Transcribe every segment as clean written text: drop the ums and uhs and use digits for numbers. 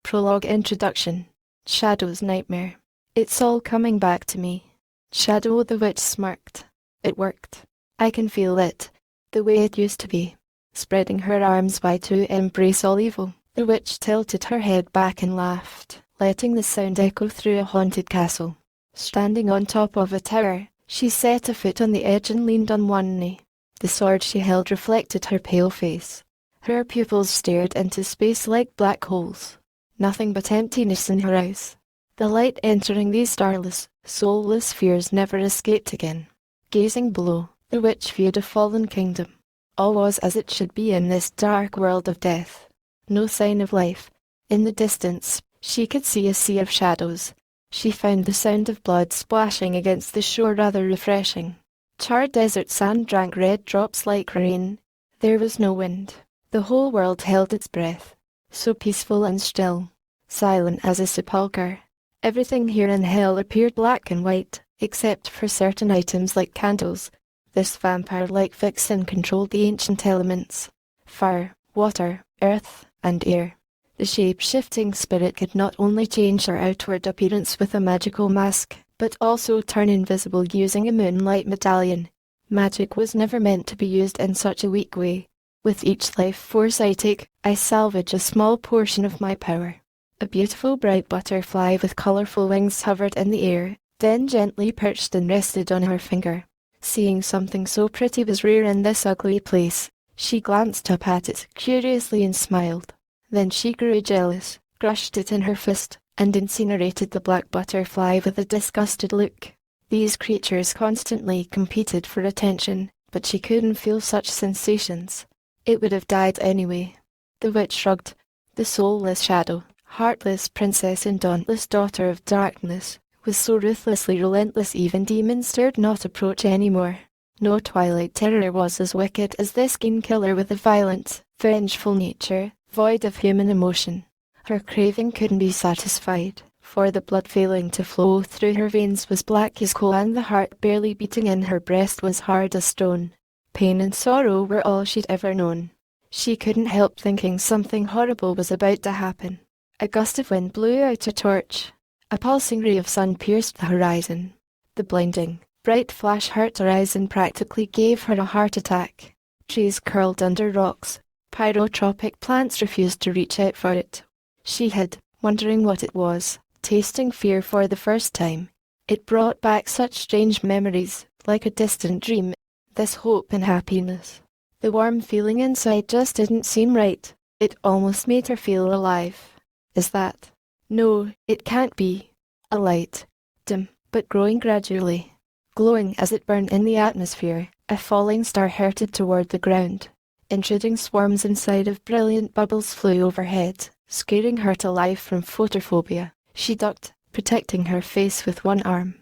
Prologue Introduction. Shadow's nightmare. It's all coming back to me. Shadow the witch smirked. It worked. I can feel it. The way it used to be. Spreading her arms wide to embrace all evil, the witch tilted her head back and laughed, letting the sound echo through a haunted castle. Standing on top of a tower, she set a foot on the edge and leaned on one knee. The sword she held reflected her pale face. Her pupils stared into space like black holes. Nothing but emptiness in her eyes. The light entering these starless, soulless spheres never escaped again. Gazing below, the witch viewed a fallen kingdom. All was as it should be in this dark world of death. No sign of life. In the distance, she could see a sea of shadows. She found the sound of blood splashing against the shore rather refreshing. Charred desert sand drank red drops like rain. There was no wind. The whole world held its breath. So peaceful and still. Silent as a sepulchre. Everything here in hell appeared black and white, except for certain items like candles. This vampire-like vixen controlled the ancient elements. Fire, water, earth, and air. The shape-shifting spirit could not only change her outward appearance with a magical mask, but also turn invisible using a moonlight medallion. Magic was never meant to be used in such a weak way. With each life force I take, I salvage a small portion of my power. A beautiful bright butterfly with colourful wings hovered in the air, then gently perched and rested on her finger. Seeing something so pretty was rare in this ugly place. She glanced up at it curiously and smiled. Then she grew jealous, crushed it in her fist, and incinerated the black butterfly with a disgusted look. These creatures constantly competed for attention, but she couldn't feel such sensations. It would have died anyway. The witch shrugged. The soulless shadow, heartless princess and dauntless daughter of darkness, was so ruthlessly relentless even demons dared not approach anymore. No twilight terror was as wicked as this keen killer with a violent, vengeful nature, void of human emotion. Her craving couldn't be satisfied, for the blood failing to flow through her veins was black as coal and the heart barely beating in her breast was hard as stone. Pain and sorrow were all she'd ever known. She couldn't help thinking something horrible was about to happen. A gust of wind blew out a torch. A pulsing ray of sun pierced the horizon. The blinding, bright flash hurt her eyes and practically gave her a heart attack. Trees curled under rocks. Pyrotropic plants refused to reach out for it. She hid, wondering what it was, tasting fear for the first time. It brought back such strange memories, like a distant dream. This hope and happiness. The warm feeling inside just didn't seem right. It almost made her feel alive. Is that? No, it can't be. A light. Dim, but growing gradually. Glowing as it burned in the atmosphere, a falling star hurtled toward the ground. Intruding swarms inside of brilliant bubbles flew overhead, scaring her to life from photophobia. She ducked, protecting her face with one arm.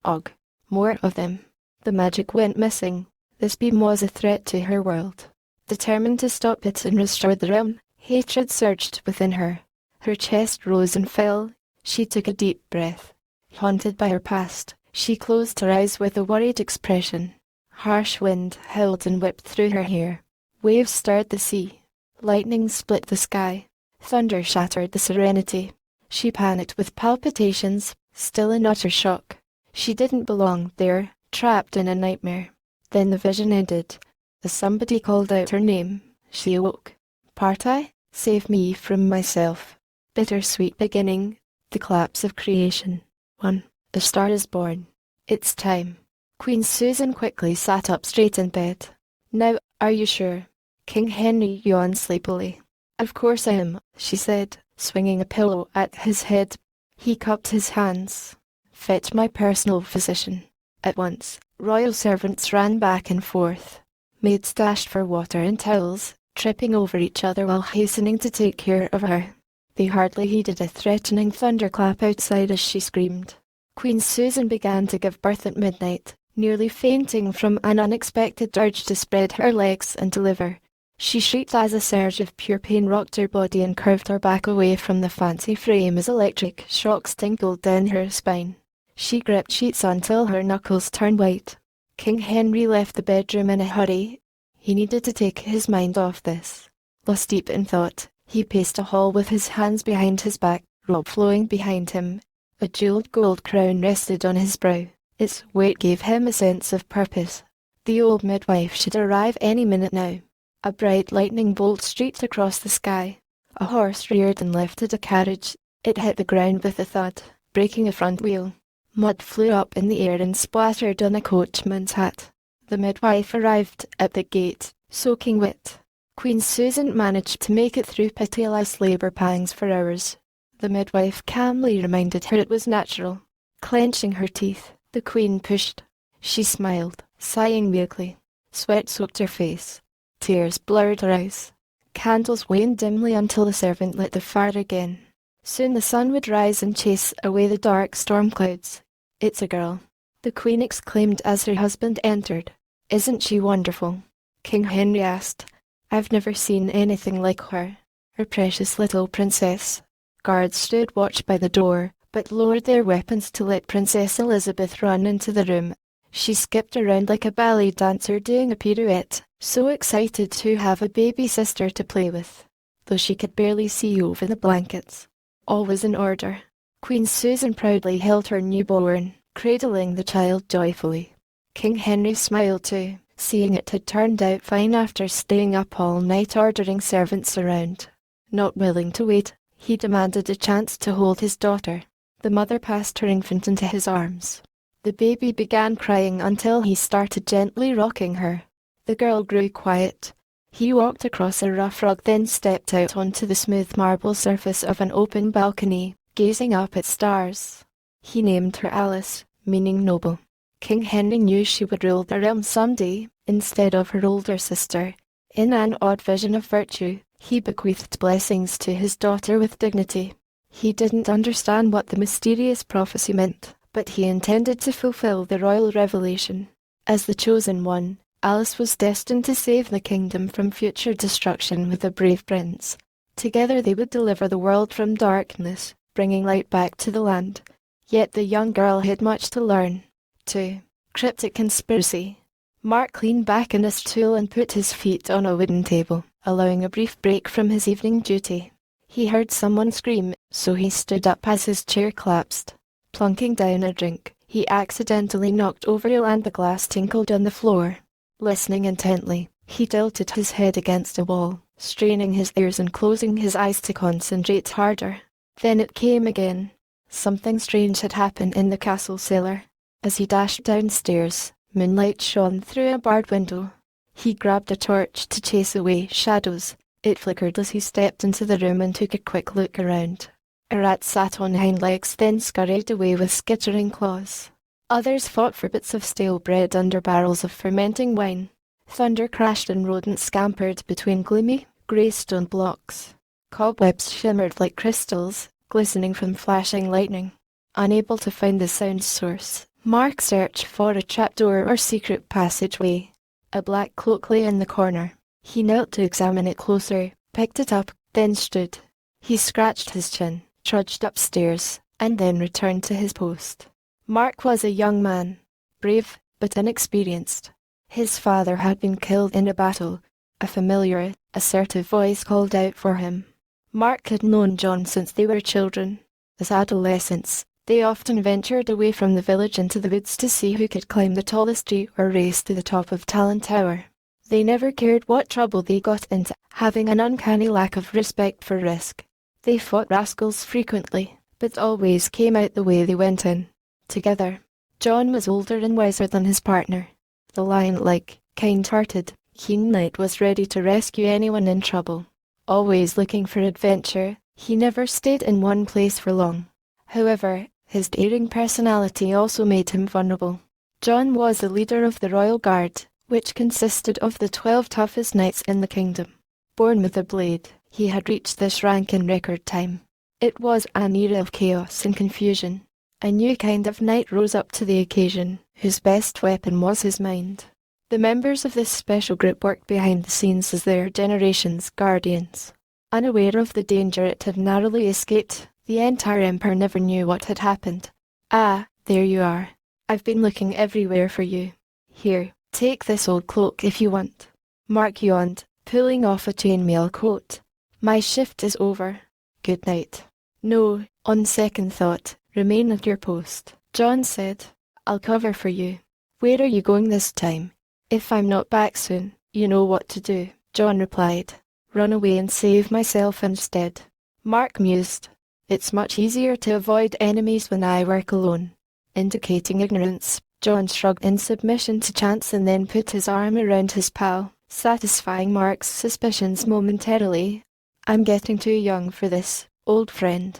Ugh. More of them. The magic went missing. This beam was a threat to her world. Determined to stop it and restore the realm, hatred surged within her. Her chest rose and fell. She took a deep breath. Haunted by her past, she closed her eyes with a worried expression. Harsh wind howled and whipped through her hair. Waves stirred the sea. Lightning split the sky. Thunder shattered the serenity. She panicked with palpitations, still in utter shock. She didn't belong there, trapped in a nightmare. Then the vision ended. As somebody called out her name, she awoke. Partai, save me from myself. Bittersweet beginning. The collapse of creation. 1. A star is born. It's time. Queen Susan quickly sat up straight in bed. Now, are you sure? King Henry yawned sleepily. Of course I am, she said, swinging a pillow at his head. He cupped his hands. Fetch my personal physician. At once, royal servants ran back and forth. Maids dashed for water and towels, tripping over each other while hastening to take care of her. They hardly heeded a threatening thunderclap outside as she screamed. Queen Susan began to give birth at midnight, nearly fainting from an unexpected urge to spread her legs and deliver. She shrieked as a surge of pure pain rocked her body and curved her back away from the fancy frame as electric shocks tinkled down her spine. She gripped sheets until her knuckles turned white. King Henry left the bedroom in a hurry. He needed to take his mind off this. Lost deep in thought, He paced a hall with his hands behind his back, robe flowing behind him. A jeweled gold crown rested on his brow. Its weight gave him a sense of purpose. The old midwife should arrive any minute now. A bright lightning bolt streaked across the sky. A horse reared and lifted a carriage. It hit the ground with a thud, breaking a front wheel. Mud flew up in the air and splattered on a coachman's hat. The midwife arrived at the gate, soaking wet. Queen Susan managed to make it through pitiless labour pangs for hours. The midwife calmly reminded her it was natural. Clenching her teeth, the queen pushed. She smiled, sighing weakly. Sweat soaked her face. Tears blurred her eyes. Candles waned dimly until the servant lit the fire again. Soon the sun would rise and chase away the dark storm clouds. "It's a girl," the queen exclaimed as her husband entered. "Isn't she wonderful?" King Henry asked. "I've never seen anything like her. Her precious little princess." Guards stood watch by the door, but lowered their weapons to let Princess Elizabeth run into the room. She skipped around like a ballet dancer doing a pirouette, so excited to have a baby sister to play with, though she could barely see over the blankets. All was in order. Queen Susan proudly held her newborn, cradling the child joyfully. King Henry smiled too, seeing it had turned out fine after staying up all night ordering servants around. Not willing to wait, he demanded a chance to hold his daughter. The mother passed her infant into his arms. The baby began crying until he started gently rocking her. The girl grew quiet. He walked across a rough rug, then stepped out onto the smooth marble surface of an open balcony, gazing up at stars. He named her Alice, meaning noble. King Henry knew she would rule the realm someday, instead of her older sister. In an odd vision of virtue, he bequeathed blessings to his daughter with dignity. He didn't understand what the mysterious prophecy meant, but he intended to fulfill the royal revelation. As the chosen one, Alice was destined to save the kingdom from future destruction with a brave prince. Together they would deliver the world from darkness, bringing light back to the land. Yet the young girl had much to learn. 2. Cryptic conspiracy. Mark leaned back in his stool and put his feet on a wooden table, allowing a brief break from his evening duty. He heard someone scream, so he stood up as his chair collapsed. Plunking down a drink, he accidentally knocked over it and the glass tinkled on the floor. Listening intently, he tilted his head against a wall, straining his ears and closing his eyes to concentrate harder. Then it came again. Something strange had happened in the castle cellar. As he dashed downstairs, moonlight shone through a barred window. He grabbed a torch to chase away shadows. It flickered as he stepped into the room and took a quick look around. A rat sat on hind legs, then scurried away with skittering claws. Others fought for bits of stale bread under barrels of fermenting wine. Thunder crashed and rodents scampered between gloomy, grey stone blocks. Cobwebs shimmered like crystals, glistening from flashing lightning. Unable to find the sound source, Mark searched for a trapdoor or secret passageway. A black cloak lay in the corner. He knelt to examine it closer, picked it up, then stood. He scratched his chin, trudged upstairs, and then returned to his post. Mark was a young man, brave but inexperienced. His father had been killed in a battle. A familiar, assertive voice called out for him. Mark had known John since they were children. As adolescents, they often ventured away from the village into the woods to see who could climb the tallest tree or race to the top of Talon Tower. They never cared what trouble they got into, having an uncanny lack of respect for risk. They fought rascals frequently, but always came out the way they went in. Together. John was older and wiser than his partner. The lion-like, kind-hearted, keen knight was ready to rescue anyone in trouble. Always looking for adventure, he never stayed in one place for long. However, his daring personality also made him vulnerable. John was the leader of the Royal Guard, which consisted of the 12 toughest knights in the kingdom. Born with a blade, he had reached this rank in record time. It was an era of chaos and confusion. A new kind of knight rose up to the occasion, whose best weapon was his mind. The members of this special group worked behind the scenes as their generation's guardians. Unaware of the danger it had narrowly escaped, the entire empire never knew what had happened. "Ah, there you are. I've been looking everywhere for you. Here, take this old cloak if you want." Mark yawned, pulling off a chainmail coat. My shift is over. Good night. No, on second thought, remain at your post, John said. I'll cover for you. Where are you going this time? If I'm not back soon, you know what to do, John replied. Run away and save myself instead. Mark mused. It's much easier to avoid enemies when I work alone. Indicating ignorance, John shrugged in submission to chance and then put his arm around his pal, satisfying Mark's suspicions momentarily. I'm getting too young for this, old friend.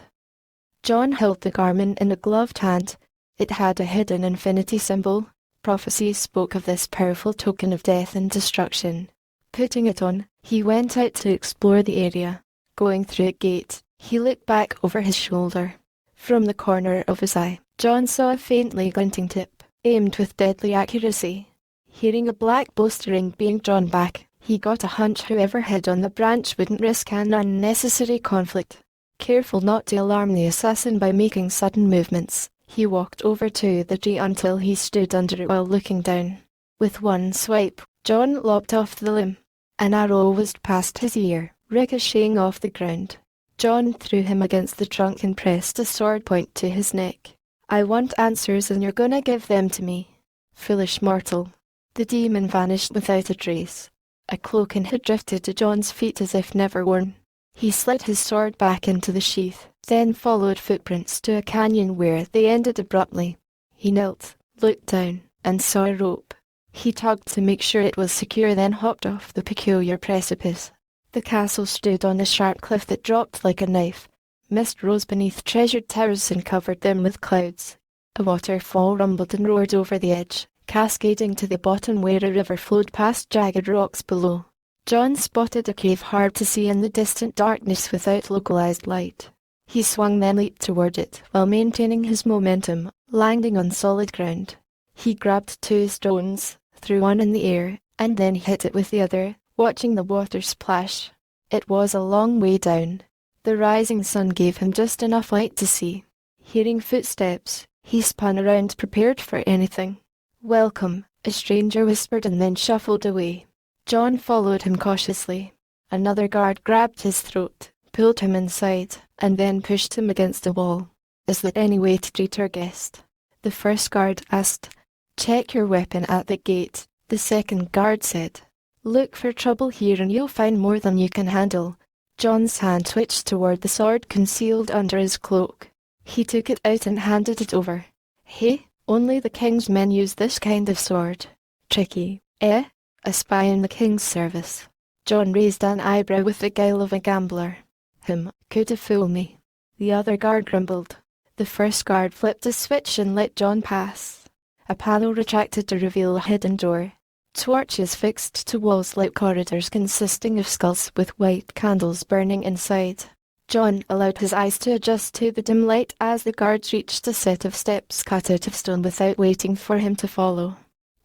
John held the garment in a gloved hand. It had a hidden infinity symbol. Prophecy spoke of this powerful token of death and destruction. Putting it on, he went out to explore the area. Going through a gate, he looked back over his shoulder. From the corner of his eye, John saw a faintly glinting tip, aimed with deadly accuracy. Hearing a black bowstring being drawn back, he got a hunch whoever hid on the branch wouldn't risk an unnecessary conflict. Careful not to alarm the assassin by making sudden movements, he walked over to the tree until he stood under it while looking down. With one swipe, John lopped off the limb. An arrow whizzed past his ear, ricocheting off the ground. John threw him against the trunk and pressed a sword point to his neck. I want answers and you're gonna give them to me. Foolish mortal. The demon vanished without a trace. A cloak had drifted to John's feet as if never worn. He slid his sword back into the sheath, then followed footprints to a canyon where they ended abruptly. He knelt, looked down, and saw a rope. He tugged to make sure it was secure, then hopped off the peculiar precipice. The castle stood on a sharp cliff that dropped like a knife. Mist rose beneath treasured towers and covered them with clouds. A waterfall rumbled and roared over the edge, cascading to the bottom where a river flowed past jagged rocks below. John spotted a cave hard to see in the distant darkness without localized light. He swung then leaped toward it while maintaining his momentum, landing on solid ground. He grabbed two stones, threw one in the air, and then hit it with the other, watching the water splash. It was a long way down. The rising sun gave him just enough light to see. Hearing footsteps, he spun around prepared for anything. Welcome, a stranger whispered and then shuffled away. John followed him cautiously. Another guard grabbed his throat, pulled him inside, and then pushed him against a wall. Is there any way to treat our guest? The first guard asked. Check your weapon at the gate, the second guard said. Look for trouble here and you'll find more than you can handle. John's hand twitched toward the sword concealed under his cloak. He took it out and handed it over. Hey, only the king's men use this kind of sword. Tricky, eh? A spy in the king's service. John raised an eyebrow with the guile of a gambler. Could have fooled me. The other guard grumbled. The first guard flipped a switch and let John pass. A panel retracted to reveal a hidden door. Torches fixed to walls like corridors consisting of skulls with white candles burning inside. John allowed his eyes to adjust to the dim light as the guards reached a set of steps cut out of stone without waiting for him to follow.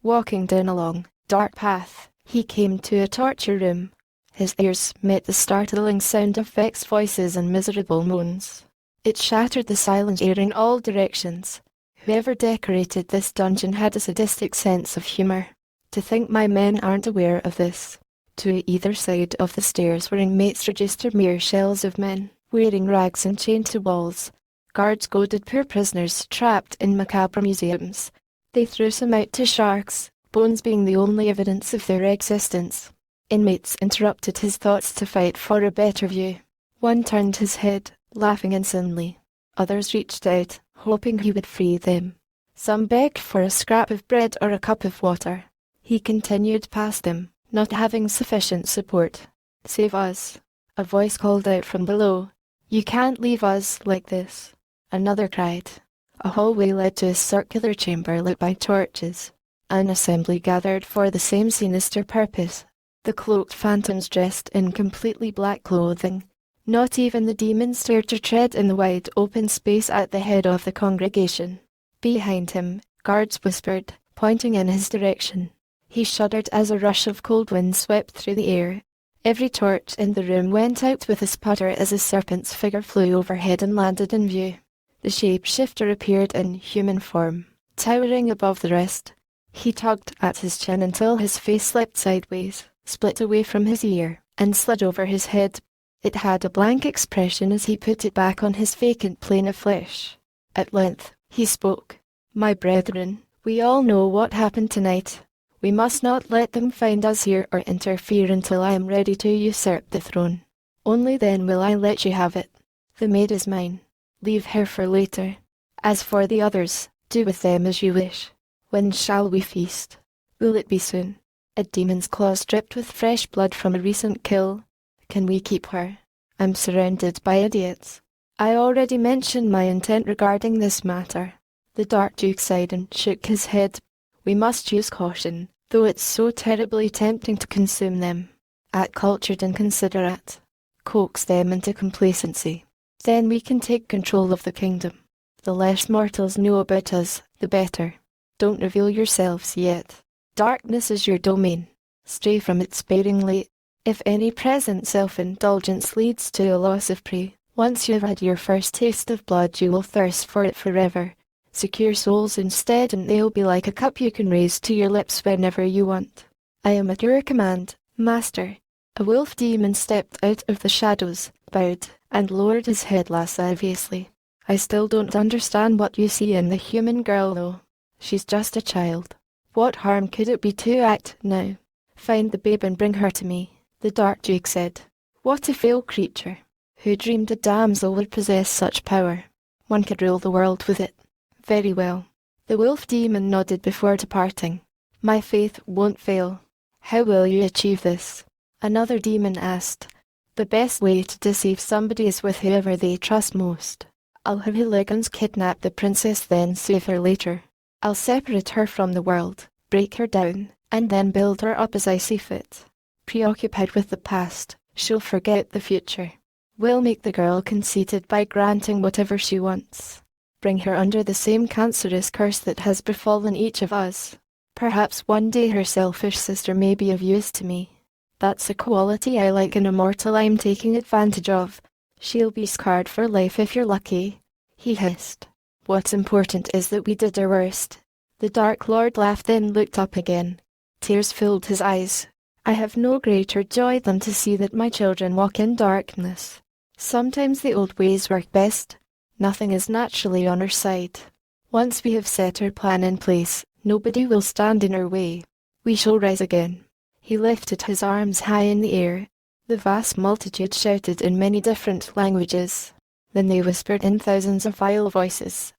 Walking down a long, dark path, he came to a torture room. His ears met the startling sound of vexed voices and miserable moans. It shattered the silent air in all directions. Whoever decorated this dungeon had a sadistic sense of humor. To think my men aren't aware of this. To either side of the stairs were inmates reduced to mere shells of men, wearing rags and chained to walls. Guards goaded poor prisoners trapped in macabre museums. They threw some out to sharks, bones being the only evidence of their existence. Inmates interrupted his thoughts to fight for a better view. One turned his head, laughing insanely. Others reached out, hoping he would free them. Some begged for a scrap of bread or a cup of water. He continued past them, not having sufficient support. Save us. A voice called out from below. You can't leave us like this. Another cried. A hallway led to a circular chamber lit by torches. An assembly gathered for the same sinister purpose. The cloaked phantoms dressed in completely black clothing. Not even the demons dared to tread in the wide open space at the head of the congregation. Behind him, guards whispered, pointing in his direction. He shuddered as a rush of cold wind swept through the air. Every torch in the room went out with a sputter as a serpent's figure flew overhead and landed in view. The shape-shifter appeared in human form, towering above the rest. He tugged at his chin until his face slipped sideways, split away from his ear, and slid over his head. It had a blank expression as he put it back on his vacant plane of flesh. At length, he spoke. My brethren, we all know what happened tonight. We must not let them find us here or interfere until I am ready to usurp the throne. Only then will I let you have it. The maid is mine. Leave her for later. As for the others, do with them as you wish. When shall we feast? Will it be soon? A demon's claws dripped with fresh blood from a recent kill. Can we keep her? I'm surrounded by idiots. I already mentioned my intent regarding this matter. The Dark Duke sighed and shook his head. We must use caution, though it's so terribly tempting to consume them. Act cultured and considerate. Coax them into complacency. Then we can take control of the kingdom. The less mortals know about us, the better. Don't reveal yourselves yet. Darkness is your domain. Stray from it sparingly. If any present self-indulgence leads to a loss of prey, once you've had your first taste of blood you will thirst for it forever. Secure souls instead and they'll be like a cup you can raise to your lips whenever you want. I am at your command, Master. A wolf demon stepped out of the shadows, bowed, and lowered his head lasciviously. I still don't understand what you see in the human girl though. She's just a child. What harm could it be to act now? Find the babe and bring her to me, the Dark Duke said. What a frail creature. Who dreamed a damsel would possess such power? One could rule the world with it. Very well. The wolf demon nodded before departing. My faith won't fail. How will you achieve this? Another demon asked. The best way to deceive somebody is with whoever they trust most. I'll have hooligans kidnap the princess then save her later. I'll separate her from the world, break her down, and then build her up as I see fit. Preoccupied with the past, she'll forget the future. We'll make the girl conceited by granting whatever she wants. Bring her under the same cancerous curse that has befallen each of us. Perhaps one day her selfish sister may be of use to me. That's a quality I like in a mortal I'm taking advantage of. She'll be scarred for life if you're lucky. He hissed. What's important is that we did our worst. The Dark Lord laughed then looked up again. Tears filled his eyes. I have no greater joy than to see that my children walk in darkness. Sometimes the old ways work best. Nothing is naturally on our side. Once we have set our plan in place, nobody will stand in our way. We shall rise again. He lifted his arms high in the air. The vast multitude shouted in many different languages. Then they whispered in thousands of vile voices.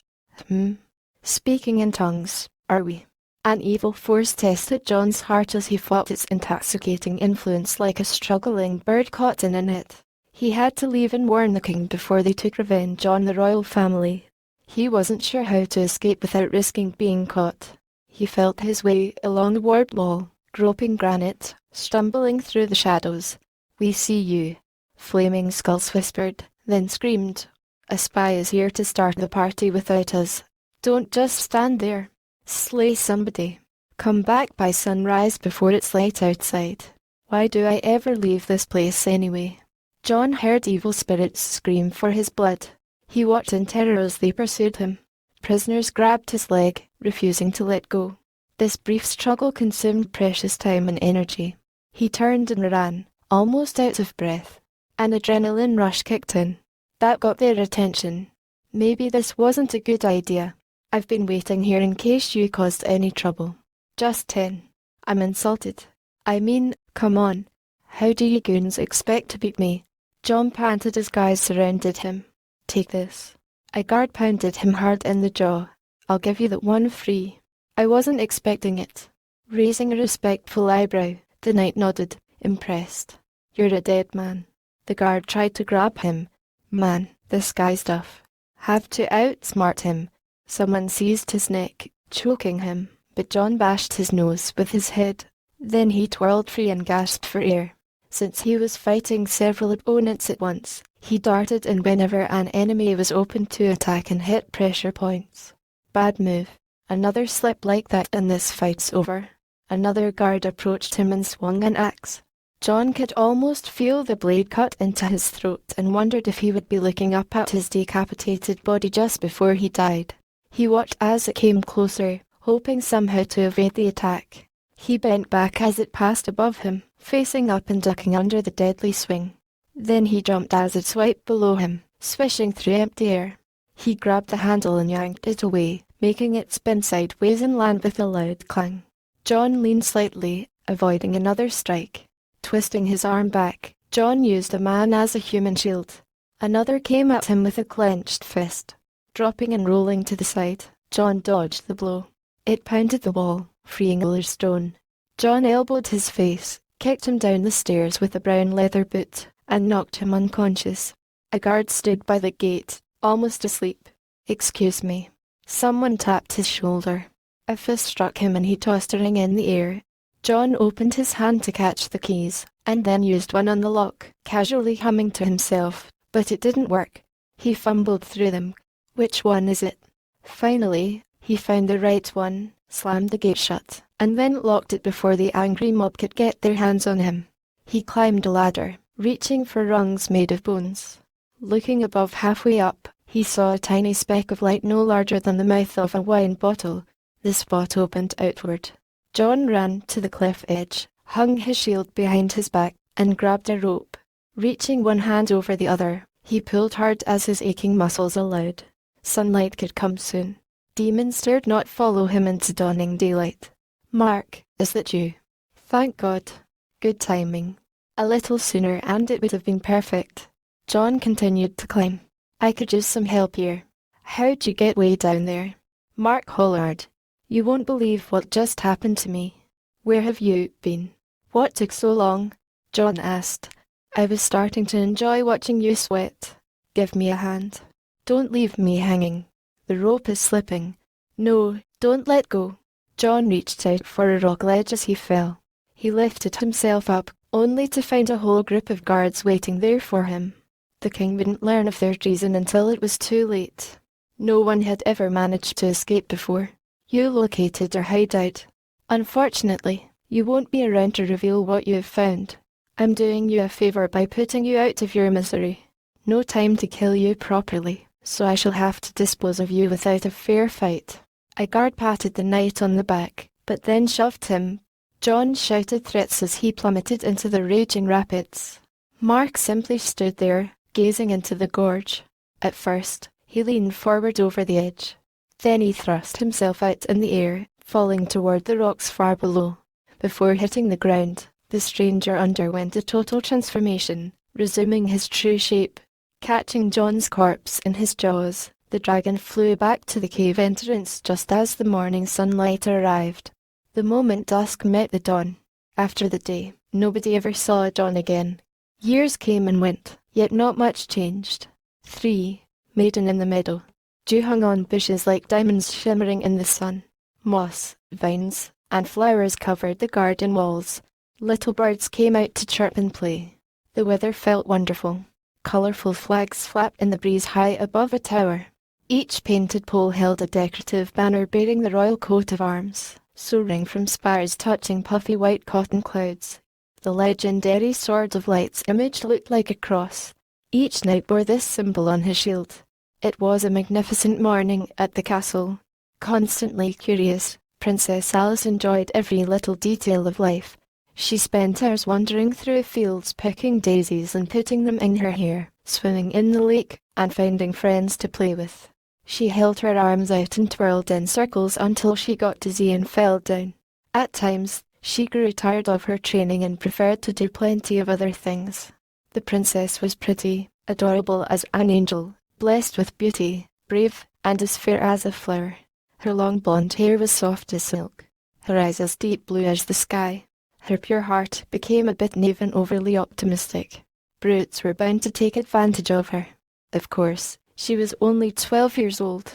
Speaking in tongues, are we? An evil force tested John's heart as he fought its intoxicating influence like a struggling bird caught in a net. He had to leave and warn the king before they took revenge on the royal family. He wasn't sure how to escape without risking being caught. He felt his way along the ward wall, groping granite, stumbling through the shadows. We see you. Flaming skulls whispered, then screamed. A spy is here to start the party without us. Don't just stand there. Slay somebody. Come back by sunrise before it's light outside. Why do I ever leave this place anyway? John heard evil spirits scream for his blood. He watched in terror as they pursued him. Prisoners grabbed his leg, refusing to let go. This brief struggle consumed precious time and energy. He turned and ran, almost out of breath. An adrenaline rush kicked in. That got their attention. Maybe this wasn't a good idea. I've been waiting here in case you caused any trouble. Just 10. I'm insulted. I mean, come on. How do you goons expect to beat me? John panted as guys surrounded him. Take this. A guard pounded him hard in the jaw. I'll give you that one free. I wasn't expecting it. Raising a respectful eyebrow, the knight nodded, impressed. You're a dead man. The guard tried to grab him. Man, this guy stuff. Have to outsmart him. Someone seized his neck, choking him, but John bashed his nose with his head. Then he twirled free and gasped for air. Since he was fighting several opponents at once, he darted in whenever an enemy was open to attack and hit pressure points. Bad move. Another slip like that and this fight's over. Another guard approached him and swung an axe. John could almost feel the blade cut into his throat and wondered if he would be looking up at his decapitated body just before he died. He watched as it came closer, hoping somehow to evade the attack. He bent back as it passed above him, facing up and ducking under the deadly swing. Then he jumped as it swiped below him, swishing through empty air. He grabbed the handle and yanked it away, making it spin sideways and land with a loud clang. John leaned slightly, avoiding another strike. Twisting his arm back, John used a man as a human shield. Another came at him with a clenched fist. Dropping and rolling to the side, John dodged the blow. It pounded the wall, freeing Uller's stone. John elbowed his face, kicked him down the stairs with a brown leather boot, and knocked him unconscious. A guard stood by the gate, almost asleep. "Excuse me." Someone tapped his shoulder. A fist struck him and he tossed a ring in the air. John opened his hand to catch the keys, and then used one on the lock, casually humming to himself, but it didn't work. He fumbled through them. Which one is it? Finally, he found the right one, slammed the gate shut, and then locked it before the angry mob could get their hands on him. He climbed a ladder, reaching for rungs made of bones. Looking above halfway up, he saw a tiny speck of light no larger than the mouth of a wine bottle. The spot opened outward. John ran to the cliff edge, hung his shield behind his back, and grabbed a rope. Reaching one hand over the other, he pulled hard as his aching muscles allowed. Sunlight could come soon. Demons dared not follow him into dawning daylight. "Mark, is that you?" "Thank God. Good timing. A little sooner and it would have been perfect." John continued to climb. "I could use some help here." "How'd you get way down there?" Mark hollered. "You won't believe what just happened to me." "Where have you been?" "What took so long?" John asked. "I was starting to enjoy watching you sweat." "Give me a hand." "Don't leave me hanging. The rope is slipping." "No, don't let go." John reached out for a rock ledge as he fell. He lifted himself up, only to find a whole group of guards waiting there for him. The king wouldn't learn of their treason until it was too late. No one had ever managed to escape before. "You located our hideout. Unfortunately, you won't be around to reveal what you have found. I'm doing you a favor by putting you out of your misery. No time to kill you properly, so I shall have to dispose of you without a fair fight." A guard patted the knight on the back, but then shoved him. John shouted threats as he plummeted into the raging rapids. Mark simply stood there, gazing into the gorge. At first, he leaned forward over the edge. Then he thrust himself out in the air, falling toward the rocks far below. Before hitting the ground, the stranger underwent a total transformation, resuming his true shape. Catching John's corpse in his jaws, the dragon flew back to the cave entrance just as the morning sunlight arrived. The moment dusk met the dawn. After the day, nobody ever saw John again. Years came and went, yet not much changed. 3. Maiden in the meadow. Dew hung on bushes like diamonds shimmering in the sun. Moss, vines, and flowers covered the garden walls. Little birds came out to chirp and play. The weather felt wonderful. Colourful flags flapped in the breeze high above a tower. Each painted pole held a decorative banner bearing the royal coat of arms, soaring from spires touching puffy white cotton clouds. The legendary Sword of Light's image looked like a cross. Each knight bore this symbol on his shield. It was a magnificent morning at the castle. Constantly curious, Princess Alice enjoyed every little detail of life. She spent hours wandering through fields picking daisies and putting them in her hair, swimming in the lake, and finding friends to play with. She held her arms out and twirled in circles until she got dizzy and fell down. At times, she grew tired of her training and preferred to do plenty of other things. The princess was pretty, adorable as an angel, blessed with beauty, brave, and as fair as a flower. Her long blonde hair was soft as silk, her eyes as deep blue as the sky. Her pure heart became a bit naive and overly optimistic. Brutes were bound to take advantage of her. Of course, she was only 12 years old.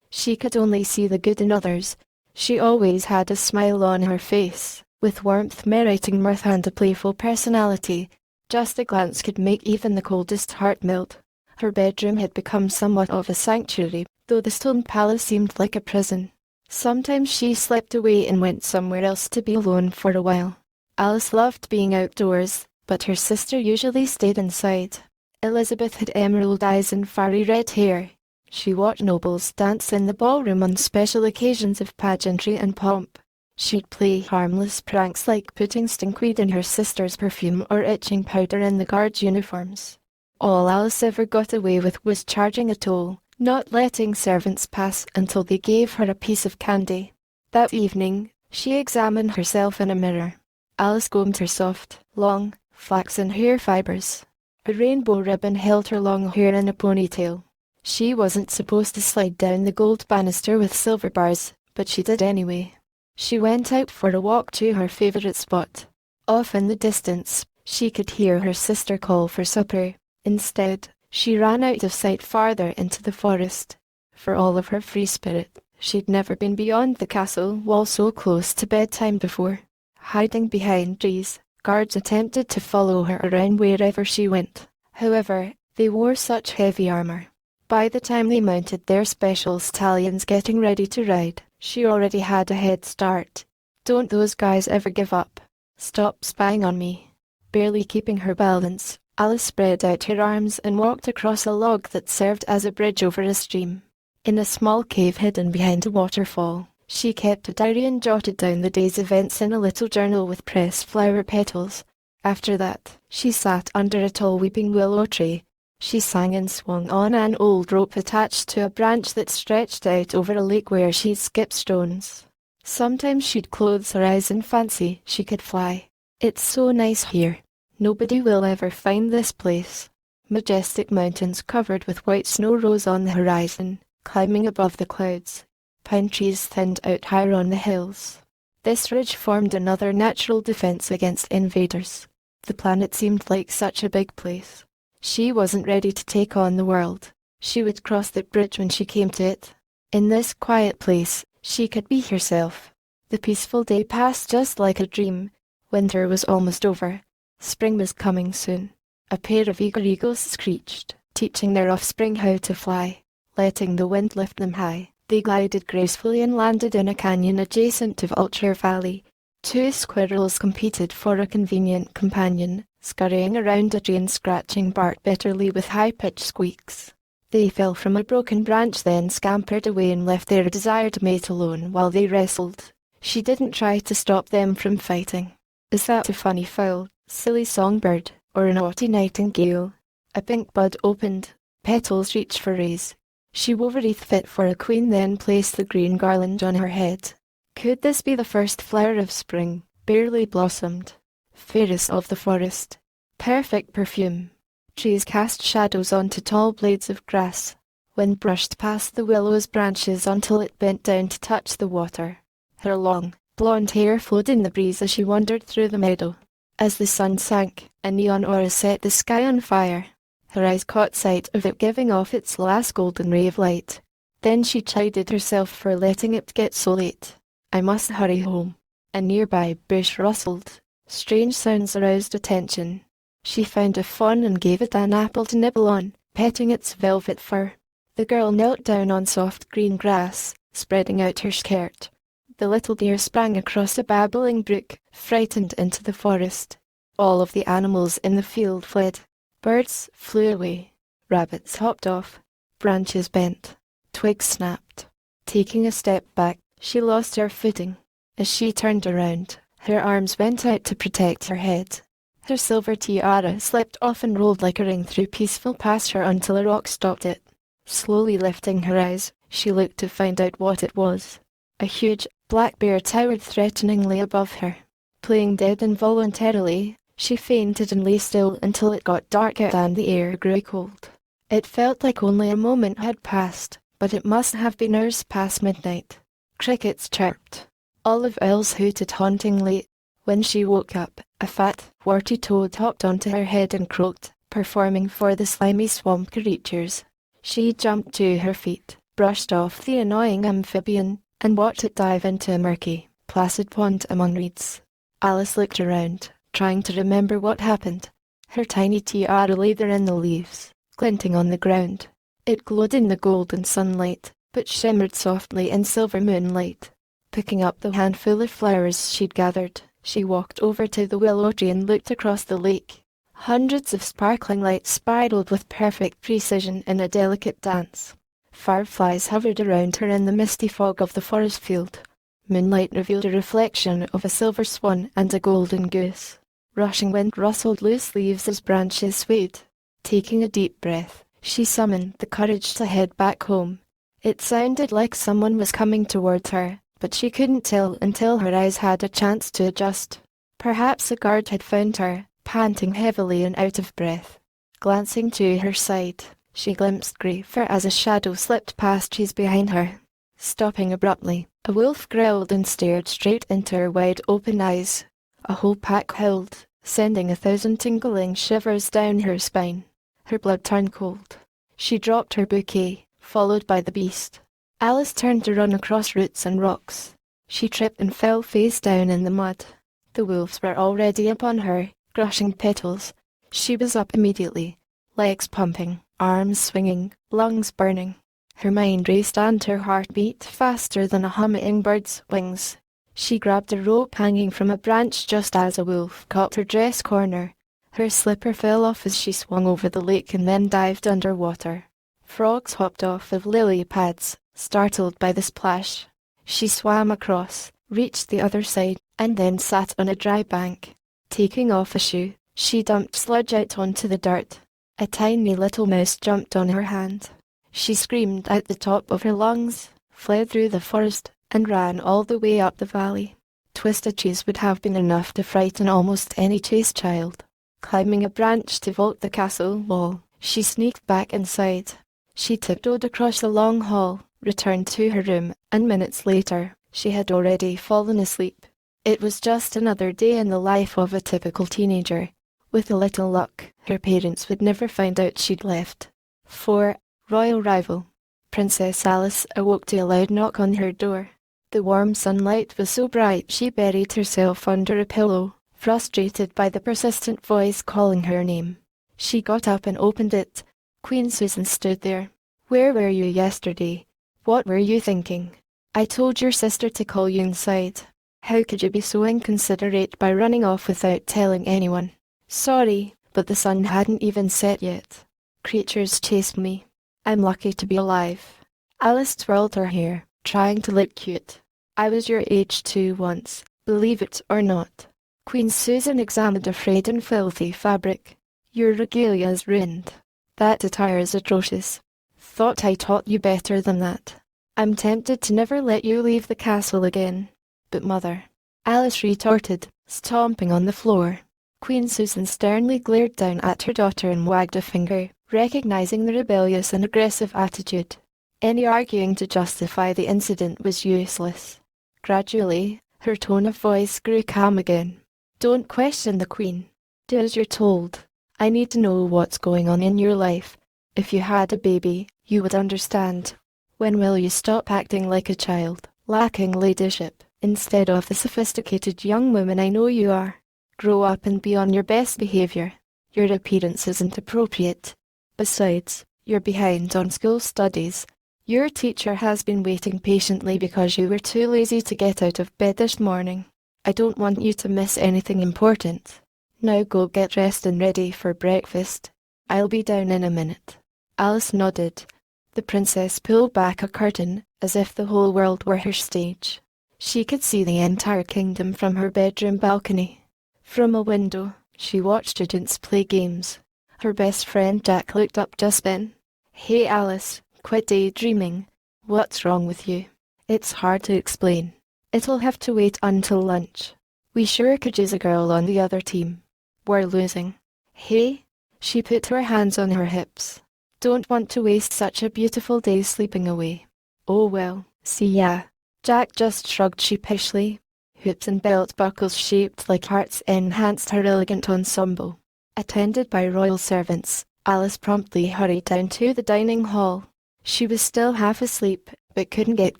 She could only see the good in others. She always had a smile on her face, with warmth meriting mirth and a playful personality. Just a glance could make even the coldest heart melt. Her bedroom had become somewhat of a sanctuary, though the stone palace seemed like a prison. Sometimes she slipped away and went somewhere else to be alone for a while. Alice loved being outdoors, but her sister usually stayed inside. Elizabeth had emerald eyes and fiery red hair. She watched nobles dance in the ballroom on special occasions of pageantry and pomp. She'd play harmless pranks like putting stinkweed in her sister's perfume or itching powder in the guards' uniforms. All Alice ever got away with was charging a toll, not letting servants pass until they gave her a piece of candy. That evening, she examined herself in a mirror. Alice combed her soft, long, flaxen hair fibers. A rainbow ribbon held her long hair in a ponytail. She wasn't supposed to slide down the gold banister with silver bars, but she did anyway. She went out for a walk to her favorite spot. Off in the distance, she could hear her sister call for supper. Instead, she ran out of sight farther into the forest. For all of her free spirit, she'd never been beyond the castle wall so close to bedtime before. Hiding behind trees, guards attempted to follow her around wherever she went. However, they wore such heavy armor. By the time they mounted their special stallions getting ready to ride, she already had a head start. Don't those guys ever give up? Stop spying on me. Barely keeping her balance, Alice spread out her arms and walked across a log that served as a bridge over a stream. In a small cave hidden behind a waterfall, she kept a diary and jotted down the day's events in a little journal with pressed flower petals. After that, she sat under a tall weeping willow tree. She sang and swung on an old rope attached to a branch that stretched out over a lake where she'd skip stones. Sometimes she'd close her eyes and fancy she could fly. It's so nice here. Nobody will ever find this place. Majestic mountains covered with white snow rose on the horizon, climbing above the clouds. Pine trees thinned out higher on the hills. This ridge formed another natural defense against invaders. The planet seemed like such a big place. She wasn't ready to take on the world. She would cross the bridge when she came to it. In this quiet place, she could be herself. The peaceful day passed just like a dream. Winter was almost over. Spring was coming soon. A pair of eager eagles screeched, teaching their offspring how to fly. Letting the wind lift them high, they glided gracefully and landed in a canyon adjacent to Vulture Valley. Two squirrels competed for a convenient companion, scurrying around a tree and scratching bark bitterly with high-pitched squeaks. They fell from a broken branch, then scampered away and left their desired mate alone while they wrestled. She didn't try to stop them from fighting. Is that a funny fowl, silly songbird, or a naughty nightingale? A pink bud opened, petals reached for rays. She wove a wreath fit for a queen, then placed the green garland on her head. Could this be the first flower of spring, barely blossomed? Fairest of the forest. Perfect perfume. Trees cast shadows onto tall blades of grass. Wind brushed past the willow's branches until it bent down to touch the water. Her long, blonde hair flowed in the breeze as she wandered through the meadow. As the sun sank, a neon aura set the sky on fire. Her eyes caught sight of it giving off its last golden ray of light. Then she chided herself for letting it get so late. I must hurry home. A nearby bush rustled. Strange sounds aroused attention. She found a fawn and gave it an apple to nibble on, petting its velvet fur. The girl knelt down on soft green grass, spreading out her skirt. The little deer sprang across a babbling brook, frightened into the forest. All of the animals in the field fled. Birds flew away. Rabbits hopped off. Branches bent. Twigs snapped. Taking a step back, she lost her footing. As she turned around, her arms went out to protect her head. Her silver tiara slipped off and rolled like a ring through peaceful pasture until a rock stopped it. Slowly lifting her eyes, she looked to find out what it was. A huge, black bear towered threateningly above her. Playing dead involuntarily, she fainted and lay still until it got dark out and the air grew cold. It felt like only a moment had passed, but it must have been hours past midnight. Crickets chirped. Olive owls hooted hauntingly. When she woke up, a fat, warty toad hopped onto her head and croaked, performing for the slimy swamp creatures. She jumped to her feet, brushed off the annoying amphibian, and watched it dive into a murky, placid pond among reeds. Alice looked around, trying to remember what happened. Her tiny tiara lay there in the leaves, glinting on the ground. It glowed in the golden sunlight, but shimmered softly in silver moonlight. Picking up the handful of flowers she'd gathered, she walked over to the willow tree and looked across the lake. Hundreds of sparkling lights spiraled with perfect precision in a delicate dance. Fireflies hovered around her in the misty fog of the forest field. Moonlight revealed a reflection of a silver swan and a golden goose. Rushing wind rustled loose leaves as branches swayed. Taking a deep breath, she summoned the courage to head back home. It sounded like someone was coming towards her, but she couldn't tell until her eyes had a chance to adjust. Perhaps a guard had found her, panting heavily and out of breath. Glancing to her side, she glimpsed Grafer as a shadow slipped past trees behind her. Stopping abruptly, a wolf growled and stared straight into her wide-open eyes. A whole pack howled, sending 1,000 tingling shivers down her spine. Her blood turned cold. She dropped her bouquet, followed by the beast. Alice turned to run across roots and rocks. She tripped and fell face down in the mud. The wolves were already upon her, crushing petals. She was up immediately, legs pumping, arms swinging, lungs burning. Her mind raced and her heart beat faster than a hummingbird's wings. She grabbed a rope hanging from a branch just as a wolf caught her dress corner. Her slipper fell off as she swung over the lake and then dived underwater. Frogs hopped off of lily pads, startled by the splash. She swam across, reached the other side, and then sat on a dry bank. Taking off a shoe, she dumped sludge out onto the dirt. A tiny little mouse jumped on her hand. She screamed at the top of her lungs, fled through the forest, and ran all the way up the valley. Twisted trees would have been enough to frighten almost any chase child. Climbing a branch to vault the castle wall, she sneaked back inside. She tiptoed across the long hall, returned to her room, and minutes later, she had already fallen asleep. It was just another day in the life of a typical teenager. With a little luck, her parents would never find out she'd left. 4. Royal rival. Princess Alice awoke to a loud knock on her door. The warm sunlight was so bright she buried herself under a pillow, frustrated by the persistent voice calling her name. She got up and opened it. Queen Susan stood there. "Where were you yesterday? What were you thinking? I told your sister to call you inside. How could you be so inconsiderate by running off without telling anyone?" "Sorry, but the sun hadn't even set yet. Creatures chased me. I'm lucky to be alive." Alice twirled her hair, trying to look cute. "I was your age too once, believe it or not." Queen Susan examined a frayed and filthy fabric. "Your regalia is ruined. That attire is atrocious. Thought I taught you better than that. I'm tempted to never let you leave the castle again." "But mother," Alice retorted, stomping on the floor. Queen Susan sternly glared down at her daughter and wagged a finger, recognizing the rebellious and aggressive attitude. Any arguing to justify the incident was useless. Gradually, her tone of voice grew calm again. "Don't question the Queen. Do as you're told. I need to know what's going on in your life. If you had a baby, you would understand. When will you stop acting like a child, lacking ladyship, instead of the sophisticated young woman I know you are? Grow up and be on your best behavior. Your appearance isn't appropriate. Besides, you're behind on school studies. Your teacher has been waiting patiently because you were too lazy to get out of bed this morning. I don't want you to miss anything important. Now go get dressed and ready for breakfast. I'll be down in a minute." Alice nodded. The princess pulled back a curtain, as if the whole world were her stage. She could see the entire kingdom from her bedroom balcony. From a window, she watched students play games. Her best friend Jack looked up just then. "Hey Alice, quit daydreaming. What's wrong with you?" "It's hard to explain. It'll have to wait until lunch. We sure could use a girl on the other team. We're losing." "Hey?" She put her hands on her hips. "Don't want to waste such a beautiful day sleeping away." "Oh well, see ya." Jack just shrugged sheepishly. Hoops and belt buckles shaped like hearts enhanced her elegant ensemble. Attended by royal servants, Alice promptly hurried down to the dining hall. She was still half asleep, but couldn't get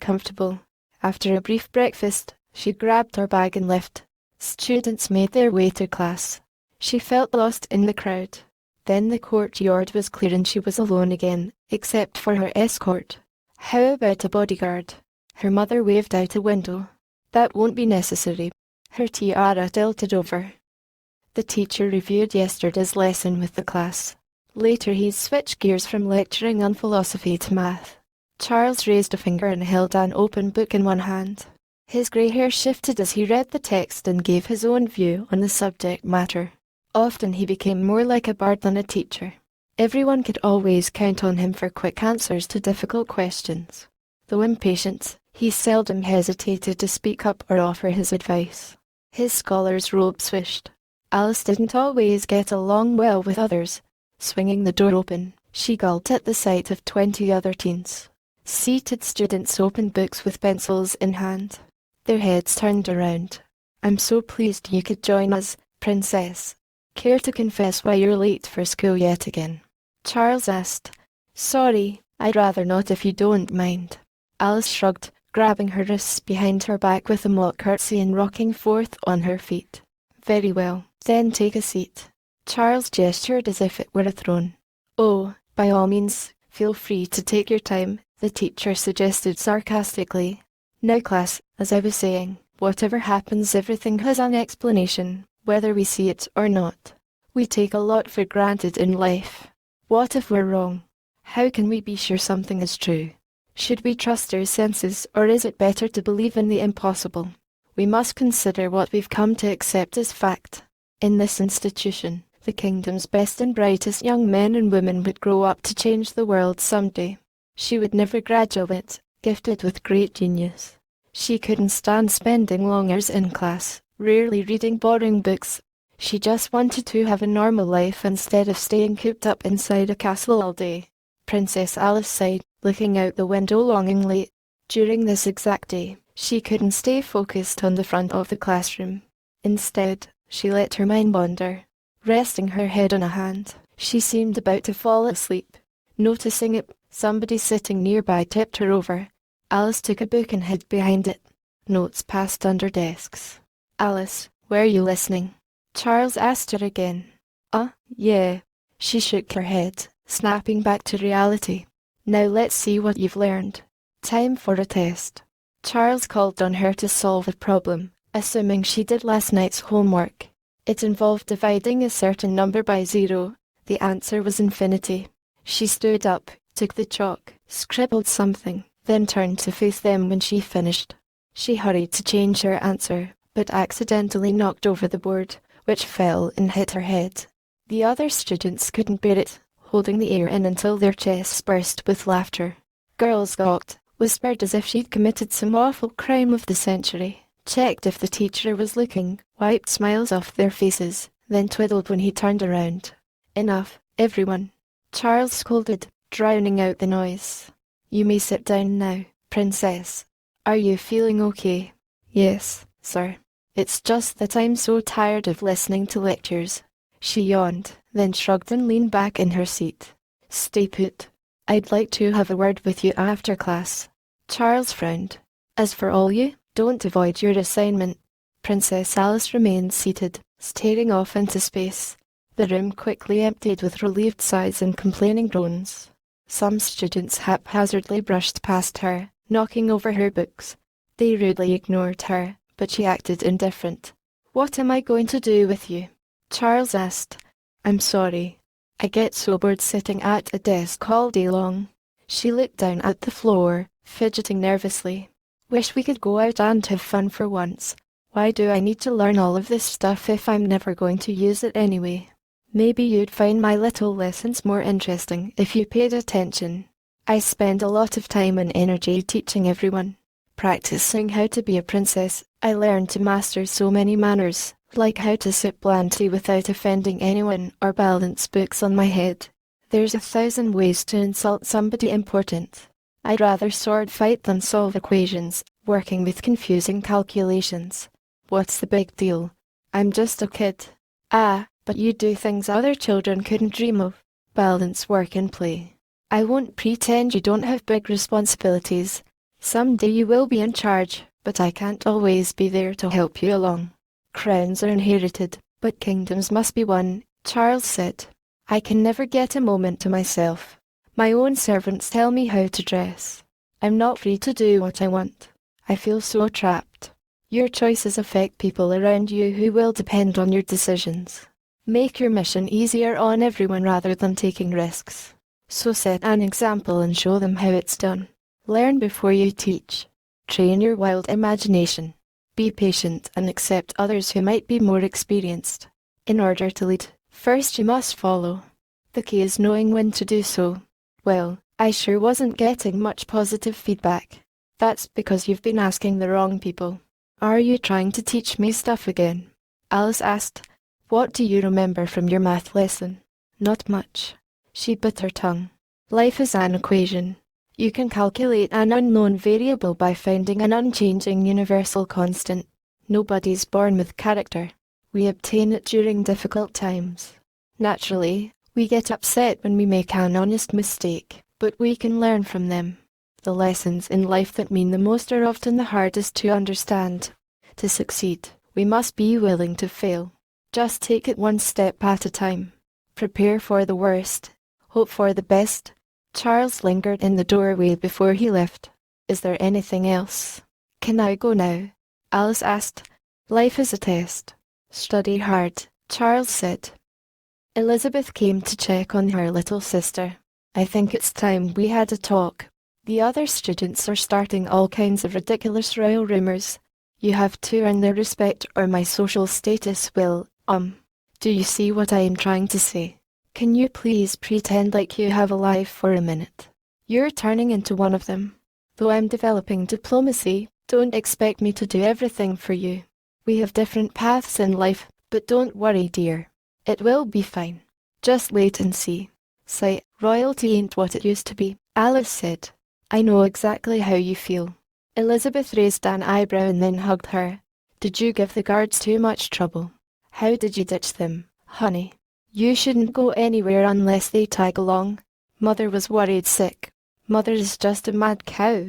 comfortable. After a brief breakfast, she grabbed her bag and left. Students made their way to class. She felt lost in the crowd. Then the courtyard was clear and she was alone again, except for her escort. "How about a bodyguard?" Her mother waved out a window. "That won't be necessary." Her tiara tilted over. The teacher reviewed yesterday's lesson with the class. Later he switched gears from lecturing on philosophy to math. Charles raised a finger and held an open book in one hand. His grey hair shifted as he read the text and gave his own view on the subject matter. Often he became more like a bard than a teacher. Everyone could always count on him for quick answers to difficult questions. Though impatient, he seldom hesitated to speak up or offer his advice. His scholar's robe swished. Alice didn't always get along well with others. Swinging the door open, she gulped at the sight of 20 other teens. Seated students opened books with pencils in hand. Their heads turned around. "I'm so pleased you could join us, Princess. Care to confess why you're late for school yet again?" Charles asked. "Sorry, I'd rather not if you don't mind." Alice shrugged, grabbing her wrists behind her back with a mock curtsy and rocking forth on her feet. "Very well, then take a seat." Charles gestured as if it were a throne. "Oh, by all means, feel free to take your time," the teacher suggested sarcastically. "Now class, as I was saying, whatever happens, everything has an explanation, whether we see it or not. We take a lot for granted in life. What if we're wrong? How can we be sure something is true? Should we trust our senses, or is it better to believe in the impossible? We must consider what we've come to accept as fact. In this institution, the kingdom's best and brightest young men and women would grow up to change the world someday. She would never graduate, gifted with great genius. She couldn't stand spending long hours in class, rarely reading boring books. She just wanted to have a normal life instead of staying cooped up inside a castle all day. Princess Alice sighed, looking out the window longingly. During this exact day, she couldn't stay focused on the front of the classroom. Instead, she let her mind wander. Resting her head on a hand, she seemed about to fall asleep. Noticing it, somebody sitting nearby tipped her over. Alice took a book and hid behind it. Notes passed under desks. "Alice, were you listening?" Charles asked her again. Yeah." She shook her head, snapping back to reality. "Now let's see what you've learned. Time for a test." Charles called on her to solve a problem, assuming she did last night's homework. It involved dividing a certain number by 0. The answer was infinity. She stood up, took the chalk, scribbled something, then turned to face them when she finished. She hurried to change her answer, but accidentally knocked over the board, which fell and hit her head. The other students couldn't bear it, holding the air in until their chests burst with laughter. Girls gawked, whispered as if she'd committed some awful crime of the century, checked if the teacher was looking, wiped smiles off their faces, then twiddled when he turned around. "Enough, everyone," Charles scolded, drowning out the noise. "You may sit down now, Princess. Are you feeling okay?" "Yes, sir. It's just that I'm so tired of listening to lectures." She yawned, then shrugged and leaned back in her seat. "Stay put. I'd like to have a word with you after class." Charles frowned. "As for all you, don't avoid your assignment." Princess Alice remained seated, staring off into space. The room quickly emptied with relieved sighs and complaining groans. Some students haphazardly brushed past her, knocking over her books. They rudely ignored her, but she acted indifferent. "What am I going to do with you?" Charles asked. "I'm sorry. I get so bored sitting at a desk all day long." She looked down at the floor, fidgeting nervously. "Wish we could go out and have fun for once. Why do I need to learn all of this stuff if I'm never going to use it anyway? Maybe you'd find my little lessons more interesting if you paid attention. I spend a lot of time and energy teaching everyone. Practicing how to be a princess, I learned to master so many manners, like how to sip blandly without offending anyone or balance books on my head. There's 1,000 ways to insult somebody important. I'd rather sword fight than solve equations, working with confusing calculations. What's the big deal? I'm just a kid." "Ah, but you do things other children couldn't dream of. Balance work and play." "I won't pretend you don't have big responsibilities. Someday you will be in charge, but I can't always be there to help you along. Crowns are inherited, but kingdoms must be won," Charles said. "I can never get a moment to myself. My own servants tell me how to dress. I'm not free to do what I want. I feel so trapped. Your choices affect people around you who will depend on your decisions. Make your mission easier on everyone rather than taking risks. So set an example and show them how it's done. Learn before you teach." Train your wild imagination. Be patient and accept others who might be more experienced. In order to lead, first you must follow. The key is knowing when to do so. Well, I sure wasn't getting much positive feedback. That's because you've been asking the wrong people. Are you trying to teach me stuff again? Alice asked. What do you remember from your math lesson? Not much. She bit her tongue. Life is an equation. You can calculate an unknown variable by finding an unchanging universal constant. Nobody's born with character. We obtain it during difficult times. Naturally, we get upset when we make an honest mistake, but we can learn from them. The lessons in life that mean the most are often the hardest to understand. To succeed, we must be willing to fail. Just take it one step at a time. Prepare for the worst. Hope for the best. Charles lingered in the doorway before he left. Is there anything else? Can I go now? Alice asked. Life is a test. Study hard, Charles said. Elizabeth came to check on her little sister. I think it's time we had a talk. The other students are starting all kinds of ridiculous royal rumors. You have to earn their respect or my social status will, Do you see what I am trying to say? Can you please pretend like you have a life for a minute? You're turning into one of them. Though I'm developing diplomacy, don't expect me to do everything for you. We have different paths in life, but don't worry, dear. It will be fine. Just wait and see. Say, royalty ain't what it used to be, Alice said. I know exactly how you feel. Elizabeth raised an eyebrow and then hugged her. Did you give the guards too much trouble? How did you ditch them, honey? You shouldn't go anywhere unless they tag along. Mother was worried sick. Mother is just a mad cow.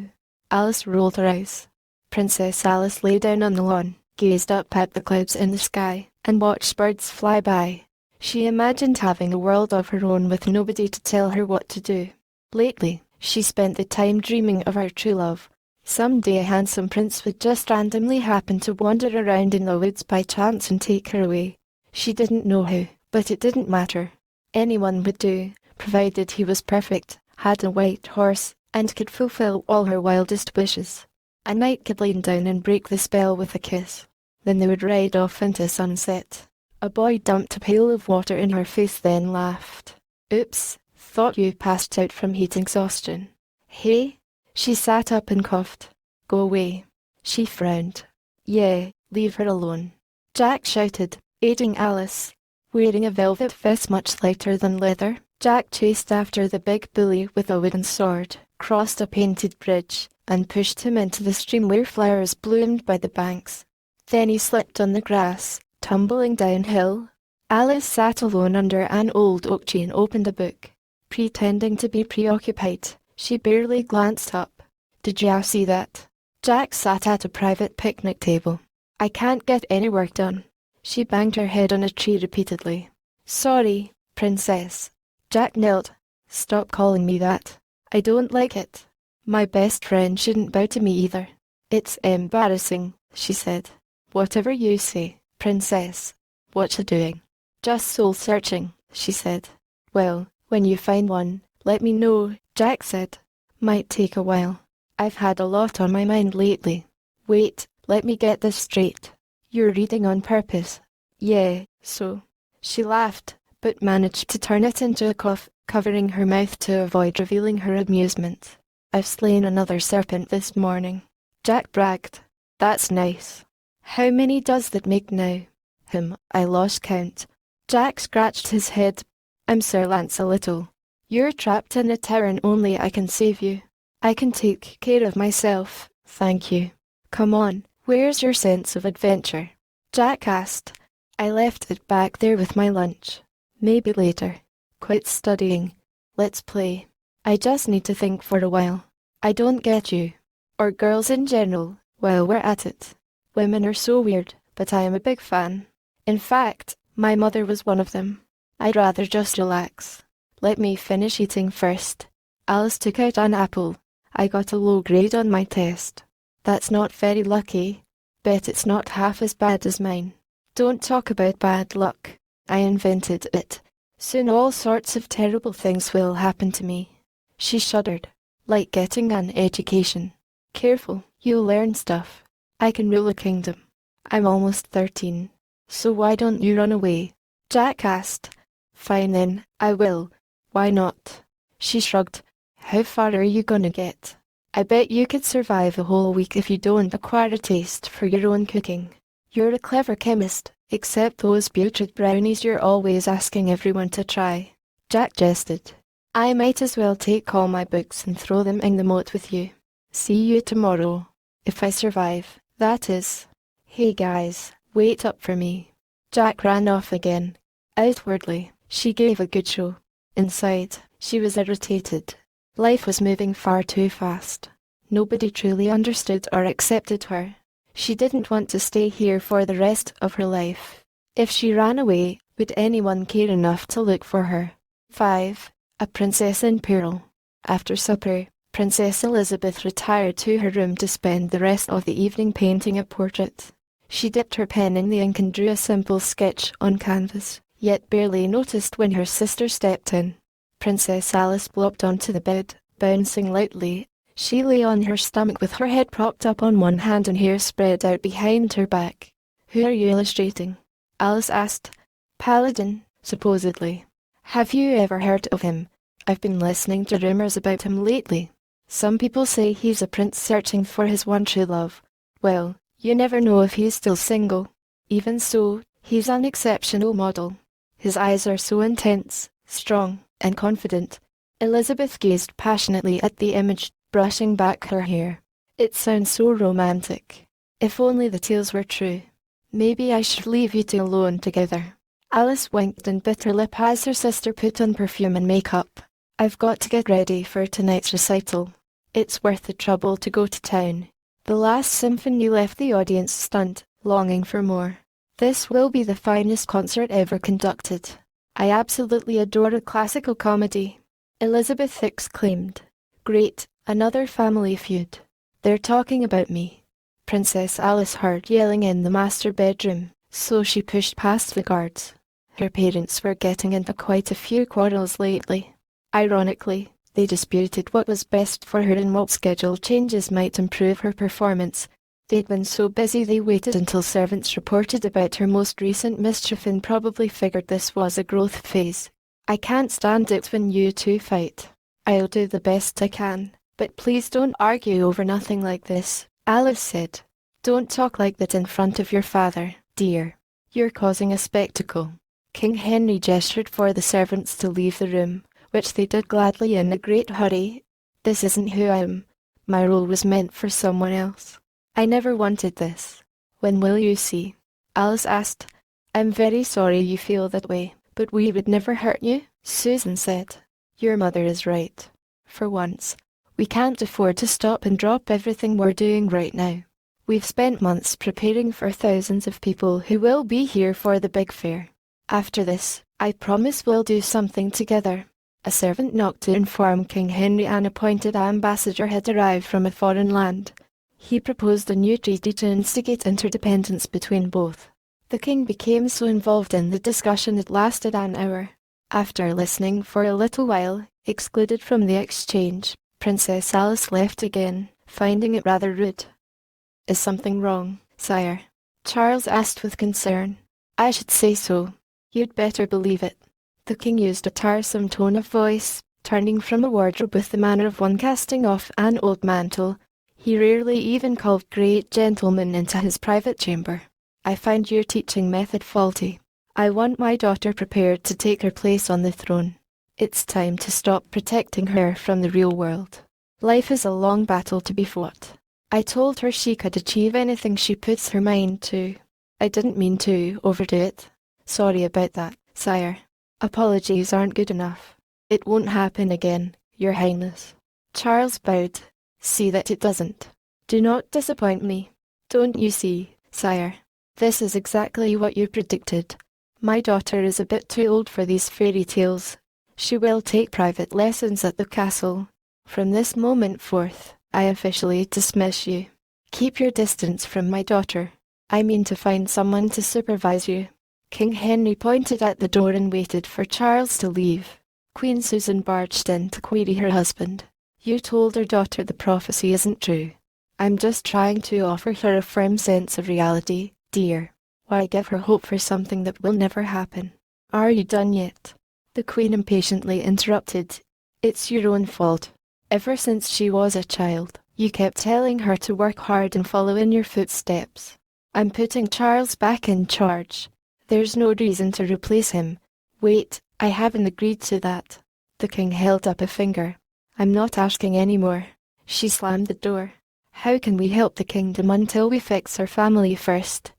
Alice rolled her eyes. Princess Alice lay down on the lawn, gazed up at the clouds in the sky, and watched birds fly by. She imagined having a world of her own with nobody to tell her what to do. Lately, she spent the time dreaming of her true love. Someday a handsome prince would just randomly happen to wander around in the woods by chance and take her away. She didn't know how, but it didn't matter. Anyone would do, provided he was perfect, had a white horse, and could fulfill all her wildest wishes. A knight could lean down and break the spell with a kiss. Then they would ride off into sunset. A boy dumped a pail of water in her face, then laughed. Oops, thought you passed out from heat exhaustion. Hey? She sat up and coughed. Go away. She frowned. Yeah, leave her alone. Jack shouted, aiding Alice. Wearing a velvet vest much lighter than leather, Jack chased after the big bully with a wooden sword, crossed a painted bridge, and pushed him into the stream where flowers bloomed by the banks. Then he slipped on the grass, tumbling downhill. Alice sat alone under an old oak tree and opened a book. Pretending to be preoccupied, she barely glanced up. Did you see that? Jack sat at a private picnic table. I can't get any work done. She banged her head on a tree repeatedly. Sorry, princess. Jack knelt. Stop calling me that. I don't like it. My best friend shouldn't bow to me either. It's embarrassing, she said. Whatever you say, princess. What you doing? Just soul searching, she said. Well, when you find one, let me know, Jack said. Might take a while. I've had a lot on my mind lately. Wait, let me get this straight. You're reading on purpose. Yeah, so. She laughed, but managed to turn it into a cough, covering her mouth to avoid revealing her amusement. I've slain another serpent this morning. Jack bragged. That's nice. How many does that make now? I lost count. Jack scratched his head. I'm Sir Lance a Little. You're trapped in a tower and only I can save you. I can take care of myself, thank you. Come on, where's your sense of adventure? Jack asked. I left it back there with my lunch. Maybe later. Quit studying. Let's play. I just need to think for a while. I don't get you. Or girls in general, while we're at it. Women are so weird, but I am a big fan. In fact, my mother was one of them. I'd rather just relax. Let me finish eating first. Alice took out an apple. I got a low grade on my test. That's not very lucky. Bet it's not half as bad as mine. Don't talk about bad luck. I invented it. Soon all sorts of terrible things will happen to me. She shuddered. Like getting an education. Careful, You'll learn stuff. I can rule a kingdom. I'm almost 13. So why don't you run away? Jack asked. Fine then, I will. Why not? She shrugged. How far are you gonna get? I bet you could survive a whole week if you don't acquire a taste for your own cooking. You're a clever chemist, except those putrid brownies you're always asking everyone to try. Jack jested. I might as well take all my books and throw them in the moat with you. See you tomorrow. If I survive, that is. Hey guys, wait up for me. Jack ran off again. Outwardly, she gave a good show. Inside, she was irritated. Life was moving far too fast. Nobody truly understood or accepted her. She didn't want to stay here for the rest of her life. If she ran away, would anyone care enough to look for her? 5. A Princess in Peril. After supper, Princess Elizabeth retired to her room to spend the rest of the evening painting a portrait. She dipped her pen in the ink and drew a simple sketch on canvas, yet barely noticed when her sister stepped in. Princess Alice flopped onto the bed, bouncing lightly. She lay on her stomach with her head propped up on one hand and hair spread out behind her back. Who are you illustrating? Alice asked. Paladin, supposedly. Have you ever heard of him? I've been listening to rumors about him lately. Some people say he's a prince searching for his one true love. Well, you never know if he's still single. Even so, he's an exceptional model. His eyes are so intense, strong, and confident. Elizabeth gazed passionately at the image, brushing back her hair. It sounds so romantic. If only the tales were true. Maybe I should leave you two alone together. Alice winked and bit her lip as her sister put on perfume and makeup. I've got to get ready for tonight's recital. It's worth the trouble to go to town. The last symphony left the audience stunned, longing for more. This will be the finest concert ever conducted. I absolutely adore a classical comedy. Elizabeth exclaimed. Great, another family feud. They're talking about me. Princess Alice heard yelling in the master bedroom, so she pushed past the guards. Her parents were getting into quite a few quarrels lately. Ironically, they disputed what was best for her and what schedule changes might improve her performance. They'd been so busy they waited until servants reported about her most recent mischief and probably figured this was a growth phase. I can't stand it when you two fight. I'll do the best I can, but please don't argue over nothing like this, Alice said. Don't talk like that in front of your father, dear. You're causing a spectacle. King Henry gestured for the servants to leave the room, which they did gladly in a great hurry. This isn't who I am. My role was meant for someone else. I never wanted this. When will you see? Alice asked. I'm very sorry you feel that way, but we would never hurt you, Susan said. Your mother is right. For once, we can't afford to stop and drop everything we're doing right now. We've spent months preparing for thousands of people who will be here for the big fair. After this, I promise we'll do something together. A servant knocked to inform King Henry an appointed ambassador had arrived from a foreign land. He proposed a new treaty to instigate interdependence between both. The king became so involved in the discussion it lasted an hour. After listening for a little while, excluded from the exchange, Princess Alice left again, finding it rather rude. Is something wrong, sire? Charles asked with concern. I should say so. You'd better believe it. The king used a tiresome tone of voice, turning from a wardrobe with the manner of one casting off an old mantle. He rarely even called great gentlemen into his private chamber. I find your teaching method faulty. I want my daughter prepared to take her place on the throne. It's time to stop protecting her from the real world. Life is a long battle to be fought. I told her she could achieve anything she puts her mind to. I didn't mean to overdo it. Sorry about that, sire. Apologies aren't good enough. It won't happen again, Your Highness. Charles bowed. See that it doesn't. Do not disappoint me. Don't you see, sire? This is exactly what you predicted. My daughter is a bit too old for these fairy tales. She will take private lessons at the castle. From this moment forth, I officially dismiss you. Keep your distance from my daughter. I mean to find someone to supervise you. King Henry pointed at the door and waited for Charles to leave. Queen Susan barged in to query her husband. You told her daughter the prophecy isn't true. I'm just trying to offer her a firm sense of reality, dear. Why give her hope for something that will never happen? Are you done yet? The Queen impatiently interrupted. It's your own fault. Ever since she was a child, you kept telling her to work hard and follow in your footsteps. I'm putting Charles back in charge. There's no reason to replace him. Wait, I haven't agreed to that. The king held up a finger. I'm not asking any more. She slammed the door. How can we help the kingdom until we fix our family first?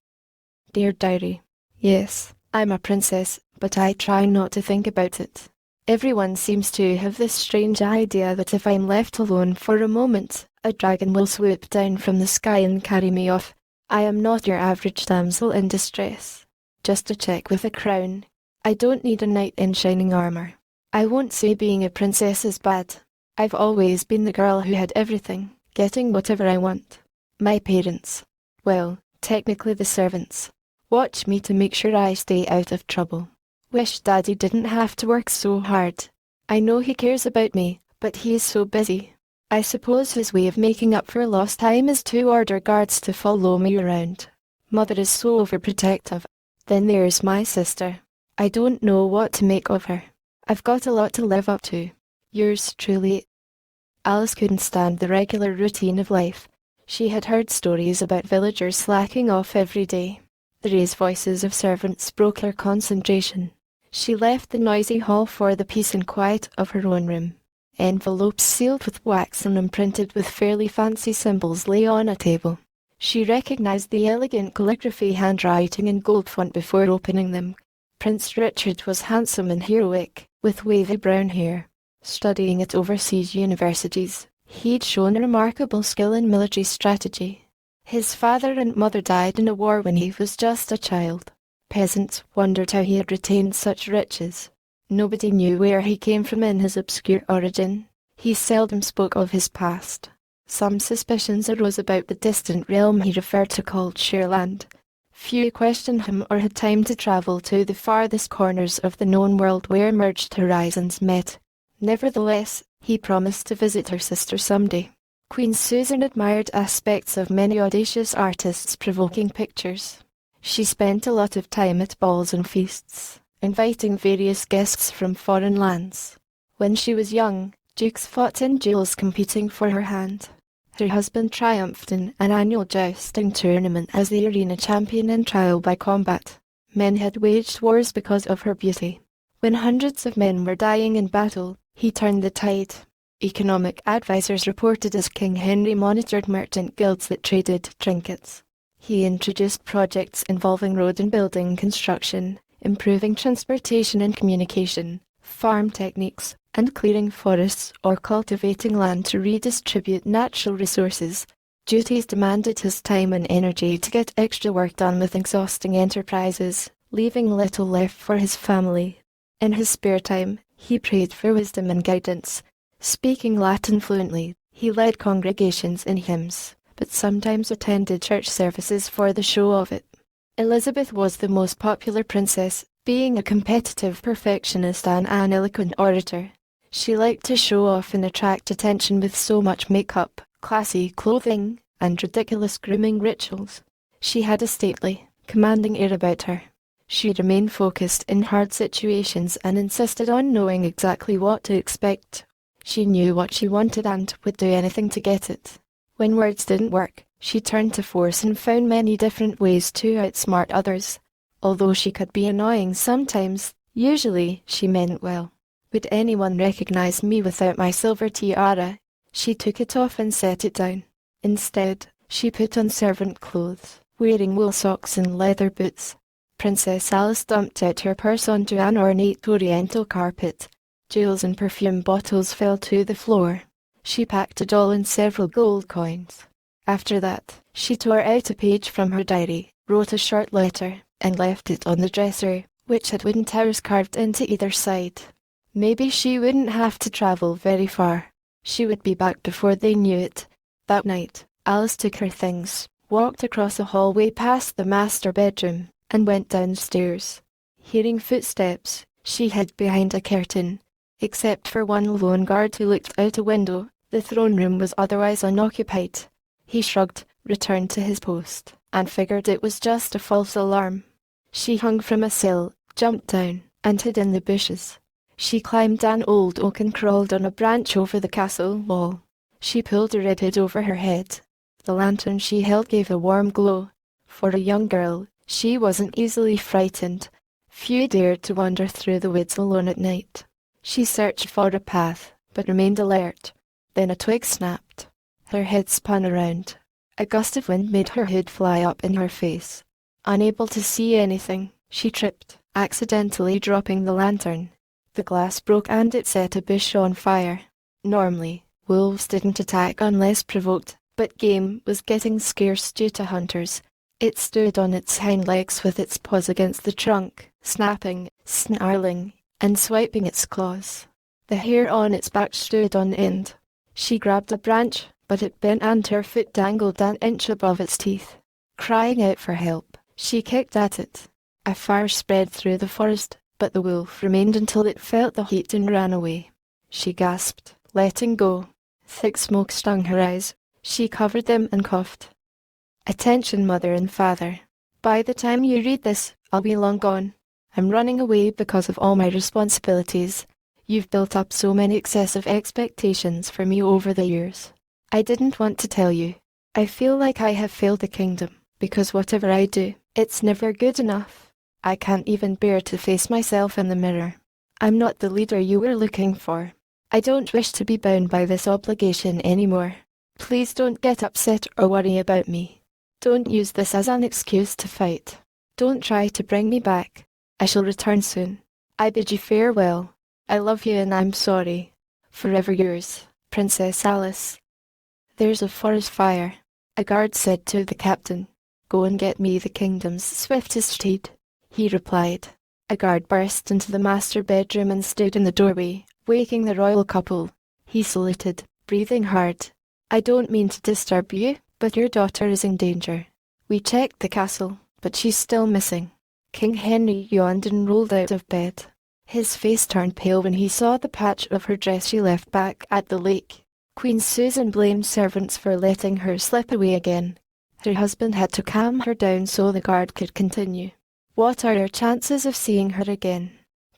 Dear diary. Yes, I'm a princess, but I try not to think about it. Everyone seems to have this strange idea that if I'm left alone for a moment, a dragon will swoop down from the sky and carry me off. I am not your average damsel in distress. Just a chick with a crown. I don't need a knight in shining armor. I won't say being a princess is bad. I've always been the girl who had everything, getting whatever I want. My parents, well, technically the servants, watch me to make sure I stay out of trouble. Wish Daddy didn't have to work so hard. I know he cares about me, but he is so busy. I suppose his way of making up for lost time is to order guards to follow me around. Mother is so overprotective. Then there's my sister. I don't know what to make of her. I've got a lot to live up to. Yours truly. Alice couldn't stand the regular routine of life. She had heard stories about villagers slacking off every day. The raised voices of servants broke her concentration. She left the noisy hall for the peace and quiet of her own room. Envelopes sealed with wax and imprinted with fairly fancy symbols lay on a table. She recognized the elegant calligraphy handwriting in gold font before opening them. Prince Richard was handsome and heroic, with wavy brown hair. Studying at overseas universities, he'd shown remarkable skill in military strategy. His father and mother died in a war when he was just a child. Peasants wondered how he had retained such riches. Nobody knew where he came from in his obscure origin. He seldom spoke of his past. Some suspicions arose about the distant realm he referred to called Shareland. Few questioned him or had time to travel to the farthest corners of the known world where merged horizons met. Nevertheless, he promised to visit her sister someday. Queen Susan admired aspects of many audacious artists' provoking pictures. She spent a lot of time at balls and feasts, inviting various guests from foreign lands. When she was young, dukes fought in duels competing for her hand. Her husband triumphed in an annual jousting tournament as the arena champion in trial by combat. Men had waged wars because of her beauty. When hundreds of men were dying in battle, he turned the tide. Economic advisers reported as King Henry monitored merchant guilds that traded trinkets. He introduced projects involving road and building construction, improving transportation and communication, farm techniques, and clearing forests or cultivating land to redistribute natural resources. Duties demanded his time and energy to get extra work done with exhausting enterprises, leaving little left for his family. In his spare time, he prayed for wisdom and guidance. Speaking Latin fluently, he led congregations in hymns, but sometimes attended church services for the show of it. Elizabeth was the most popular princess, being a competitive perfectionist and an eloquent orator. She liked to show off and attract attention with so much makeup, classy clothing, and ridiculous grooming rituals. She had a stately, commanding air about her. She remained focused in hard situations and insisted on knowing exactly what to expect. She knew what she wanted and would do anything to get it. When words didn't work, she turned to force and found many different ways to outsmart others. Although she could be annoying sometimes, usually she meant well. Would anyone recognize me without my silver tiara? She took it off and set it down. Instead, she put on servant clothes, wearing wool socks and leather boots. Princess Alice dumped out her purse onto an ornate oriental carpet. Jewels and perfume bottles fell to the floor. She packed a doll and several gold coins. After that, she tore out a page from her diary, wrote a short letter, and left it on the dresser, which had wooden towers carved into either side. Maybe she wouldn't have to travel very far. She would be back before they knew it. That night, Alice took her things, walked across a hallway past the master bedroom, and went downstairs. Hearing footsteps, she hid behind a curtain. Except for one lone guard who looked out a window, the throne room was otherwise unoccupied. He shrugged, returned to his post, and figured it was just a false alarm. She hung from a sill, jumped down, and hid in the bushes. She climbed an old oak and crawled on a branch over the castle wall. She pulled a red hood over her head. The lantern she held gave a warm glow. For a young girl, she wasn't easily frightened. Few dared to wander through the woods alone at night. She searched for a path, but remained alert. Then a twig snapped. Her head spun around. A gust of wind made her hood fly up in her face. Unable to see anything, she tripped, accidentally dropping the lantern. The glass broke and it set a bush on fire. Normally, wolves didn't attack unless provoked, but game was getting scarce due to hunters. It stood on its hind legs with its paws against the trunk, snapping, snarling, and swiping its claws. The hair on its back stood on end. She grabbed a branch, but it bent and her foot dangled an inch above its teeth. Crying out for help, she kicked at it. A fire spread through the forest, but the wolf remained until it felt the heat and ran away. She gasped, letting go. Thick smoke stung her eyes. She covered them and coughed. Attention, mother and father. By the time you read this, I'll be long gone. I'm running away because of all my responsibilities. You've built up so many excessive expectations for me over the years. I didn't want to tell you. I feel like I have failed the kingdom, because whatever I do, it's never good enough. I can't even bear to face myself in the mirror. I'm not the leader you were looking for. I don't wish to be bound by this obligation anymore. Please don't get upset or worry about me. Don't use this as an excuse to fight. Don't try to bring me back. I shall return soon. I bid you farewell. I love you and I'm sorry. Forever yours, Princess Alice. There's a forest fire, a guard said to the captain. Go and get me the kingdom's swiftest steed. He replied. A guard burst into the master bedroom and stood in the doorway, waking the royal couple. He saluted, breathing hard. I don't mean to disturb you, but your daughter is in danger. We checked the castle, but she's still missing. King Henry yawned and rolled out of bed. His face turned pale when he saw the patch of her dress she left back at the lake. Queen Susan blamed servants for letting her slip away again. Her husband had to calm her down so the guard could continue. What are your chances of seeing her again?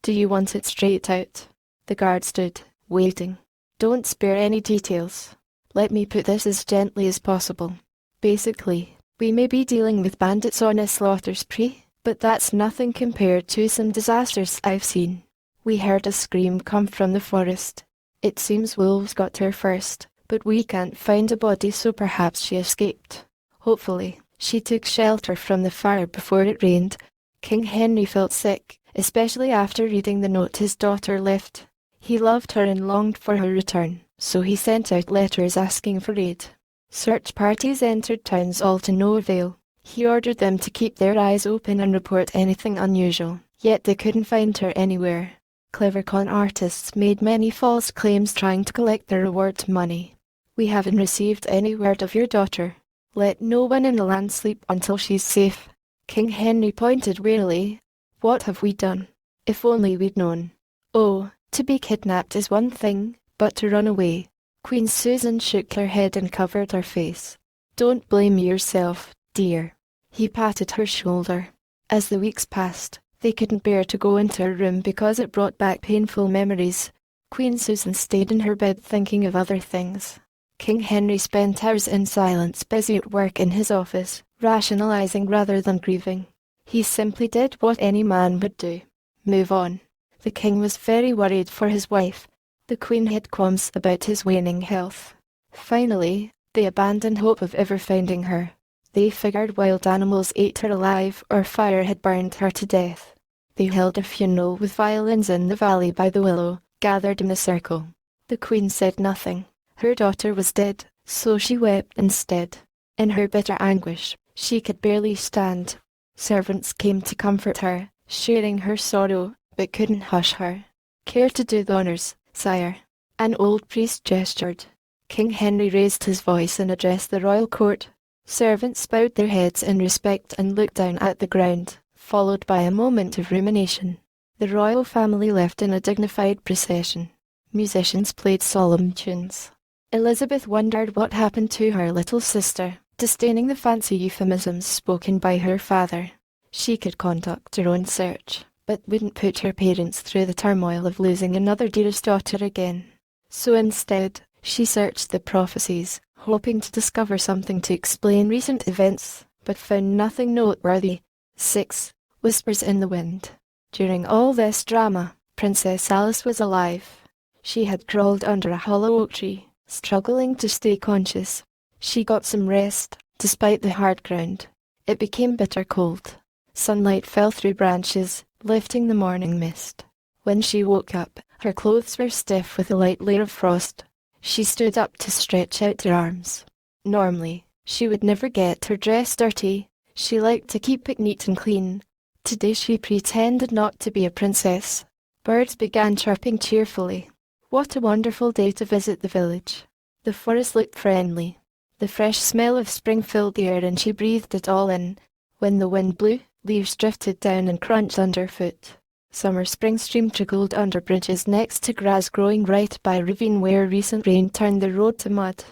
Do you want it straight out? The guard stood, waiting. Don't spare any details. Let me put this as gently as possible. Basically, we may be dealing with bandits on a slaughter spree, but that's nothing compared to some disasters I've seen. We heard a scream come from the forest. It seems wolves got her first, but we can't find a body, so perhaps she escaped. Hopefully, she took shelter from the fire before it rained. King Henry felt sick, especially after reading the note his daughter left. He loved her and longed for her return, so he sent out letters asking for aid. Search parties entered towns, all to no avail. He ordered them to keep their eyes open and report anything unusual, yet they couldn't find her anywhere. Clever con artists made many false claims trying to collect their reward money. We haven't received any word of your daughter. Let no one in the land sleep until she's safe. King Henry pointed wearily. What have we done? If only we'd known. Oh, to be kidnapped is one thing, but to run away. Queen Susan shook her head and covered her face. Don't blame yourself, dear. He patted her shoulder. As the weeks passed, they couldn't bear to go into her room because it brought back painful memories. Queen Susan stayed in her bed thinking of other things. King Henry spent hours in silence, busy at work in his office, rationalizing rather than grieving. He simply did what any man would do. Move on. The king was very worried for his wife. The queen had qualms about his waning health. Finally, they abandoned hope of ever finding her. They figured wild animals ate her alive or fire had burned her to death. They held a funeral with violins in the valley by the willow, gathered in a circle. The queen said nothing. Her daughter was dead, so she wept instead. In her bitter anguish, she could barely stand. Servants came to comfort her, sharing her sorrow, but couldn't hush her. Care to do the honors, sire? An old priest gestured. King Henry raised his voice and addressed the royal court. Servants bowed their heads in respect and looked down at the ground, followed by a moment of rumination. The royal family left in a dignified procession. Musicians played solemn tunes. Elizabeth wondered what happened to her little sister, disdaining the fancy euphemisms spoken by her father. She could conduct her own search, but wouldn't put her parents through the turmoil of losing another dearest daughter again. So instead, she searched the prophecies, hoping to discover something to explain recent events, but found nothing noteworthy. 6. Whispers in the Wind. During all this drama, Princess Alice was alive. She had crawled under a hollow oak tree, struggling to stay conscious. She got some rest, despite the hard ground. It became bitter cold. Sunlight fell through branches, lifting the morning mist. When she woke up, her clothes were stiff with a light layer of frost. She stood up to stretch out her arms. Normally, she would never get her dress dirty. She liked to keep it neat and clean. Today she pretended not to be a princess. Birds began chirping cheerfully. What a wonderful day to visit the village. The forest looked friendly. The fresh smell of spring filled the air and she breathed it all in. When the wind blew, leaves drifted down and crunched underfoot. Summer spring stream trickled under bridges next to grass growing right by a ravine where recent rain turned the road to mud.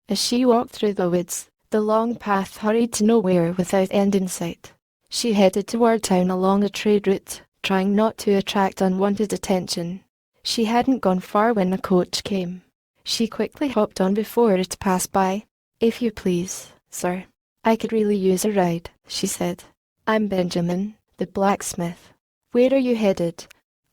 As she walked through the woods, the long path hurried to nowhere without end in sight. She headed toward town along a trade route, trying not to attract unwanted attention. She hadn't gone far when a coach came. She quickly hopped on before it passed by. "If you please, sir, I could really use a ride," she said. "I'm Benjamin, the blacksmith." "Where are you headed?"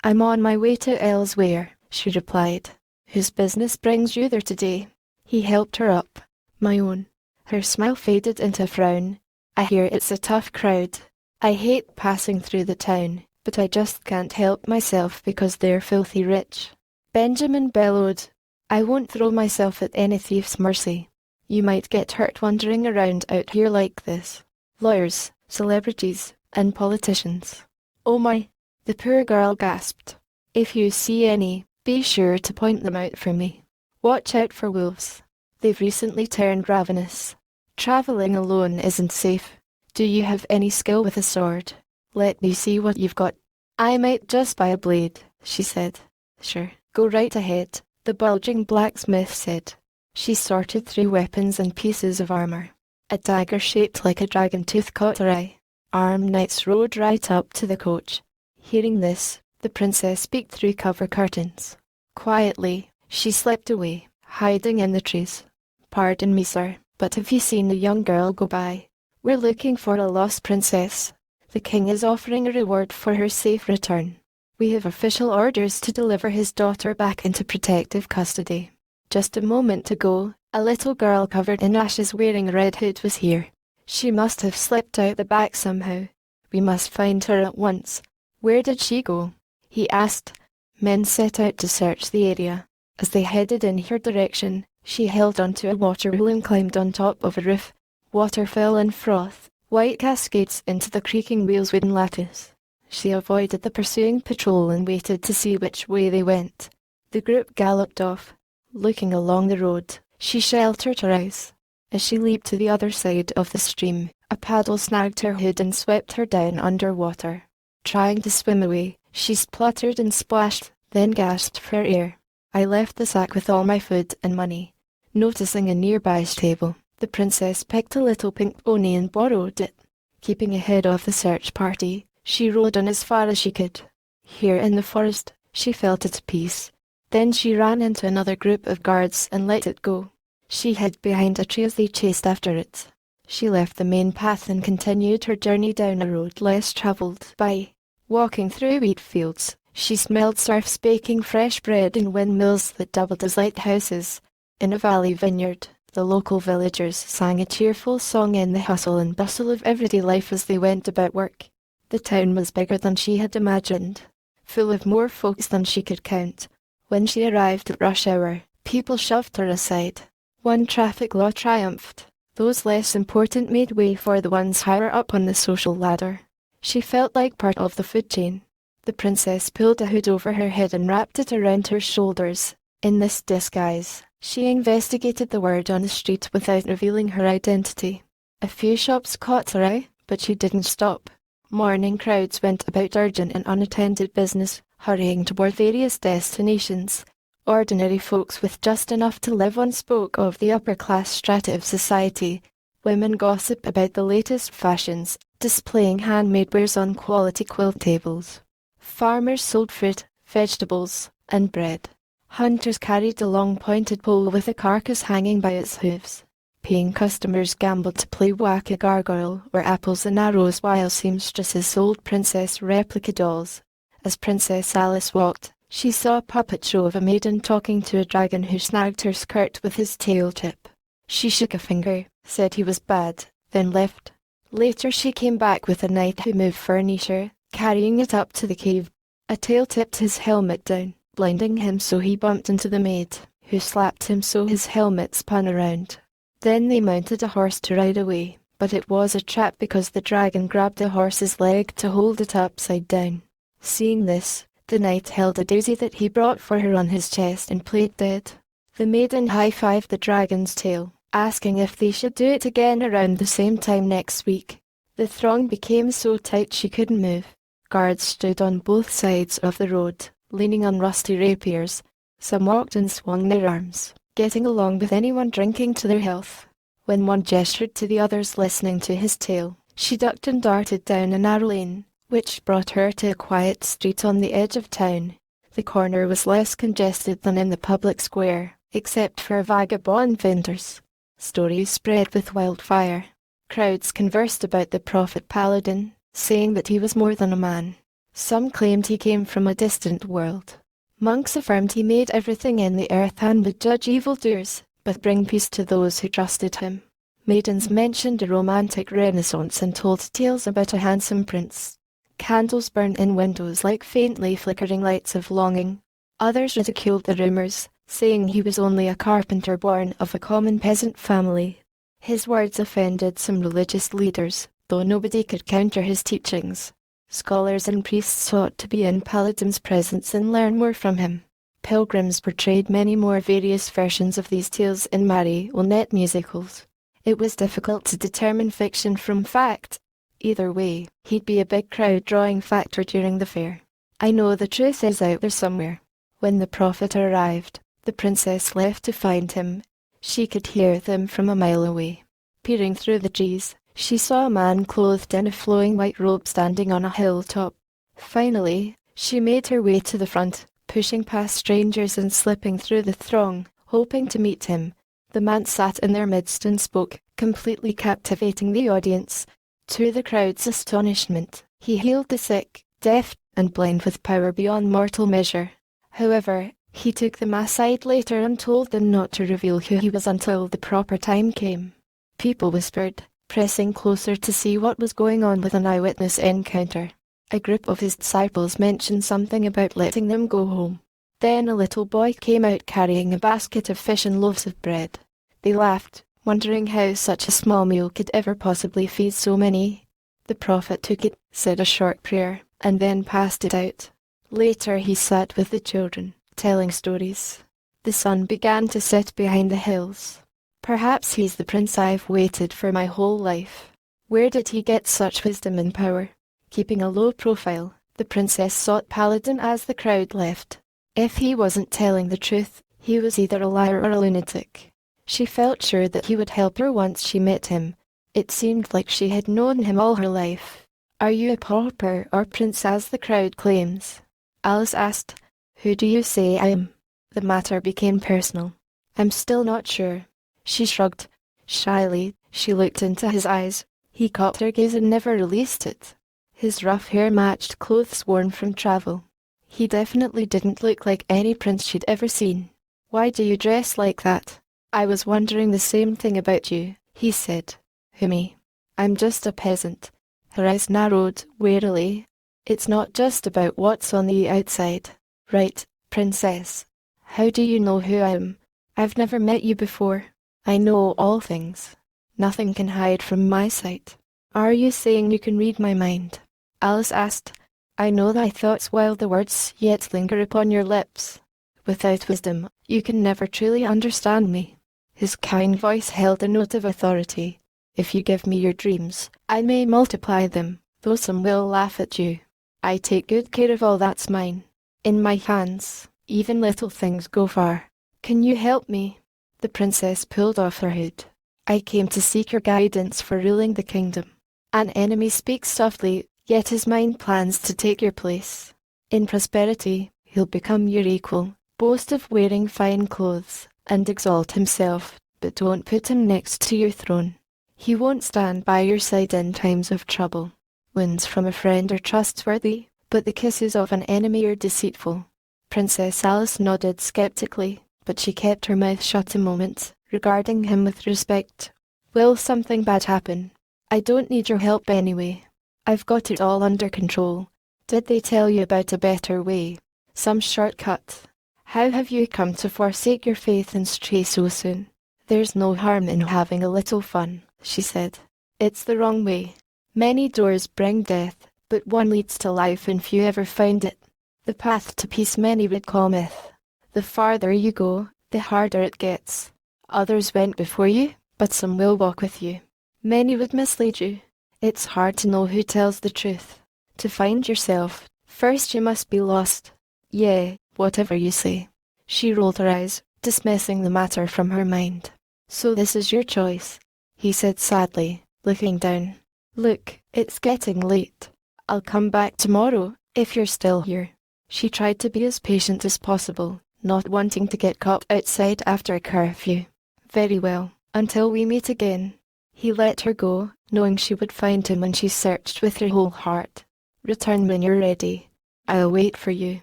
"I'm on my way to Elsewhere," she replied. "Whose business brings you there today?" He helped her up. "My own." Her smile faded into a frown. "I hear it's a tough crowd. I hate passing through the town, but I just can't help myself because they're filthy rich." Benjamin bellowed, "I won't throw myself at any thief's mercy. You might get hurt wandering around out here like this. Lawyers, celebrities, and politicians." "Oh my," the poor girl gasped. "If you see any, be sure to point them out for me. Watch out for wolves. They've recently turned ravenous. Traveling alone isn't safe. Do you have any skill with a sword? Let me see what you've got." "I might just buy a blade," she said. "Sure, go right ahead," the bulging blacksmith said. She sorted through weapons and pieces of armor. A dagger shaped like a dragon tooth caught her eye. Armed knights rode right up to the coach. Hearing this, the princess peeked through cover curtains. Quietly, she slipped away, hiding in the trees. "Pardon me, sir, but have you seen a young girl go by? We're looking for a lost princess. The king is offering a reward for her safe return. We have official orders to deliver his daughter back into protective custody. Just a moment ago, a little girl covered in ashes wearing a red hood was here. She must have slipped out the back somehow. We must find her at once." "Where did she go?" he asked. Men set out to search the area. As they headed in her direction, she held onto a water wheel and climbed on top of a roof. Water fell in froth, white cascades into the creaking wheel's wooden lattice. She avoided the pursuing patrol and waited to see which way they went. The group galloped off. Looking along the road, she sheltered her eyes. As she leaped to the other side of the stream, a paddle snagged her hood and swept her down under water. Trying to swim away, she spluttered and splashed, then gasped for air. "I left the sack with all my food and money." Noticing a nearby stable, the princess picked a little pink pony and borrowed it. Keeping ahead of the search party, she rode on as far as she could. Here in the forest, she felt at peace. Then she ran into another group of guards and let it go. She hid behind a tree as they chased after it. She left the main path and continued her journey down a road less travelled by. Walking through wheat fields, she smelled serfs baking fresh bread in windmills that doubled as lighthouses. In a valley vineyard, the local villagers sang a cheerful song in the hustle and bustle of everyday life as they went about work. The town was bigger than she had imagined, full of more folks than she could count. When she arrived at rush hour, people shoved her aside. One traffic law triumphed. Those less important made way for the ones higher up on the social ladder. She felt like part of the food chain. The princess pulled a hood over her head and wrapped it around her shoulders. In this disguise, she investigated the word on the street without revealing her identity. A few shops caught her eye, but she didn't stop. Morning crowds went about urgent and unattended business, hurrying toward various destinations. Ordinary folks with just enough to live on spoke of the upper-class strata of society. Women gossip about the latest fashions, displaying handmade wares on quality quilt tables. Farmers sold fruit, vegetables, and bread. Hunters carried a long pointed pole with a carcass hanging by its hooves. Paying customers gambled to play whack-a-gargoyle or apples and arrows, while seamstresses sold princess replica dolls. As Princess Alice walked, she saw a puppet show of a maiden talking to a dragon who snagged her skirt with his tail tip. She shook a finger, said he was bad, then left. Later she came back with a knight who moved furniture, carrying it up to the cave. A tail tipped his helmet down, blinding him, so he bumped into the maid, who slapped him so his helmet spun around. Then they mounted a horse to ride away, but it was a trap because the dragon grabbed the horse's leg to hold it upside down. Seeing this, the knight held a daisy that he brought for her on his chest and played dead. The maiden high-fived the dragon's tail, asking if they should do it again around the same time next week. The throng became so tight she couldn't move. Guards stood on both sides of the road, leaning on rusty rapiers. Some walked and swung their arms, getting along with anyone drinking to their health. When one gestured to the others listening to his tale, she ducked and darted down a narrow lane, which brought her to a quiet street on the edge of town. The corner was less congested than in the public square, except for vagabond vendors. Stories spread with wildfire. Crowds conversed about the prophet Paladin, saying that he was more than a man. Some claimed he came from a distant world. Monks affirmed he made everything in the earth and would judge evildoers, but bring peace to those who trusted him. Maidens mentioned a romantic renaissance and told tales about a handsome prince. Candles burned in windows like faintly flickering lights of longing. Others ridiculed the rumors, saying he was only a carpenter born of a common peasant family. His words offended some religious leaders, though nobody could counter his teachings. Scholars and priests sought to be in Paladin's presence and learn more from him. Pilgrims portrayed many more various versions of these tales in marionette musicals. It was difficult to determine fiction from fact. Either way, he'd be a big crowd-drawing factor during the fair. I know the truth is out there somewhere. When the prophet arrived, the princess left to find him. She could hear them from a mile away. Peering through the trees, she saw a man clothed in a flowing white robe standing on a hilltop. Finally, she made her way to the front, pushing past strangers and slipping through the throng, hoping to meet him. The man sat in their midst and spoke, completely captivating the audience. To the crowd's astonishment, he healed the sick, deaf, and blind with power beyond mortal measure. However, he took them aside later and told them not to reveal who he was until the proper time came. People whispered, pressing closer to see what was going on with an eyewitness encounter. A group of his disciples mentioned something about letting them go home. Then a little boy came out carrying a basket of fish and loaves of bread. They laughed, wondering how such a small meal could ever possibly feed so many. The prophet took it, said a short prayer, and then passed it out. Later he sat with the children, telling stories. The sun began to set behind the hills. Perhaps he's the prince I've waited for my whole life. Where did he get such wisdom and power? Keeping a low profile, the princess sought Paladin as the crowd left. If he wasn't telling the truth, he was either a liar or a lunatic. She felt sure that he would help her once she met him. It seemed like she had known him all her life. Are you a pauper or prince as the crowd claims? Alice asked. Who do you say I am? The matter became personal. I'm still not sure. She shrugged. Shyly, she looked into his eyes. He caught her gaze and never released it. His rough hair matched clothes worn from travel. He definitely didn't look like any prince she'd ever seen. Why do you dress like that? I was wondering the same thing about you, he said. Who, me? I'm just a peasant. Her eyes narrowed wearily. It's not just about what's on the outside. Right, princess. How do you know who I am? I've never met you before. I know all things. Nothing can hide from my sight. Are you saying you can read my mind? Alice asked. I know thy thoughts while the words yet linger upon your lips. Without wisdom, you can never truly understand me. His kind voice held a note of authority. If you give me your dreams, I may multiply them, though some will laugh at you. I take good care of all that's mine. In my hands, Even little things go far. Can you help me? The princess pulled off her hood. I came to seek your guidance for ruling the kingdom. An enemy speaks softly, yet his mind plans to take your place. In prosperity, he'll become your equal, boast of wearing fine clothes, and exalt himself, but don't put him next to your throne. He won't stand by your side in times of trouble. Wounds from a friend are trustworthy, but the kisses of an enemy are deceitful. Princess Alice nodded skeptically, but she kept her mouth shut a moment, regarding him with respect. Will something bad happen? I don't need your help anyway. I've got it all under control. Did they tell you about a better way? Some shortcut? How have you come to forsake your faith and stray so soon? There's no harm in having a little fun, she said. It's the wrong way. Many doors bring death, but one leads to life and few ever find it. The path to peace many would call myth. The farther you go, the harder it gets. Others went before you, but some will walk with you. Many would mislead you. It's hard to know who tells the truth. To find yourself, first you must be lost. Yeah, whatever you say. She rolled her eyes, dismissing the matter from her mind. So this is your choice, he said sadly, looking down. Look, it's getting late. I'll come back tomorrow, if you're still here. She tried to be as patient as possible, not wanting to get caught outside after a curfew. Very well, until we meet again. He let her go, knowing she would find him when she searched with her whole heart. Return when you're ready. I'll wait for you.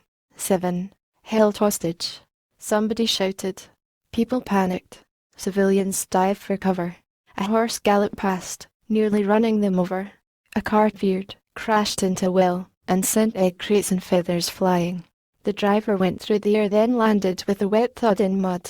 7. Held hostage. Somebody shouted. People panicked. Civilians dived for cover. A horse galloped past, nearly running them over. A cart veered, crashed into a well, and sent egg crates and feathers flying. The driver went through the air, then landed with a wet thud in mud.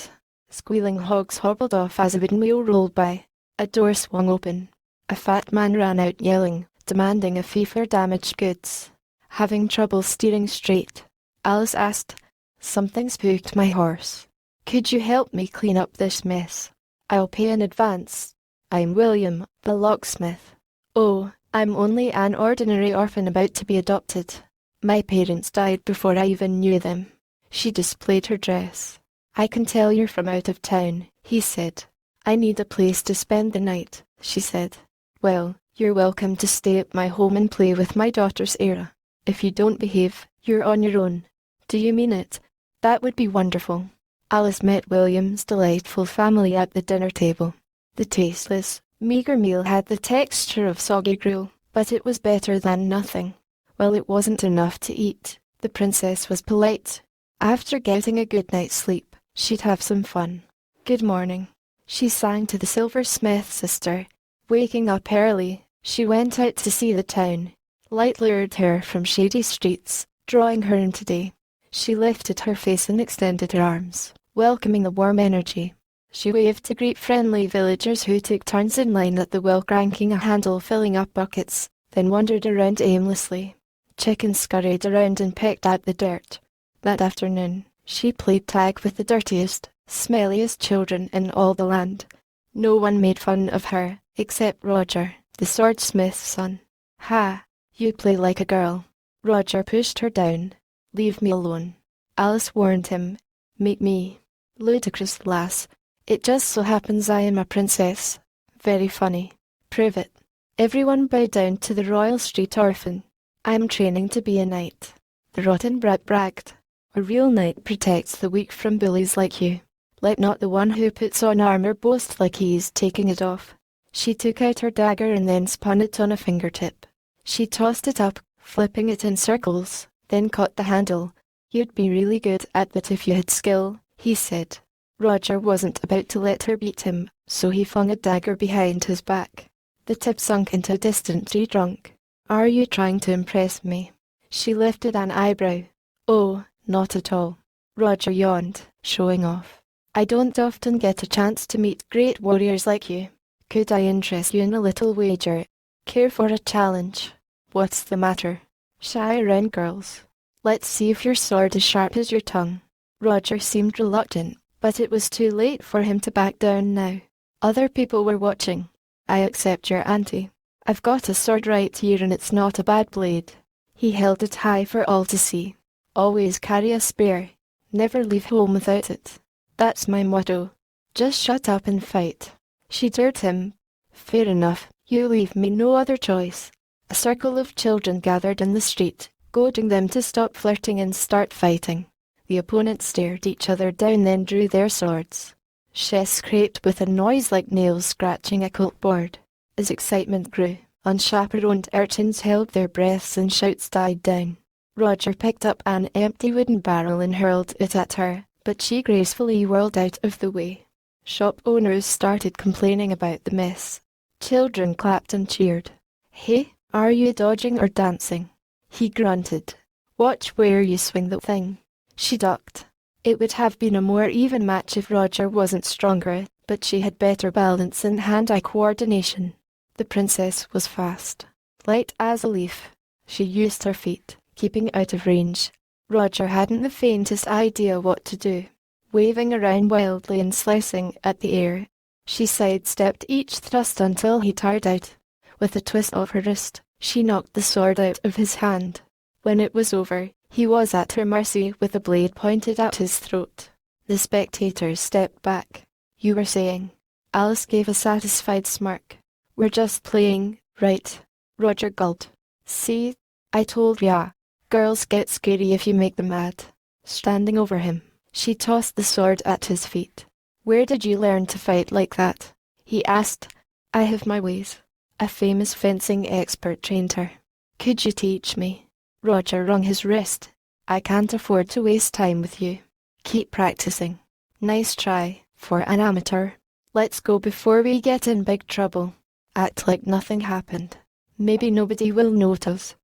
Squealing hogs hobbled off as a wooden wheel rolled by. A door swung open. A fat man ran out yelling, demanding a fee for damaged goods. Having trouble steering straight, Alice asked, Something spooked my horse. Could you help me clean up this mess? I'll pay in advance. I'm William, the locksmith. Oh, I'm only an ordinary orphan about to be adopted. My parents died before I even knew them. She displayed her dress. I can tell you're from out of town, he said. I need a place to spend the night, she said. Well, you're welcome to stay at my home and play with my daughter's heir. If you don't behave, you're on your own. Do you mean it? That would be wonderful. Alice met William's delightful family at the dinner table. The tasteless, meagre meal had the texture of soggy gruel, but it was better than nothing. Well, it wasn't enough to eat. The princess was polite. After getting a good night's sleep, she'd have some fun. Good morning, she sang to the silversmith's sister. Waking up early, she went out to see the town. Light lured her from shady streets, drawing her in today. She lifted her face and extended her arms, welcoming the warm energy. She waved to greet friendly villagers who took turns in line at the well, cranking a handle filling up buckets, then wandered around aimlessly. Chickens scurried around and pecked at the dirt. That afternoon, she played tag with the dirtiest, smelliest children in all the land. No one made fun of her, except Roger, the swordsmith's son. Ha! You play like a girl. Roger pushed her down. Leave me alone. Alice warned him. Make me. Ludicrous, lass. It just so happens I am a princess. Very funny. Prove it. Everyone bowed down to the Royal Street orphan. I'm training to be a knight. The rotten brat bragged. A real knight protects the weak from bullies like you. Let not the one who puts on armor boast like he's taking it off. She took out her dagger and then spun it on a fingertip. She tossed it up, flipping it in circles, then caught the handle. You'd be really good at that if you had skill, he said. Roger wasn't about to let her beat him, so he flung a dagger behind his back. The tip sunk into a distant tree trunk. Are you trying to impress me? She lifted an eyebrow. Oh, not at all. Roger yawned, showing off. I don't often get a chance to meet great warriors like you. Could I interest you in a little wager? Care for a challenge? What's the matter? Shy around girls. Let's see if your sword is sharp as your tongue. Roger seemed reluctant, but it was too late for him to back down now. Other people were watching. I accept your ante. I've got a sword right here and it's not a bad blade. He held it high for all to see. Always carry a spear. Never leave home without it. That's my motto. Just shut up and fight. She dared him. Fair enough, you leave me no other choice. A circle of children gathered in the street, goading them to stop flirting and start fighting. The opponents stared each other down, then drew their swords. Chests scraped with a noise like nails scratching a corkboard. As excitement grew, unchaperoned urchins held their breaths and shouts died down. Roger picked up an empty wooden barrel and hurled it at her, but she gracefully whirled out of the way. Shop owners started complaining about the mess. Children clapped and cheered. Hey, are you dodging or dancing? He grunted. Watch where you swing the thing. She ducked. It would have been a more even match if Roger wasn't stronger, but she had better balance and hand-eye coordination. The princess was fast. Light as a leaf. She used her feet, keeping out of range. Roger hadn't the faintest idea what to do. Waving around wildly and slicing at the air, she sidestepped each thrust until he tired out. With a twist of her wrist, she knocked the sword out of his hand. When it was over, he was at her mercy with the blade pointed at his throat. The spectators stepped back. You were saying? Alice gave a satisfied smirk. We're just playing, right? Roger gulped. See? I told ya. Girls get scary if you make them mad. Standing over him, she tossed the sword at his feet. Where did you learn to fight like that? He asked. I have my ways. A famous fencing expert trained her. Could you teach me? Roger wrung his wrist. I can't afford to waste time with you. Keep practicing. Nice try, for an amateur. Let's go before we get in big trouble. Act like nothing happened. Maybe nobody will notice.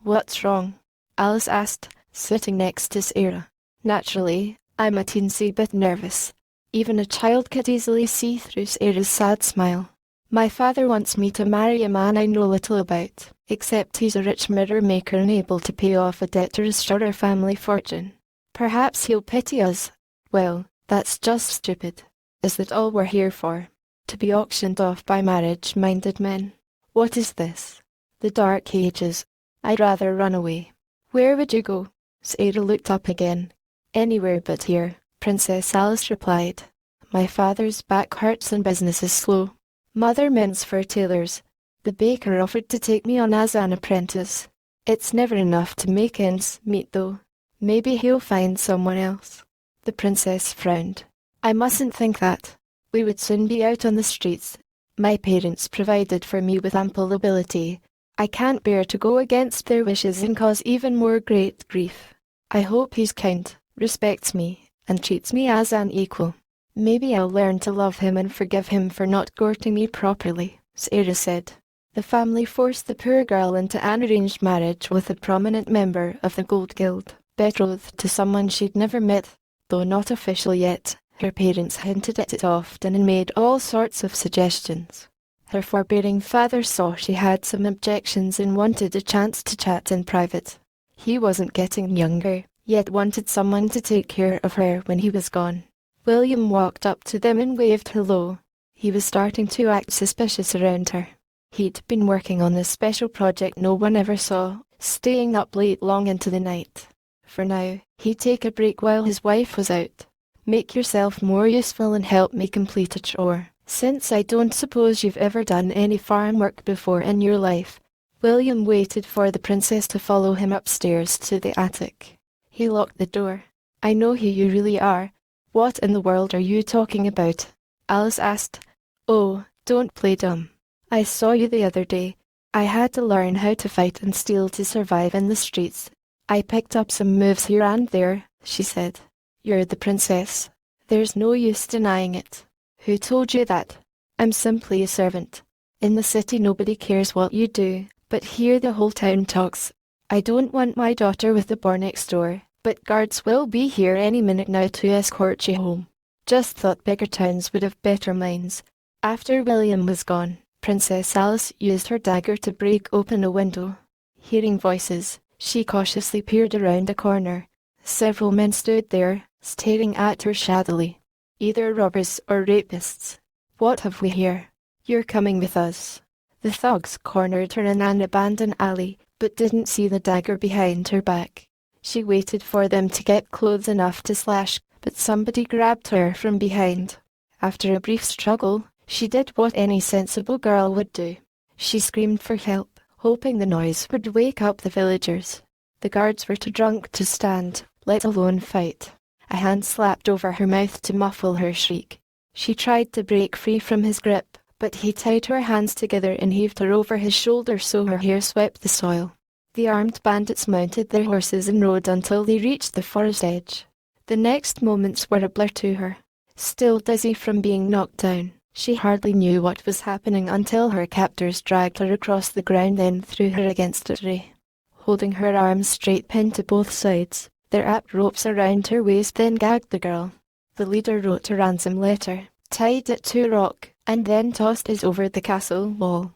What's wrong? Alice asked, sitting next to Sarah. Naturally, I'm a teensy bit nervous. Even a child could easily see through Sarah's sad smile. My father wants me to marry a man I know little about, except he's a rich mirror maker and able to pay off a debt to restore our family fortune. Perhaps he'll pity us. Well, that's just stupid. Is that all we're here for? To be auctioned off by marriage-minded men? What is this? The Dark Ages. I'd rather run away. Where would you go? Sarah looked up again. Anywhere but here, Princess Alice replied. My father's back hurts and business is slow. Mother mends for tailors. The baker offered to take me on as an apprentice. It's never enough to make ends meet though. Maybe he'll find someone else. The princess frowned. I mustn't think that. We would soon be out on the streets. My parents provided for me with ample ability. I can't bear to go against their wishes and cause even more great grief. I hope he's kind, respects me, and treats me as an equal. Maybe I'll learn to love him and forgive him for not courting me properly, Sarah said. The family forced the poor girl into an arranged marriage with a prominent member of the Gold Guild, betrothed to someone she'd never met. Though not official yet, her parents hinted at it often and made all sorts of suggestions. Her forbearing father saw she had some objections and wanted a chance to chat in private. He wasn't getting younger, yet wanted someone to take care of her when he was gone. William walked up to them and waved hello. He was starting to act suspicious around her. He'd been working on this special project no one ever saw, staying up late long into the night. For now, he'd take a break while his wife was out. Make yourself more useful and help me complete a chore, since I don't suppose you've ever done any farm work before in your life. William waited for the princess to follow him upstairs to the attic. He locked the door. I know who you really are. What in the world are you talking about? Alice asked. Oh, don't play dumb. I saw you the other day. I had to learn how to fight and steal to survive in the streets. I picked up some moves here and there, she said. You're the princess. There's no use denying it. Who told you that? I'm simply a servant. In the city nobody cares what you do, but here the whole town talks. I don't want my daughter with the boy next door, but guards will be here any minute now to escort you home. Just thought bigger towns would have better minds. After William was gone, Princess Alice used her dagger to break open a window. Hearing voices, she cautiously peered around a corner. Several men stood there, staring at her shadowy. Either robbers or rapists. What have we here? You're coming with us. The thugs cornered her in an abandoned alley, but didn't see the dagger behind her back. She waited for them to get close enough to slash, but somebody grabbed her from behind. After a brief struggle, she did what any sensible girl would do. She screamed for help, hoping the noise would wake up the villagers. The guards were too drunk to stand, let alone fight. A hand slapped over her mouth to muffle her shriek. She tried to break free from his grip, but he tied her hands together and heaved her over his shoulder so her hair swept the soil. The armed bandits mounted their horses and rode until they reached the forest edge. The next moments were a blur to her. Still dizzy from being knocked down, she hardly knew what was happening until her captors dragged her across the ground, then threw her against a tree. Holding her arms straight pinned to both sides, their wrapped ropes around her waist then gagged the girl. The leader wrote a ransom letter, tied it to a rock, and then tossed it over the castle wall.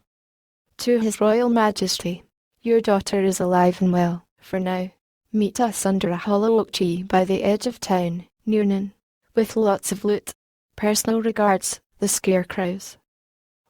To His Royal Majesty, your daughter is alive and well, for now. Meet us under a hollow oak tree by the edge of town, near noon, with lots of loot. Personal regards, the Scarecrows.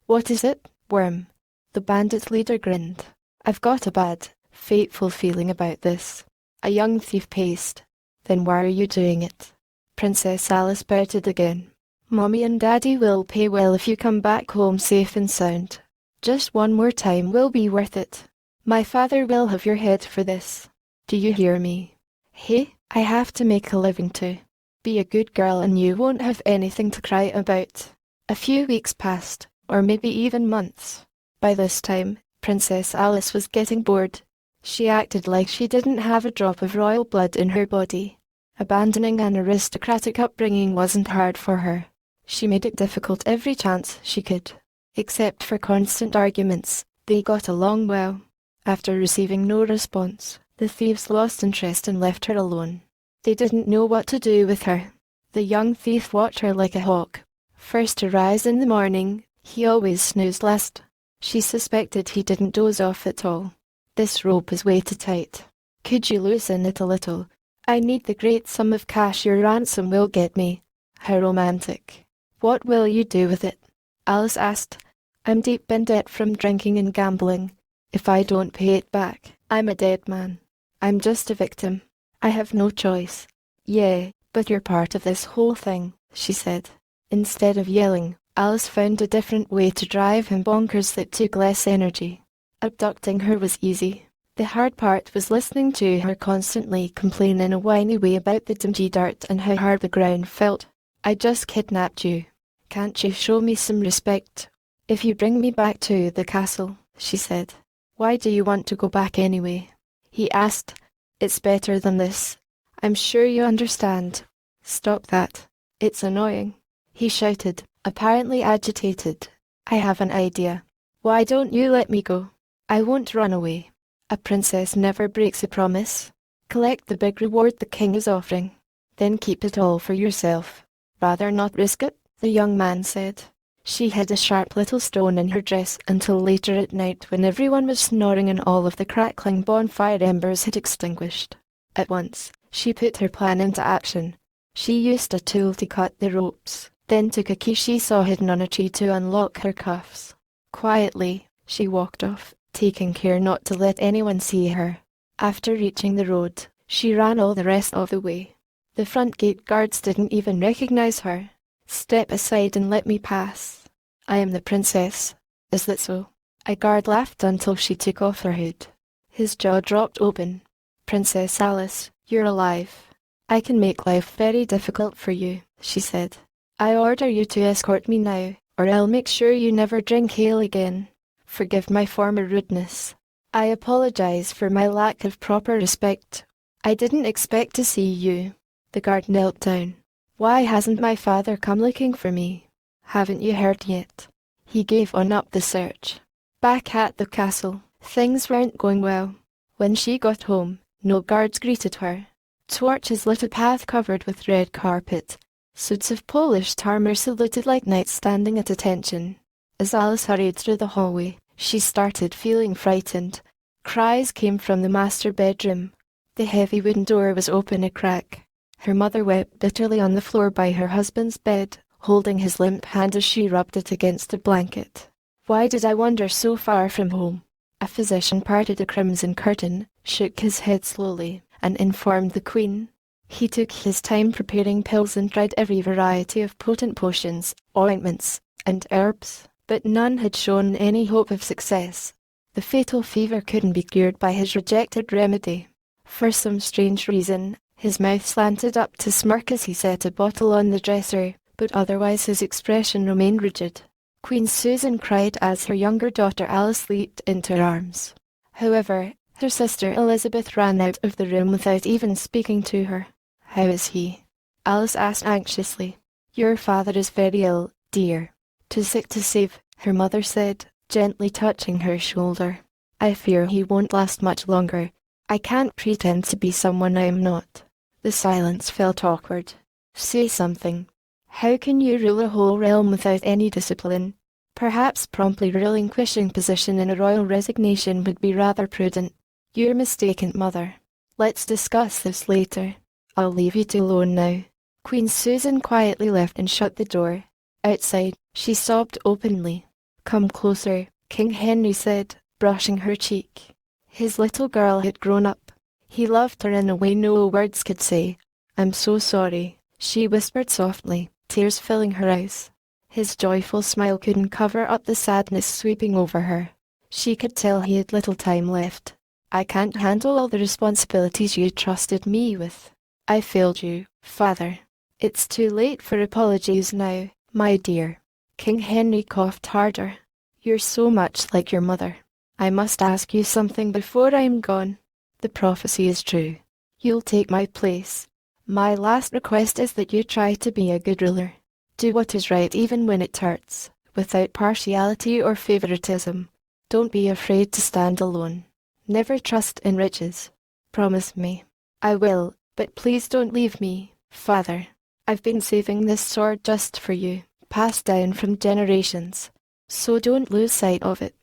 What is it, Worm? The bandit leader grinned. I've got a bad, fateful feeling about this. A young thief paced. Then why are you doing it? Princess Alice pouted again. Mommy and Daddy will pay well if you come back home safe and sound. Just one more time will be worth it. My father will have your head for this. Do you hear me? Hey, I have to make a living too. Be a good girl and you won't have anything to cry about. A few weeks passed, or maybe even months. By this time, Princess Alice was getting bored. She acted like she didn't have a drop of royal blood in her body. Abandoning an aristocratic upbringing wasn't hard for her. She made it difficult every chance she could. Except for constant arguments, they got along well. After receiving no response, the thieves lost interest and left her alone. They didn't know what to do with her. The young thief watched her like a hawk. First to rise in the morning, he always snoozed last. She suspected he didn't doze off at all. This rope is way too tight. Could you loosen it a little? I need the great sum of cash your ransom will get me. How romantic. What will you do with it? Alice asked. I'm deep in debt from drinking and gambling. If I don't pay it back, I'm a dead man. I'm just a victim. I have no choice. Yeah, but you're part of this whole thing, she said. Instead of yelling, Alice found a different way to drive him bonkers that took less energy. Abducting her was easy. The hard part was listening to her constantly complain in a whiny way about the dingy dirt and how hard the ground felt. I just kidnapped you. Can't you show me some respect? If you bring me back to the castle, she said. Why do you want to go back anyway? He asked. It's better than this. I'm sure you understand. Stop that. It's annoying. He shouted, apparently agitated. I have an idea. Why don't you let me go? I won't run away. A princess never breaks a promise. Collect the big reward the king is offering. Then keep it all for yourself. Rather not risk it, the young man said. She hid a sharp little stone in her dress until later at night when everyone was snoring and all of the crackling bonfire embers had extinguished. At once, she put her plan into action. She used a tool to cut the ropes, then took a key she saw hidden on a tree to unlock her cuffs. Quietly, she walked off, taking care not to let anyone see her. After reaching the road, she ran all the rest of the way. The front gate guards didn't even recognize her. Step aside and let me pass. I am the princess. Is that so? A guard laughed until she took off her hood. His jaw dropped open. Princess Alice, you're alive. I can make life very difficult for you, she said. I order you to escort me now, or I'll make sure you never drink ale again. Forgive my former rudeness. I apologize for my lack of proper respect. I didn't expect to see you. The guard knelt down. Why hasn't my father come looking for me? Haven't you heard yet? He gave up the search. Back at the castle, things weren't going well. When she got home, no guards greeted her. Torches lit a path covered with red carpet. Suits of polished armor saluted like knights standing at attention. As Alice hurried through the hallway, she started feeling frightened. Cries came from the master bedroom. The heavy wooden door was open a crack. Her mother wept bitterly on the floor by her husband's bed, holding his limp hand as she rubbed it against the blanket. Why did I wander so far from home? A physician parted a crimson curtain, shook his head slowly, and informed the queen. He took his time preparing pills and tried every variety of potent potions, ointments, and herbs, but none had shown any hope of success. The fatal fever couldn't be cured by his rejected remedy. For some strange reason, his mouth slanted up to smirk as he set a bottle on the dresser, but otherwise his expression remained rigid. Queen Susan cried as her younger daughter Alice leaped into her arms. However, her sister Elizabeth ran out of the room without even speaking to her. "How is he?" Alice asked anxiously. "Your father is very ill, dear. Too sick to save," her mother said, gently touching her shoulder. "I fear he won't last much longer. I can't pretend to be someone I am not." The silence felt awkward. "Say something. How can you rule a whole realm without any discipline?" Perhaps promptly relinquishing position in a royal resignation would be rather prudent. "You're mistaken, mother. Let's discuss this later. I'll leave you two alone now." Queen Susan quietly left and shut the door. Outside, she sobbed openly. "Come closer," King Henry said, brushing her cheek. His little girl had grown up. He loved her in a way no words could say. "I'm so sorry," she whispered softly, tears filling her eyes. His joyful smile couldn't cover up the sadness sweeping over her. She could tell he had little time left. "I can't handle all the responsibilities you trusted me with. I failed you, father. It's too late for apologies now, my dear." King Henry coughed harder. "You're so much like your mother. I must ask you something before I'm gone. The prophecy is true. You'll take my place. My last request is that you try to be a good ruler. Do what is right even when it hurts, without partiality or favoritism. Don't be afraid to stand alone. Never trust in riches. Promise me." "I will, but please don't leave me, father. I've been saving this sword just for you, passed down from generations. So don't lose sight of it.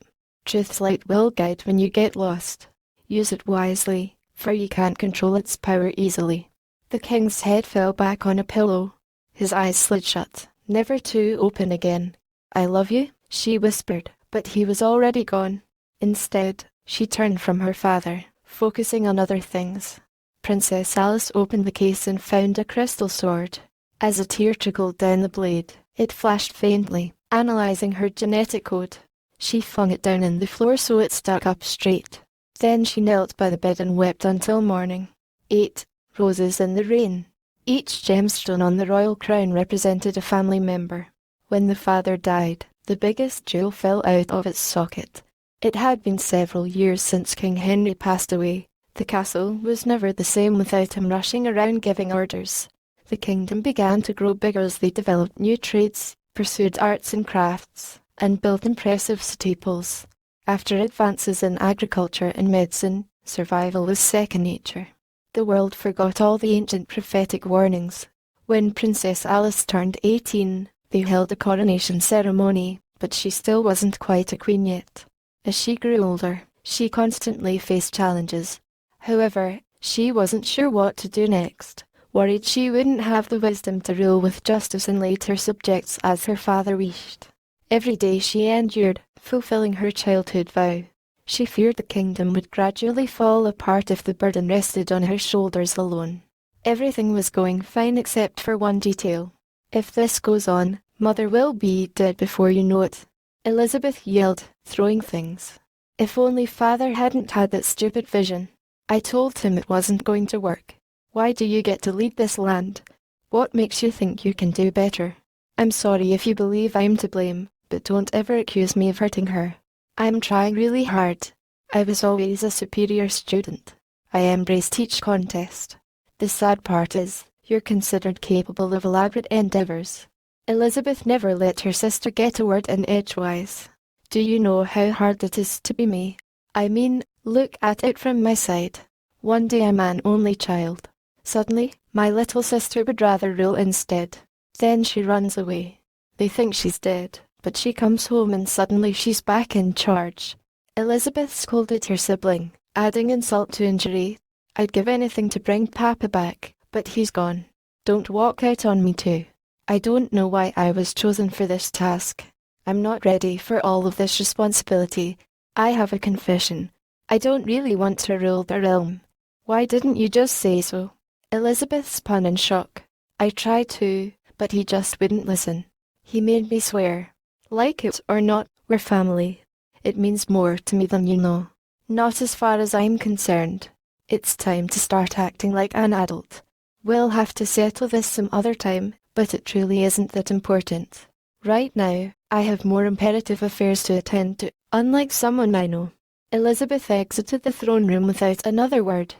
Truth's light will guide when you get lost. Use it wisely, for you can't control its power easily." The king's head fell back on a pillow. His eyes slid shut, never to open again. "I love you," she whispered, but he was already gone. Instead, she turned from her father, focusing on other things. Princess Alice opened the case and found a crystal sword. As a tear trickled down the blade, it flashed faintly, analyzing her genetic code. She flung it down on the floor so it stuck up straight. Then she knelt by the bed and wept until morning. 8 roses in the rain. Each gemstone on the royal crown represented a family member. When the father died, the biggest jewel fell out of its socket. It had been several years since King Henry passed away. The castle was never the same without him rushing around giving orders. The kingdom began to grow bigger as they developed new trades, pursued arts and crafts, and built impressive staples. After advances in agriculture and medicine, survival was second nature. The world forgot all the ancient prophetic warnings. When Princess Alice turned 18, they held a coronation ceremony, but she still wasn't quite a queen yet. As she grew older, she constantly faced challenges. However, she wasn't sure what to do next, worried she wouldn't have the wisdom to rule with justice and lead her subjects as her father wished. Every day she endured, fulfilling her childhood vow. She feared the kingdom would gradually fall apart if the burden rested on her shoulders alone. Everything was going fine except for one detail. "If this goes on, Mother will be dead before you know it," Elizabeth yelled, throwing things. If only Father hadn't had that stupid vision. "I told him it wasn't going to work. Why do you get to lead this land? What makes you think you can do better? I'm sorry if you believe I'm to blame, but don't ever accuse me of hurting her. I'm trying really hard. I was always a superior student. I embraced each contest. The sad part is, you're considered capable of elaborate endeavors." Elizabeth never let her sister get a word in edgewise. "Do you know how hard it is to be me? I mean, look at it from my side. One day I'm an only child. Suddenly, my little sister would rather rule instead. Then she runs away. They think she's dead, but she comes home and suddenly she's back in charge." Elizabeth scolded her sibling, adding insult to injury. "I'd give anything to bring Papa back, but he's gone. Don't walk out on me too. I don't know why I was chosen for this task. I'm not ready for all of this responsibility. I have a confession. I don't really want to rule the realm." Why didn't you just say so? Elizabeth spun in shock. I tried to, but he just wouldn't listen. He made me swear. Like it or not, we're family. It means more to me than you know. Not as far as I'm concerned. It's time to start acting like an adult. We'll have to settle this some other time, but it truly isn't that important. Right now, I have more imperative affairs to attend to, unlike someone I know. Elizabeth exited the throne room without another word.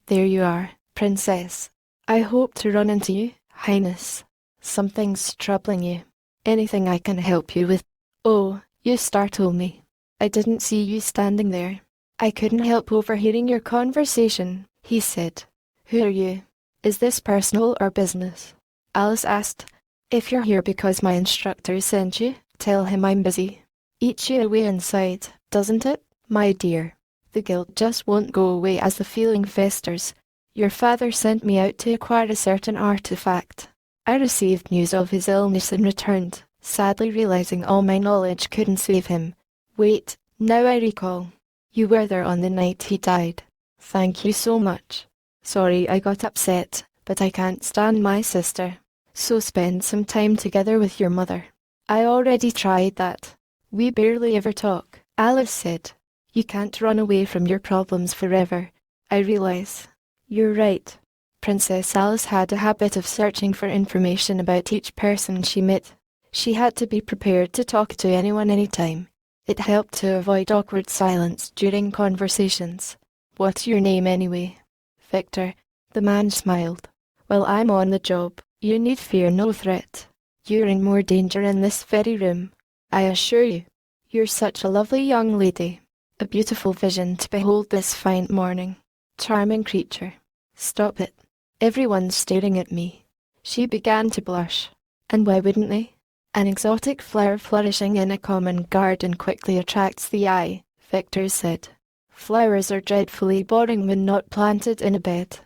There you are, Princess. I hope to run into you, Highness. Something's troubling you. Anything I can help you with? Oh, you startled me. I didn't see you standing there. I couldn't help overhearing your conversation, he said. Who are you? Is this personal or business? Alice asked. If you're here because my instructor sent you, tell him I'm busy. Eats you away inside, doesn't it, my dear? The guilt just won't go away as the feeling festers. Your father sent me out to acquire a certain artifact. I received news of his illness and returned, sadly realizing all my knowledge couldn't save him. Wait, now I recall. You were there on the night he died. Thank you so much. Sorry I got upset, but I can't stand my sister. So spend some time together with your mother. I already tried that. We barely ever talk, Alice said. You can't run away from your problems forever. I realize. You're right. Princess Alice had a habit of searching for information about each person she met. She had to be prepared to talk to anyone anytime. It helped to avoid awkward silence during conversations. What's your name anyway? Victor. The man smiled. Well, I'm on the job. You need fear no threat. You're in more danger in this very room. I assure you. You're such a lovely young lady. A beautiful vision to behold this fine morning. Charming creature. Stop it. Everyone's staring at me. She began to blush. And why wouldn't they? An exotic flower flourishing in a common garden quickly attracts the eye, Victor said. Flowers are dreadfully boring when not planted in a bed.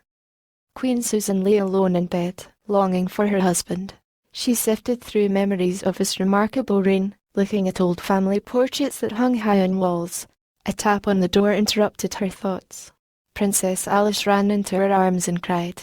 Queen Susan lay alone in bed, longing for her husband. She sifted through memories of his remarkable reign, looking at old family portraits that hung high on walls. A tap on the door interrupted her thoughts. Princess Alice ran into her arms and cried.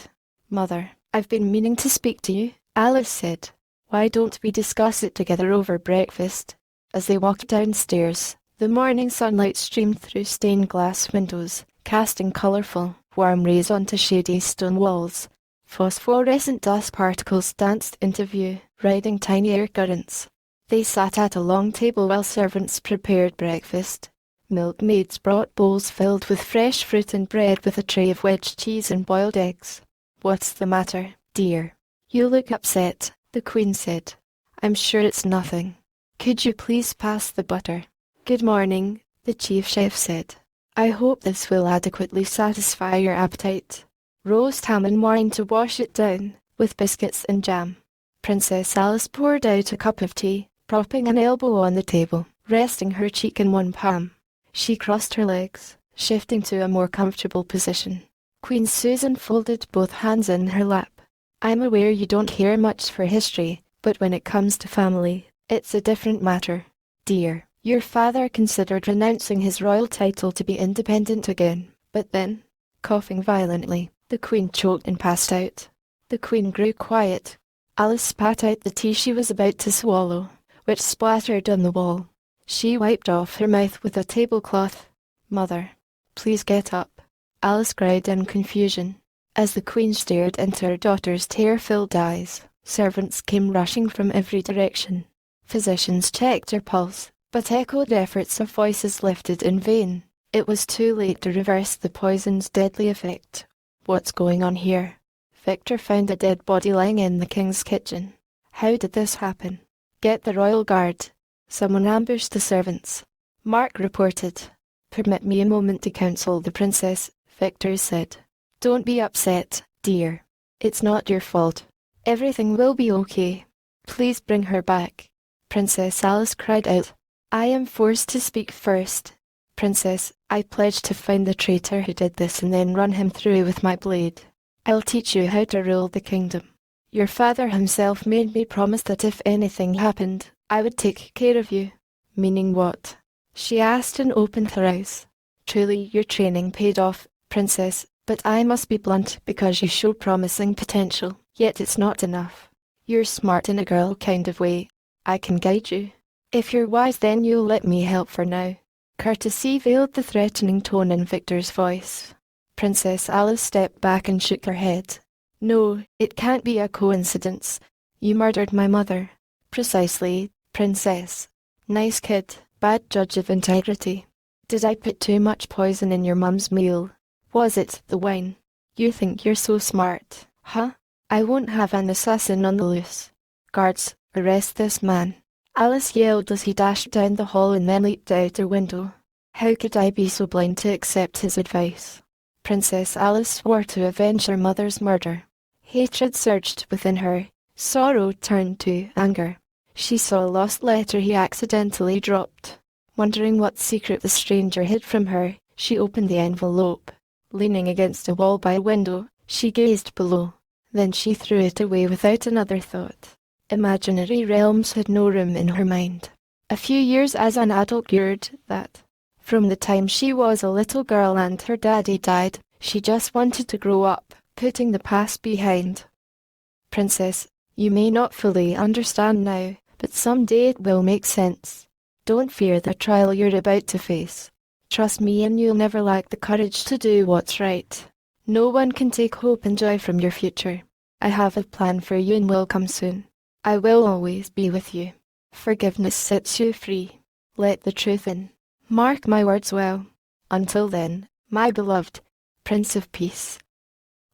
Mother, I've been meaning to speak to you, Alice said. Why don't we discuss it together over breakfast? As they walked downstairs, the morning sunlight streamed through stained glass windows, casting colourful, warm rays onto shady stone walls. Phosphorescent dust particles danced into view, riding tiny air currents. They sat at a long table while servants prepared breakfast. Milkmaids brought bowls filled with fresh fruit and bread with a tray of wedge cheese and boiled eggs. What's the matter, dear? You look upset, the Queen said. I'm sure it's nothing. Could you please pass the butter? Good morning, the chief chef said. I hope this will adequately satisfy your appetite. Roast ham and wine to wash it down, with biscuits and jam. Princess Alice poured out a cup of tea, propping an elbow on the table, resting her cheek in one palm. She crossed her legs, shifting to a more comfortable position. Queen Susan folded both hands in her lap. I'm aware you don't care much for history, but when it comes to family, it's a different matter. Dear, your father considered renouncing his royal title to be independent again, but then, coughing violently, the Queen choked and passed out. The Queen grew quiet. Alice spat out the tea she was about to swallow, which splattered on the wall. She wiped off her mouth with a tablecloth. Mother, please get up, Alice cried in confusion. As the Queen stared into her daughter's tear-filled eyes, servants came rushing from every direction. Physicians checked her pulse, but echoed efforts of voices lifted in vain. It was too late to reverse the poison's deadly effect. What's going on here? Victor found a dead body lying in the king's kitchen. How did this happen? Get the royal guard. Someone ambushed the servants. Mark reported. Permit me a moment to counsel the princess, Victor said. Don't be upset, dear. It's not your fault. Everything will be okay. Please bring her back. Princess Alice cried out. I am forced to speak first. Princess, I pledge to find the traitor who did this and then run him through with my blade. I'll teach you how to rule the kingdom. Your father himself made me promise that if anything happened, I would take care of you. Meaning what? She asked and opened her eyes. Truly your training paid off, Princess, But I must be blunt because you show promising potential, yet it's not enough. You're smart in a girl kind of way. I can guide you. If you're wise, then you'll let me help for now. Courtesy veiled the threatening tone in Victor's voice. Princess Alice stepped back and shook her head. No, it can't be a coincidence. You murdered my mother. Precisely, Princess. Nice kid, bad judge of integrity. Did I put too much poison in your mum's meal? Was it the wine? You think you're so smart, huh? I won't have an assassin on the loose. Guards, arrest this man. Alice yelled as he dashed down the hall and then leaped out a window. How could I be so blind to accept his advice? Princess Alice swore to avenge her mother's murder. Hatred surged within her. Sorrow turned to anger. She saw a lost letter he accidentally dropped. Wondering what secret the stranger hid from her, she opened the envelope. Leaning against a wall by a window, she gazed below. Then she threw it away without another thought. Imaginary realms had no room in her mind. A few years as an adult cured that. From the time she was a little girl and her daddy died, she just wanted to grow up, putting the past behind. Princess, you may not fully understand now, but someday it will make sense. Don't fear the trial you're about to face. Trust me and you'll never lack the courage to do what's right. No one can take hope and joy from your future. I have a plan for you and will come soon. I will always be with you. Forgiveness sets you free. Let the truth in. Mark my words well. Until then, my beloved Prince of Peace.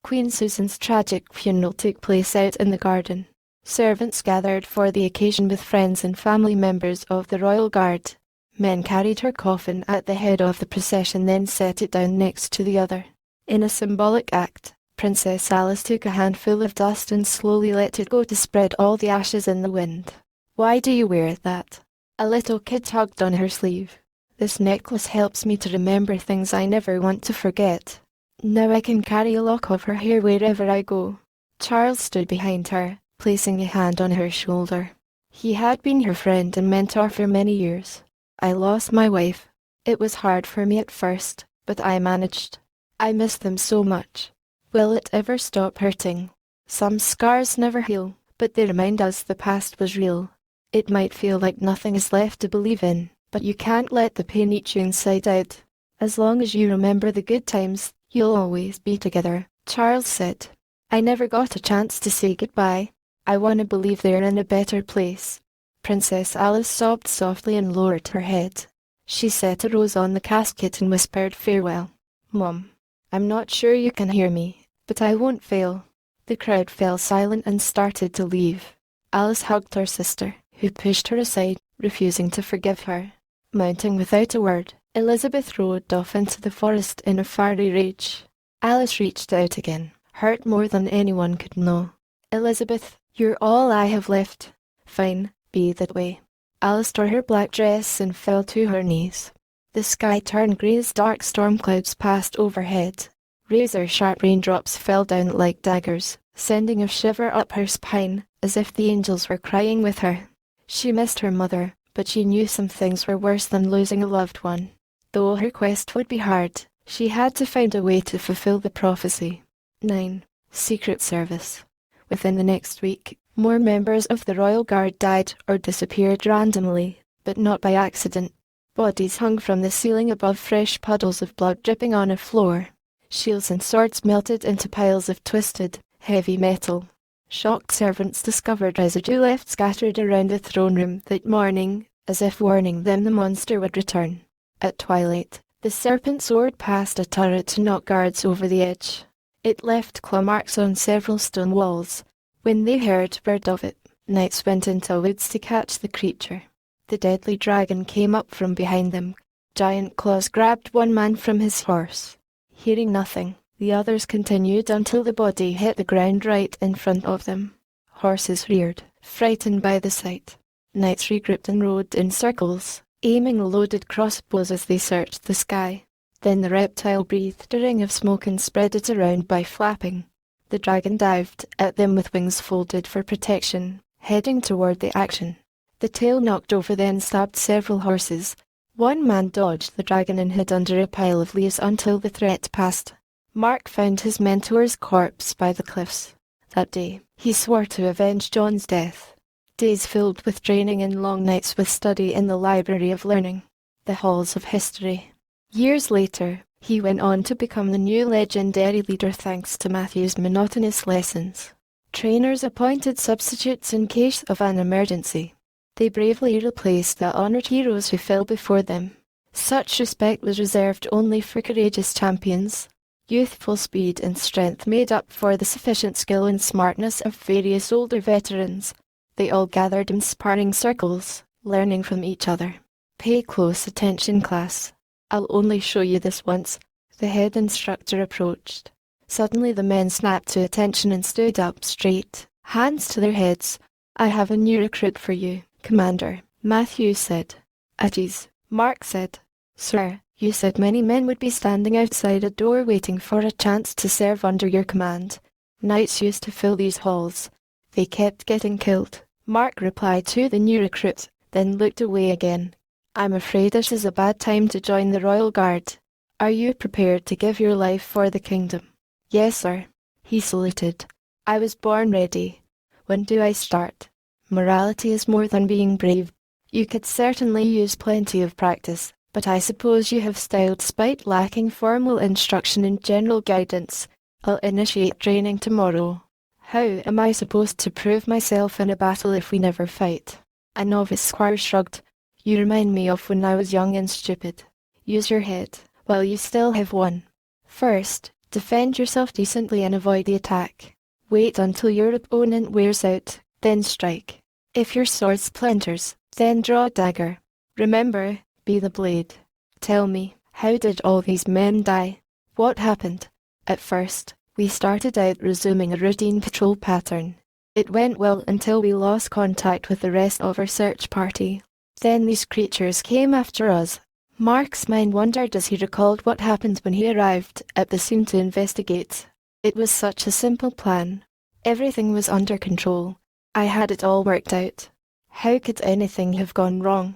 Queen Susan's tragic funeral took place out in the garden. Servants gathered for the occasion with friends and family members of the royal guard. Men carried her coffin at the head of the procession, then set it down next to the other. In a symbolic act, Princess Alice took a handful of dust and slowly let it go to spread all the ashes in the wind. Why do you wear that? A little kid tugged on her sleeve. This necklace helps me to remember things I never want to forget. Now I can carry a lock of her hair wherever I go. Charles stood behind her, placing a hand on her shoulder. He had been her friend and mentor for many years. I lost my wife. It was hard for me at first, but I managed. I miss them so much. Will it ever stop hurting? Some scars never heal, but they remind us the past was real. It might feel like nothing is left to believe in, but you can't let the pain eat you inside out. As long as you remember the good times, you'll always be together, Charles said. I never got a chance to say goodbye. I want to believe they're in a better place. Princess Alice sobbed softly and lowered her head. She set a rose on the casket and whispered farewell. Mum, I'm not sure you can hear me, but I won't fail. The crowd fell silent and started to leave. Alice hugged her sister, who pushed her aside, refusing to forgive her. Mounting without a word, Elizabeth rode off into the forest in a fiery rage. Alice reached out again, hurt more than anyone could know. Elizabeth, you're all I have left. Fine, be that way. Alice tore her black dress and fell to her knees. The sky turned grey as dark storm clouds passed overhead. Razor-sharp raindrops fell down like daggers, sending a shiver up her spine, as if the angels were crying with her. She missed her mother, but she knew some things were worse than losing a loved one. Though her quest would be hard, she had to find a way to fulfill the prophecy. 9. Secret Service. Within the next week, more members of the Royal Guard died or disappeared randomly, but not by accident. Bodies hung from the ceiling above, fresh puddles of blood dripping on a floor. Shields and swords melted into piles of twisted, heavy metal. Shocked servants discovered residue left scattered around the throne room that morning, as if warning them the monster would return. At twilight, the serpent soared past a turret to knock guards over the edge. It left claw marks on several stone walls. When they heard word of it, knights went into woods to catch the creature. The deadly dragon came up from behind them. Giant claws grabbed one man from his horse. Hearing nothing, the others continued until the body hit the ground right in front of them. Horses reared, frightened by the sight. Knights regrouped and rode in circles, aiming loaded crossbows as they searched the sky. Then the reptile breathed a ring of smoke and spread it around by flapping. The dragon dived at them with wings folded for protection, heading toward the action. The tail knocked over then stabbed several horses. One man dodged the dragon and hid under a pile of leaves until the threat passed. Mark found his mentor's corpse by the cliffs. That day, he swore to avenge John's death. Days filled with training and long nights with study in the library of learning, the halls of history. Years later, he went on to become the new legendary leader thanks to Matthew's monotonous lessons. Trainers appointed substitutes in case of an emergency. They bravely replaced the honored heroes who fell before them. Such respect was reserved only for courageous champions. Youthful speed and strength made up for the sufficient skill and smartness of various older veterans. They all gathered in sparring circles, learning from each other. Pay close attention, class. I'll only show you this once. The head instructor approached. Suddenly the men snapped to attention and stood up straight, hands to their heads. I have a new recruit for you, Commander, Matthew said. At ease, Mark said. Sir, you said many men would be standing outside a door waiting for a chance to serve under your command. Knights used to fill these halls. They kept getting killed. Mark replied to the new recruit, then looked away again. I'm afraid this is a bad time to join the Royal Guard. Are you prepared to give your life for the kingdom? Yes, sir. He saluted. I was born ready. When do I start? Morality is more than being brave. You could certainly use plenty of practice, but I suppose you have style despite lacking formal instruction and general guidance. I'll initiate training tomorrow. How am I supposed to prove myself in a battle if we never fight? A novice squire shrugged. You remind me of when I was young and stupid. Use your head, while you still have one. First, defend yourself decently and avoid the attack. Wait until your opponent wears out, then strike. If your sword splinters, then draw a dagger. Remember, be the blade. Tell me, how did all these men die? What happened? At first, we started out resuming a routine patrol pattern. It went well until we lost contact with the rest of our search party. Then these creatures came after us. Mark's mind wandered as he recalled what happened when he arrived at the scene to investigate. It was such a simple plan. Everything was under control. I had it all worked out. How could anything have gone wrong?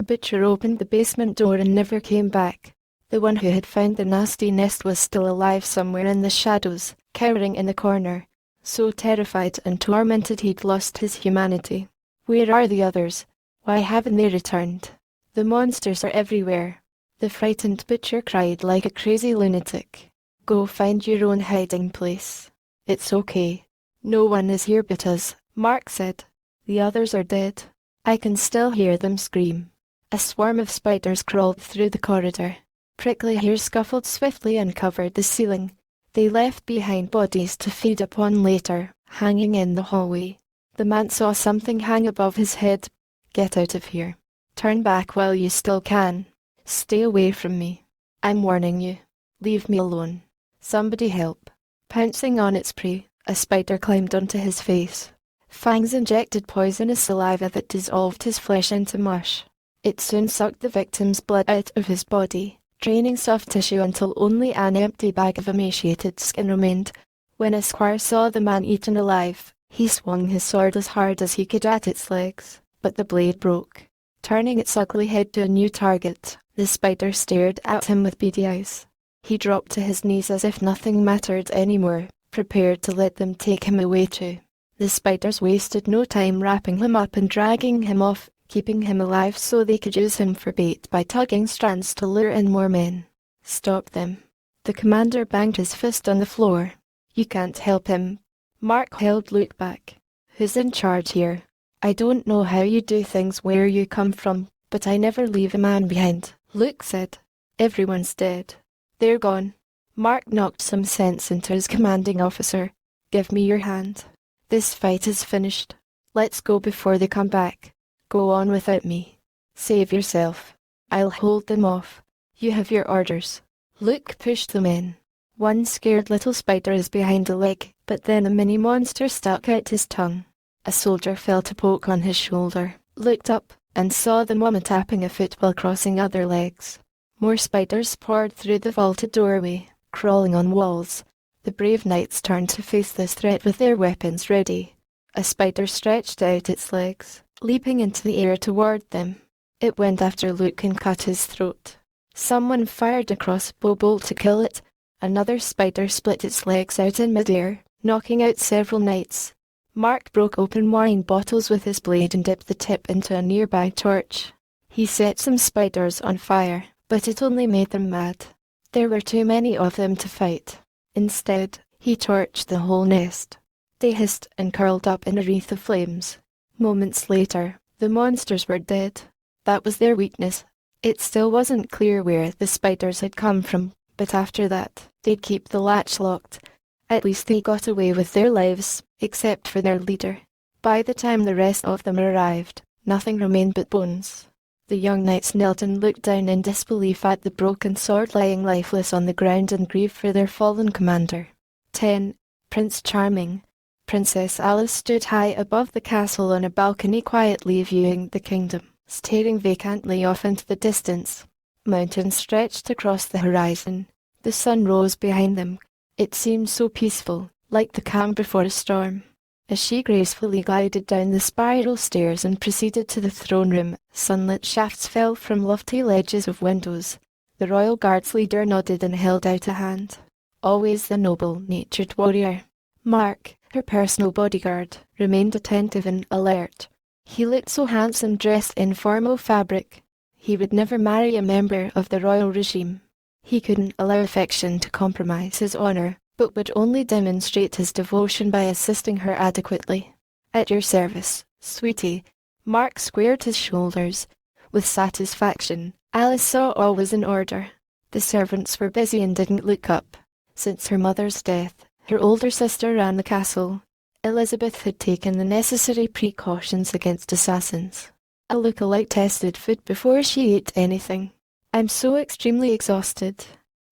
A butcher opened the basement door and never came back. The one who had found the nasty nest was still alive somewhere in the shadows, cowering in the corner. So terrified and tormented he'd lost his humanity. Where are the others? Why haven't they returned? The monsters are everywhere. The frightened butcher cried like a crazy lunatic. Go find your own hiding place. It's okay. No one is here but us, Mark said. The others are dead. I can still hear them scream. A swarm of spiders crawled through the corridor. Prickly hairs scuffled swiftly and covered the ceiling. They left behind bodies to feed upon later, hanging in the hallway. The man saw something hang above his head. Get out of here. Turn back while you still can. Stay away from me. I'm warning you. Leave me alone. Somebody help. Pouncing on its prey, a spider climbed onto his face. Fangs injected poisonous saliva that dissolved his flesh into mush. It soon sucked the victim's blood out of his body, draining soft tissue until only an empty bag of emaciated skin remained. When a squire saw the man eaten alive, he swung his sword as hard as he could at its legs, but the blade broke. Turning its ugly head to a new target, the spider stared at him with beady eyes. He dropped to his knees as if nothing mattered anymore, prepared to let them take him away too. The spiders wasted no time wrapping him up and dragging him off, keeping him alive so they could use him for bait by tugging strands to lure in more men. Stop them. The commander banged his fist on the floor. You can't help him. Mark held Luke back. Who's in charge here? I don't know how you do things where you come from, but I never leave a man behind, Luke said. Everyone's dead. They're gone. Mark knocked some sense into his commanding officer. Give me your hand. This fight is finished. Let's go before they come back. Go on without me. Save yourself. I'll hold them off. You have your orders. Luke pushed them in. One scared little spider is behind a leg, but then a mini monster stuck out his tongue. A soldier fell to poke on his shoulder, looked up, and saw the woman tapping a foot while crossing other legs. More spiders poured through the vaulted doorway, crawling on walls. The brave knights turned to face this threat with their weapons ready. A spider stretched out its legs, leaping into the air toward them. It went after Luke and cut his throat. Someone fired a crossbow bolt to kill it, Another spider split its legs out in midair, knocking out several knights. Mark broke open wine bottles with his blade and dipped the tip into a nearby torch. He set some spiders on fire, but it only made them mad. There were too many of them to fight. Instead, he torched the whole nest. They hissed and curled up in a wreath of flames. Moments later, the monsters were dead. That was their weakness. It still wasn't clear where the spiders had come from, but after that, they'd keep the latch locked. At least they got away with their lives, except for their leader. By the time the rest of them arrived, nothing remained but bones. The young knights knelt and looked down in disbelief at the broken sword lying lifeless on the ground and grieved for their fallen commander. 10. Prince Charming. Princess Alice stood high above the castle on a balcony quietly viewing the kingdom, staring vacantly off into the distance. Mountains stretched across the horizon. The sun rose behind them. It seemed so peaceful, like the calm before a storm. As she gracefully glided down the spiral stairs and proceeded to the throne room, sunlit shafts fell from lofty ledges of windows. The royal guard's leader nodded and held out a hand. Always the noble-natured warrior. Mark, her personal bodyguard, remained attentive and alert. He looked so handsome dressed in formal fabric. He would never marry a member of the royal regime. He couldn't allow affection to compromise his honor, but would only demonstrate his devotion by assisting her adequately. At your service, sweetie. Mark squared his shoulders. With satisfaction, Alice saw all was in order. The servants were busy and didn't look up. Since her mother's death, her older sister ran the castle. Elizabeth had taken the necessary precautions against assassins. A look-alike tested food before she ate anything. I'm so extremely exhausted.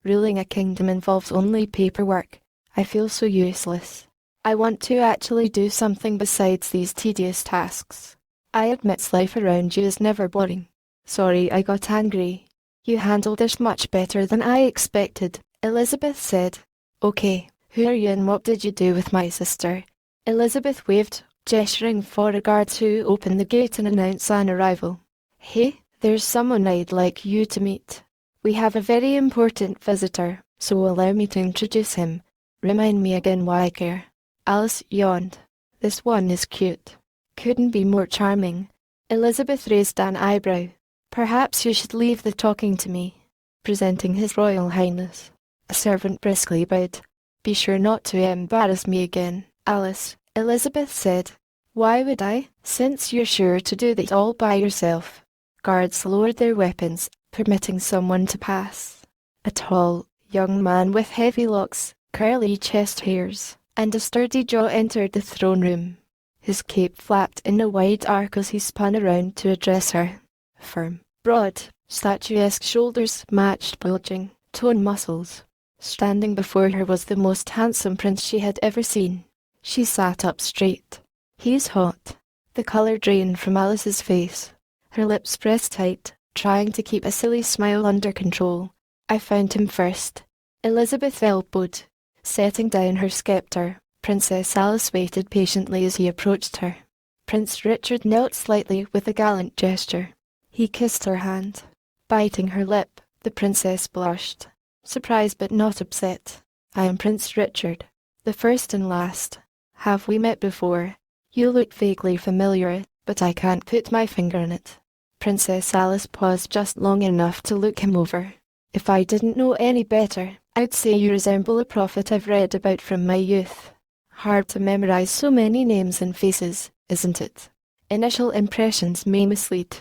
Ruling a kingdom involves only paperwork. I feel so useless. I want to actually do something besides these tedious tasks. I admit life around you is never boring. Sorry I got angry. You handled this much better than I expected, Elizabeth said. Okay, who are you and what did you do with my sister? Elizabeth waved, gesturing for a guard to open the gate and announce an arrival. Hey, there's someone I'd like you to meet. We have a very important visitor, so allow me to introduce him. Remind me again why I care. Alice yawned. This one is cute. Couldn't be more charming. Elizabeth raised an eyebrow. Perhaps you should leave the talking to me. Presenting His Royal Highness. A servant briskly bowed. Be sure not to embarrass me again, Alice, Elizabeth said. Why would I, since you're sure to do that all by yourself? Guards lowered their weapons, permitting someone to pass. A tall, young man with heavy locks, curly chest hairs, and a sturdy jaw entered the throne room. His cape flapped in a wide arc as he spun around to address her. Firm, broad, statuesque shoulders matched bulging, toned muscles. Standing before her was the most handsome prince she had ever seen. She sat up straight. He's hot. The colour drained from Alice's face. Her lips pressed tight, trying to keep a silly smile under control. I found him first. Elizabeth elbowed. Setting down her sceptre, Princess Alice waited patiently as he approached her. Prince Richard knelt slightly with a gallant gesture. He kissed her hand. Biting her lip, the princess blushed. Surprised but not upset. I am Prince Richard, the first and last. Have we met before? You look vaguely familiar, but I can't put my finger on it. Princess Alice paused just long enough to look him over. If I didn't know any better, I'd say you resemble a prophet I've read about from my youth. Hard to memorize so many names and faces, isn't it? Initial impressions may mislead.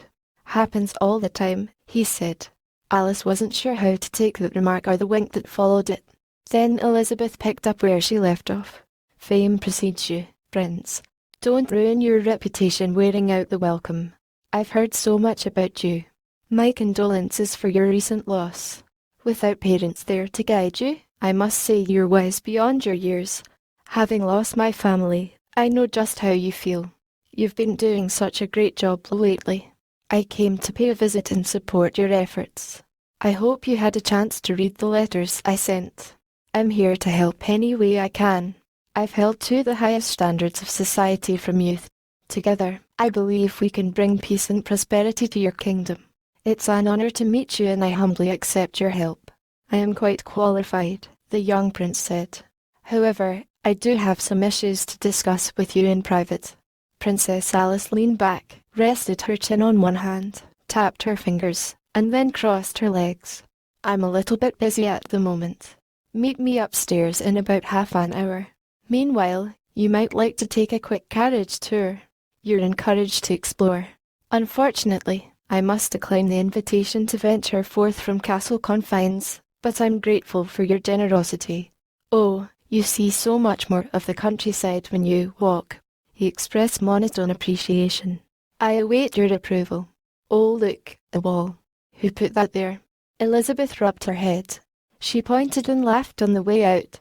Happens all the time, he said. Alice wasn't sure how to take the remark or the wink that followed it. Then Elizabeth picked up where she left off. Fame precedes you, Prince. Don't ruin your reputation wearing out the welcome. I've heard so much about you. My condolences for your recent loss. Without parents there to guide you, I must say you're wise beyond your years. Having lost my family, I know just how you feel. You've been doing such a great job lately. I came to pay a visit and support your efforts. I hope you had a chance to read the letters I sent. I'm here to help any way I can. I've held to the highest standards of society from youth. Together, I believe we can bring peace and prosperity to your kingdom. It's an honor to meet you and I humbly accept your help. I am quite qualified, the young prince said. However, I do have some issues to discuss with you in private. Princess Alice leaned back, rested her chin on one hand, tapped her fingers, and then crossed her legs. I'm a little bit busy at the moment. Meet me upstairs in about half an hour. Meanwhile, you might like to take a quick carriage tour. You're encouraged to explore. Unfortunately, I must decline the invitation to venture forth from castle confines, but I'm grateful for your generosity. Oh, you see so much more of the countryside when you walk. He expressed monotone appreciation. I await your approval. Oh look, the wall. Who put that there? Elizabeth rubbed her head. She pointed and laughed on the way out.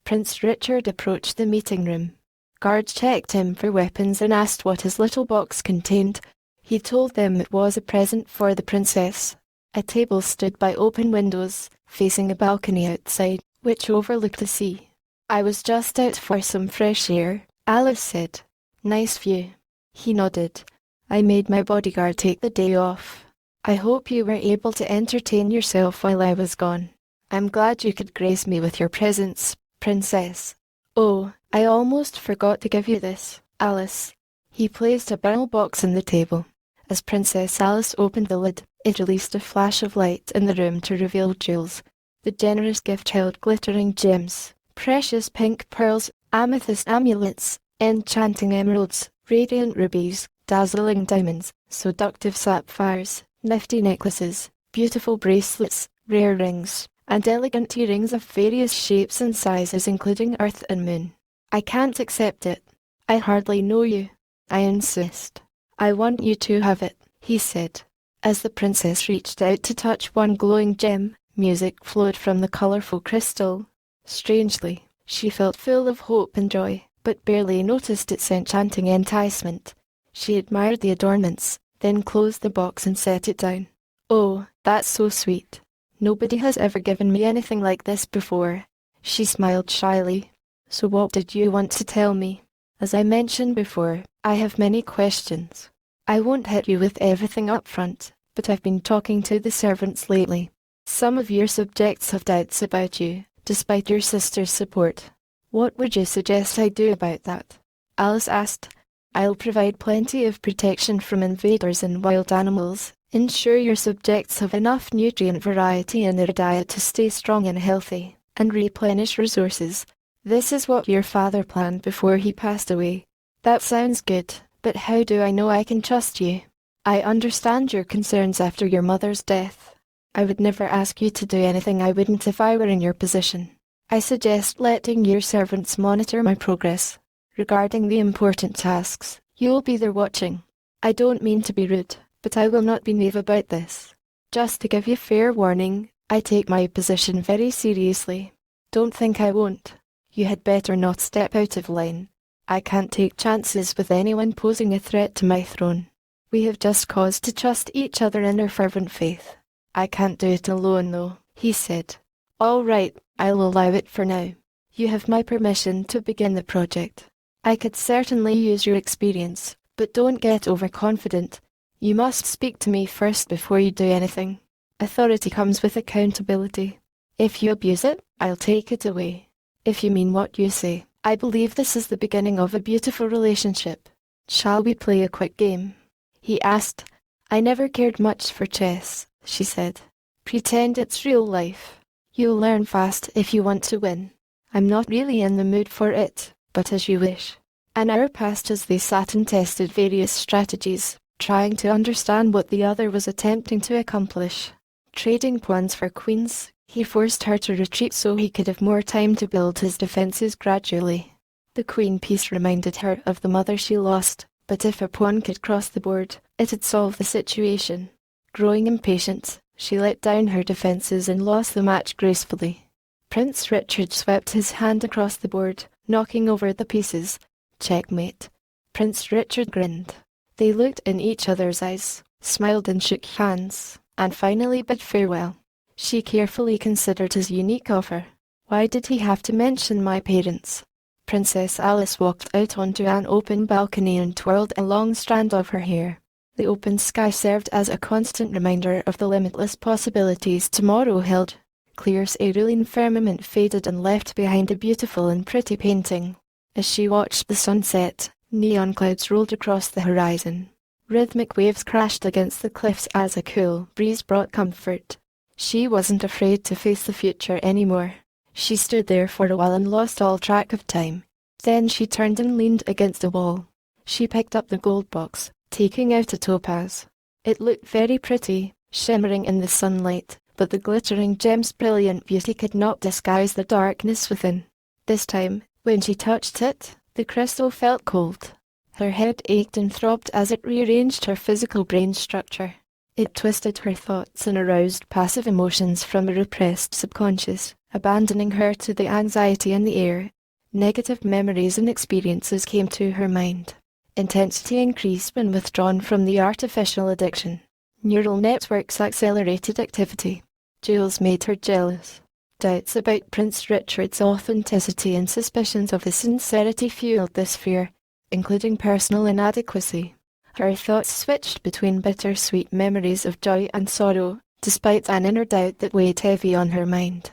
Prince Richard approached the meeting room. Guards checked him for weapons and asked what his little box contained. He told them it was a present for the princess. A table stood by open windows, facing a balcony outside, which overlooked the sea. I was just out for some fresh air, Alice said. Nice view. He nodded. I made my bodyguard take the day off. I hope you were able to entertain yourself while I was gone. I'm glad you could grace me with your presence, Princess. Oh, I almost forgot to give you this, Alice. He placed a barrel box on the table. As Princess Alice opened the lid, it released a flash of light in the room to reveal jewels. The generous gift held glittering gems, precious pink pearls, amethyst amulets, enchanting emeralds, radiant rubies, dazzling diamonds, seductive sapphires, nifty necklaces, beautiful bracelets, rare rings, and elegant earrings of various shapes and sizes including Earth and Moon. I can't accept it. I hardly know you. I insist. I want you to have it, he said. As the princess reached out to touch one glowing gem, music flowed from the colourful crystal. Strangely, she felt full of hope and joy, but barely noticed its enchanting enticement. She admired the adornments, then closed the box and set it down. Oh, that's so sweet. Nobody has ever given me anything like this before. She smiled shyly. So what did you want to tell me? As I mentioned before, I have many questions. I won't hit you with everything up front, but I've been talking to the servants lately. Some of your subjects have doubts about you, despite your sister's support. What would you suggest I do about that? Alice asked. I'll provide plenty of protection from invaders and wild animals. Ensure your subjects have enough nutrient variety in their diet to stay strong and healthy, and replenish resources. This is what your father planned before he passed away. That sounds good, but how do I know I can trust you? I understand your concerns after your mother's death. I would never ask you to do anything I wouldn't if I were in your position. I suggest letting your servants monitor my progress. Regarding the important tasks, you'll be there watching. I don't mean to be rude, but I will not be naive about this. Just to give you fair warning, I take my position very seriously. Don't think I won't. You had better not step out of line. I can't take chances with anyone posing a threat to my throne. We have just cause to trust each other in our fervent faith. I can't do it alone though, he said. All right, I'll allow it for now. You have my permission to begin the project. I could certainly use your experience, but don't get overconfident. You must speak to me first before you do anything. Authority comes with accountability. If you abuse it, I'll take it away. If you mean what you say, I believe this is the beginning of a beautiful relationship. Shall we play a quick game? He asked. I never cared much for chess, she said. Pretend it's real life. You'll learn fast if you want to win. I'm not really in the mood for it, but as you wish. An hour passed as they sat and tested various strategies, trying to understand what the other was attempting to accomplish. Trading pawns for queens, he forced her to retreat so he could have more time to build his defences gradually. The queen piece reminded her of the mother she lost, but if a pawn could cross the board, it'd solve the situation. Growing impatient, she let down her defences and lost the match gracefully. Prince Richard swept his hand across the board, knocking over the pieces. Checkmate. Prince Richard grinned. They looked in each other's eyes, smiled and shook hands, and finally bid farewell. She carefully considered his unique offer. Why did he have to mention my parents? Princess Alice walked out onto an open balcony and twirled a long strand of her hair. The open sky served as a constant reminder of the limitless possibilities tomorrow held. clear cerulean firmament faded and left behind a beautiful and pretty painting. As she watched the sunset, neon clouds rolled across the horizon. Rhythmic waves crashed against the cliffs as a cool breeze brought comfort. She wasn't afraid to face the future anymore. She stood there for a while and lost all track of time. Then she turned and leaned against a wall. She picked up the gold box, taking out a topaz. It looked very pretty, shimmering in the sunlight, but the glittering gem's brilliant beauty could not disguise the darkness within. This time, when she touched it, the crystal felt cold. Her head ached and throbbed as it rearranged her physical brain structure. It twisted her thoughts and aroused passive emotions from a repressed subconscious, abandoning her to the anxiety in the air. Negative memories and experiences came to her mind. Intensity increased when withdrawn from the artificial addiction. Neural networks accelerated activity. Jewels made her jealous. Doubts about Prince Richard's authenticity and suspicions of his sincerity fueled this fear, including personal inadequacy. Her thoughts switched between bittersweet memories of joy and sorrow, despite an inner doubt that weighed heavy on her mind.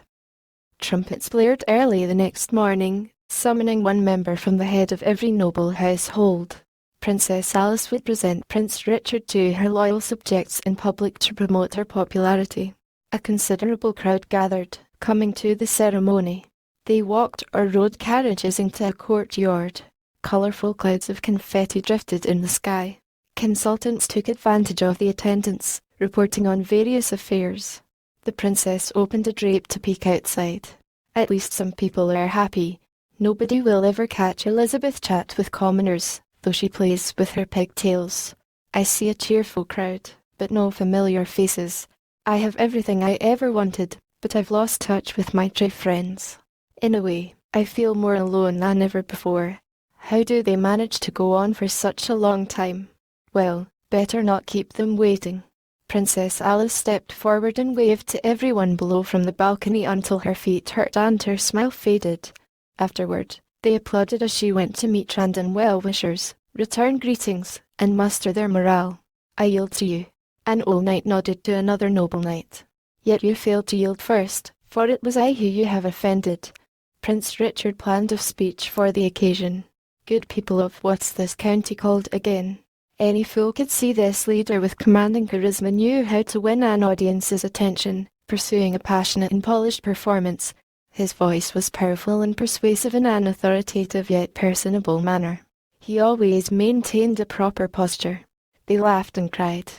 Trumpets blared early the next morning, summoning one member from the head of every noble household. Princess Alice would present Prince Richard to her loyal subjects in public to promote her popularity. A considerable crowd gathered, coming to the ceremony. They walked or rode carriages into a courtyard. Colourful clouds of confetti drifted in the sky. Consultants took advantage of the attendance, reporting on various affairs. The princess opened a drape to peek outside. At least some people are happy. Nobody will ever catch Elizabeth chat with commoners, though she plays with her pigtails. I see a cheerful crowd, but no familiar faces. I have everything I ever wanted, but I've lost touch with my true friends. In a way, I feel more alone than ever before. How do they manage to go on for such a long time? Well, better not keep them waiting. Princess Alice stepped forward and waved to everyone below from the balcony until her feet hurt and her smile faded. Afterward, they applauded as she went to meet random well-wishers, return greetings, and muster their morale. I yield to you. An old knight nodded to another noble knight. Yet you failed to yield first, for it was I who you have offended. Prince Richard planned a speech for the occasion. Good people of what's this county called again? Any fool could see this leader with commanding charisma knew how to win an audience's attention, pursuing a passionate and polished performance. His voice was powerful and persuasive in an authoritative yet personable manner. He always maintained a proper posture. They laughed and cried.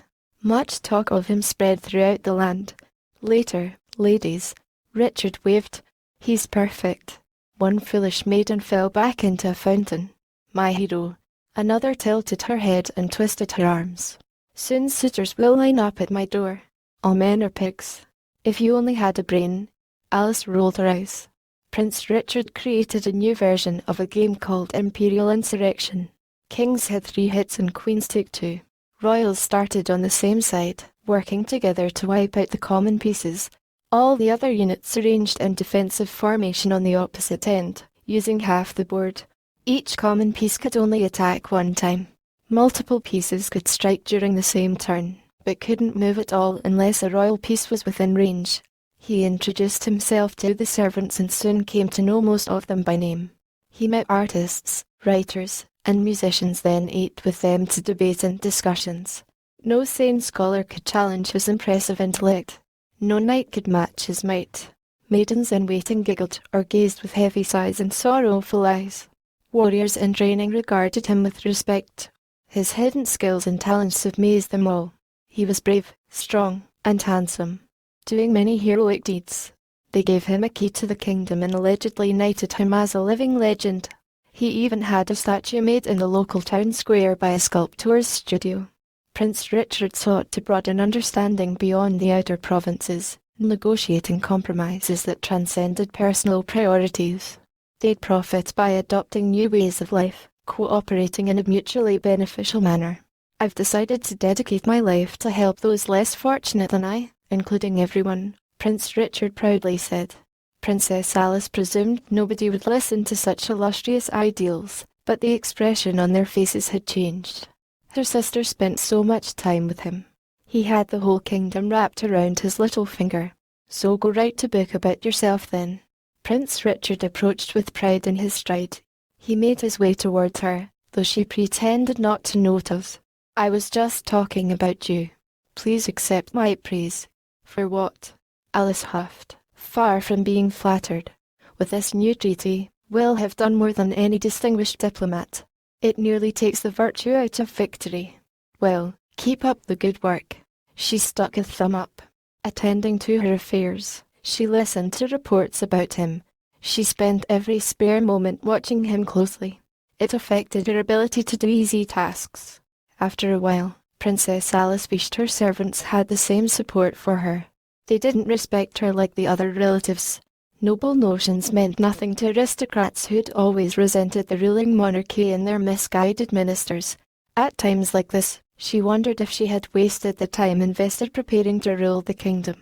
Much talk of him spread throughout the land. Later, ladies, Richard waved. He's perfect. One foolish maiden fell back into a fountain. My hero. Another tilted her head and twisted her arms. Soon suitors will line up at my door. All men are pigs. If you only had a brain. Alice rolled her eyes. Prince Richard created a new version of a game called Imperial Insurrection. Kings had 3 hits and queens took 2. Royals started on the same side, working together to wipe out the common pieces. All the other units arranged in defensive formation on the opposite end, using half the board. Each common piece could only attack one time. Multiple pieces could strike during the same turn, but couldn't move at all unless a royal piece was within range. He introduced himself to the servants and soon came to know most of them by name. He met artists, writers, and musicians, then ate with them to debate and discussions. No sane scholar could challenge his impressive intellect. No knight could match his might. Maidens in waiting giggled or gazed with heavy sighs and sorrowful eyes. Warriors in training regarded him with respect. His hidden skills and talents amazed them all. He was brave, strong, and handsome, doing many heroic deeds. They gave him a key to the kingdom and allegedly knighted him as a living legend. He even had a statue made in the local town square by a sculptor's studio. Prince Richard sought to broaden understanding beyond the outer provinces, negotiating compromises that transcended personal priorities. They'd profit by adopting new ways of life, cooperating in a mutually beneficial manner. I've decided to dedicate my life to help those less fortunate than I, including everyone, Prince Richard proudly said. Princess Alice presumed nobody would listen to such illustrious ideals, but the expression on their faces had changed. Her sister spent so much time with him. He had the whole kingdom wrapped around his little finger. So go write a book about yourself then. Prince Richard approached with pride in his stride. He made his way towards her, though she pretended not to notice. I was just talking about you. Please accept my praise. For what? Alice huffed, far from being flattered. With this new treaty, we'll have done more than any distinguished diplomat. It nearly takes the virtue out of victory. Well, keep up the good work. She stuck a thumb up. Attending to her affairs, she listened to reports about him. She spent every spare moment watching him closely. It affected her ability to do easy tasks. After a while, Princess Alice wished her servants had the same support for her. They didn't respect her like the other relatives. Noble notions meant nothing to aristocrats who'd always resented the ruling monarchy and their misguided ministers. At times like this, she wondered if she had wasted the time invested preparing to rule the kingdom.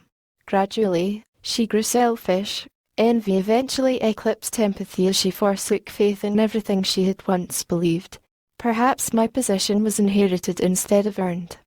Gradually, she grew selfish. Envy eventually eclipsed empathy as she forsook faith in everything she had once believed. Perhaps my position was inherited instead of earned.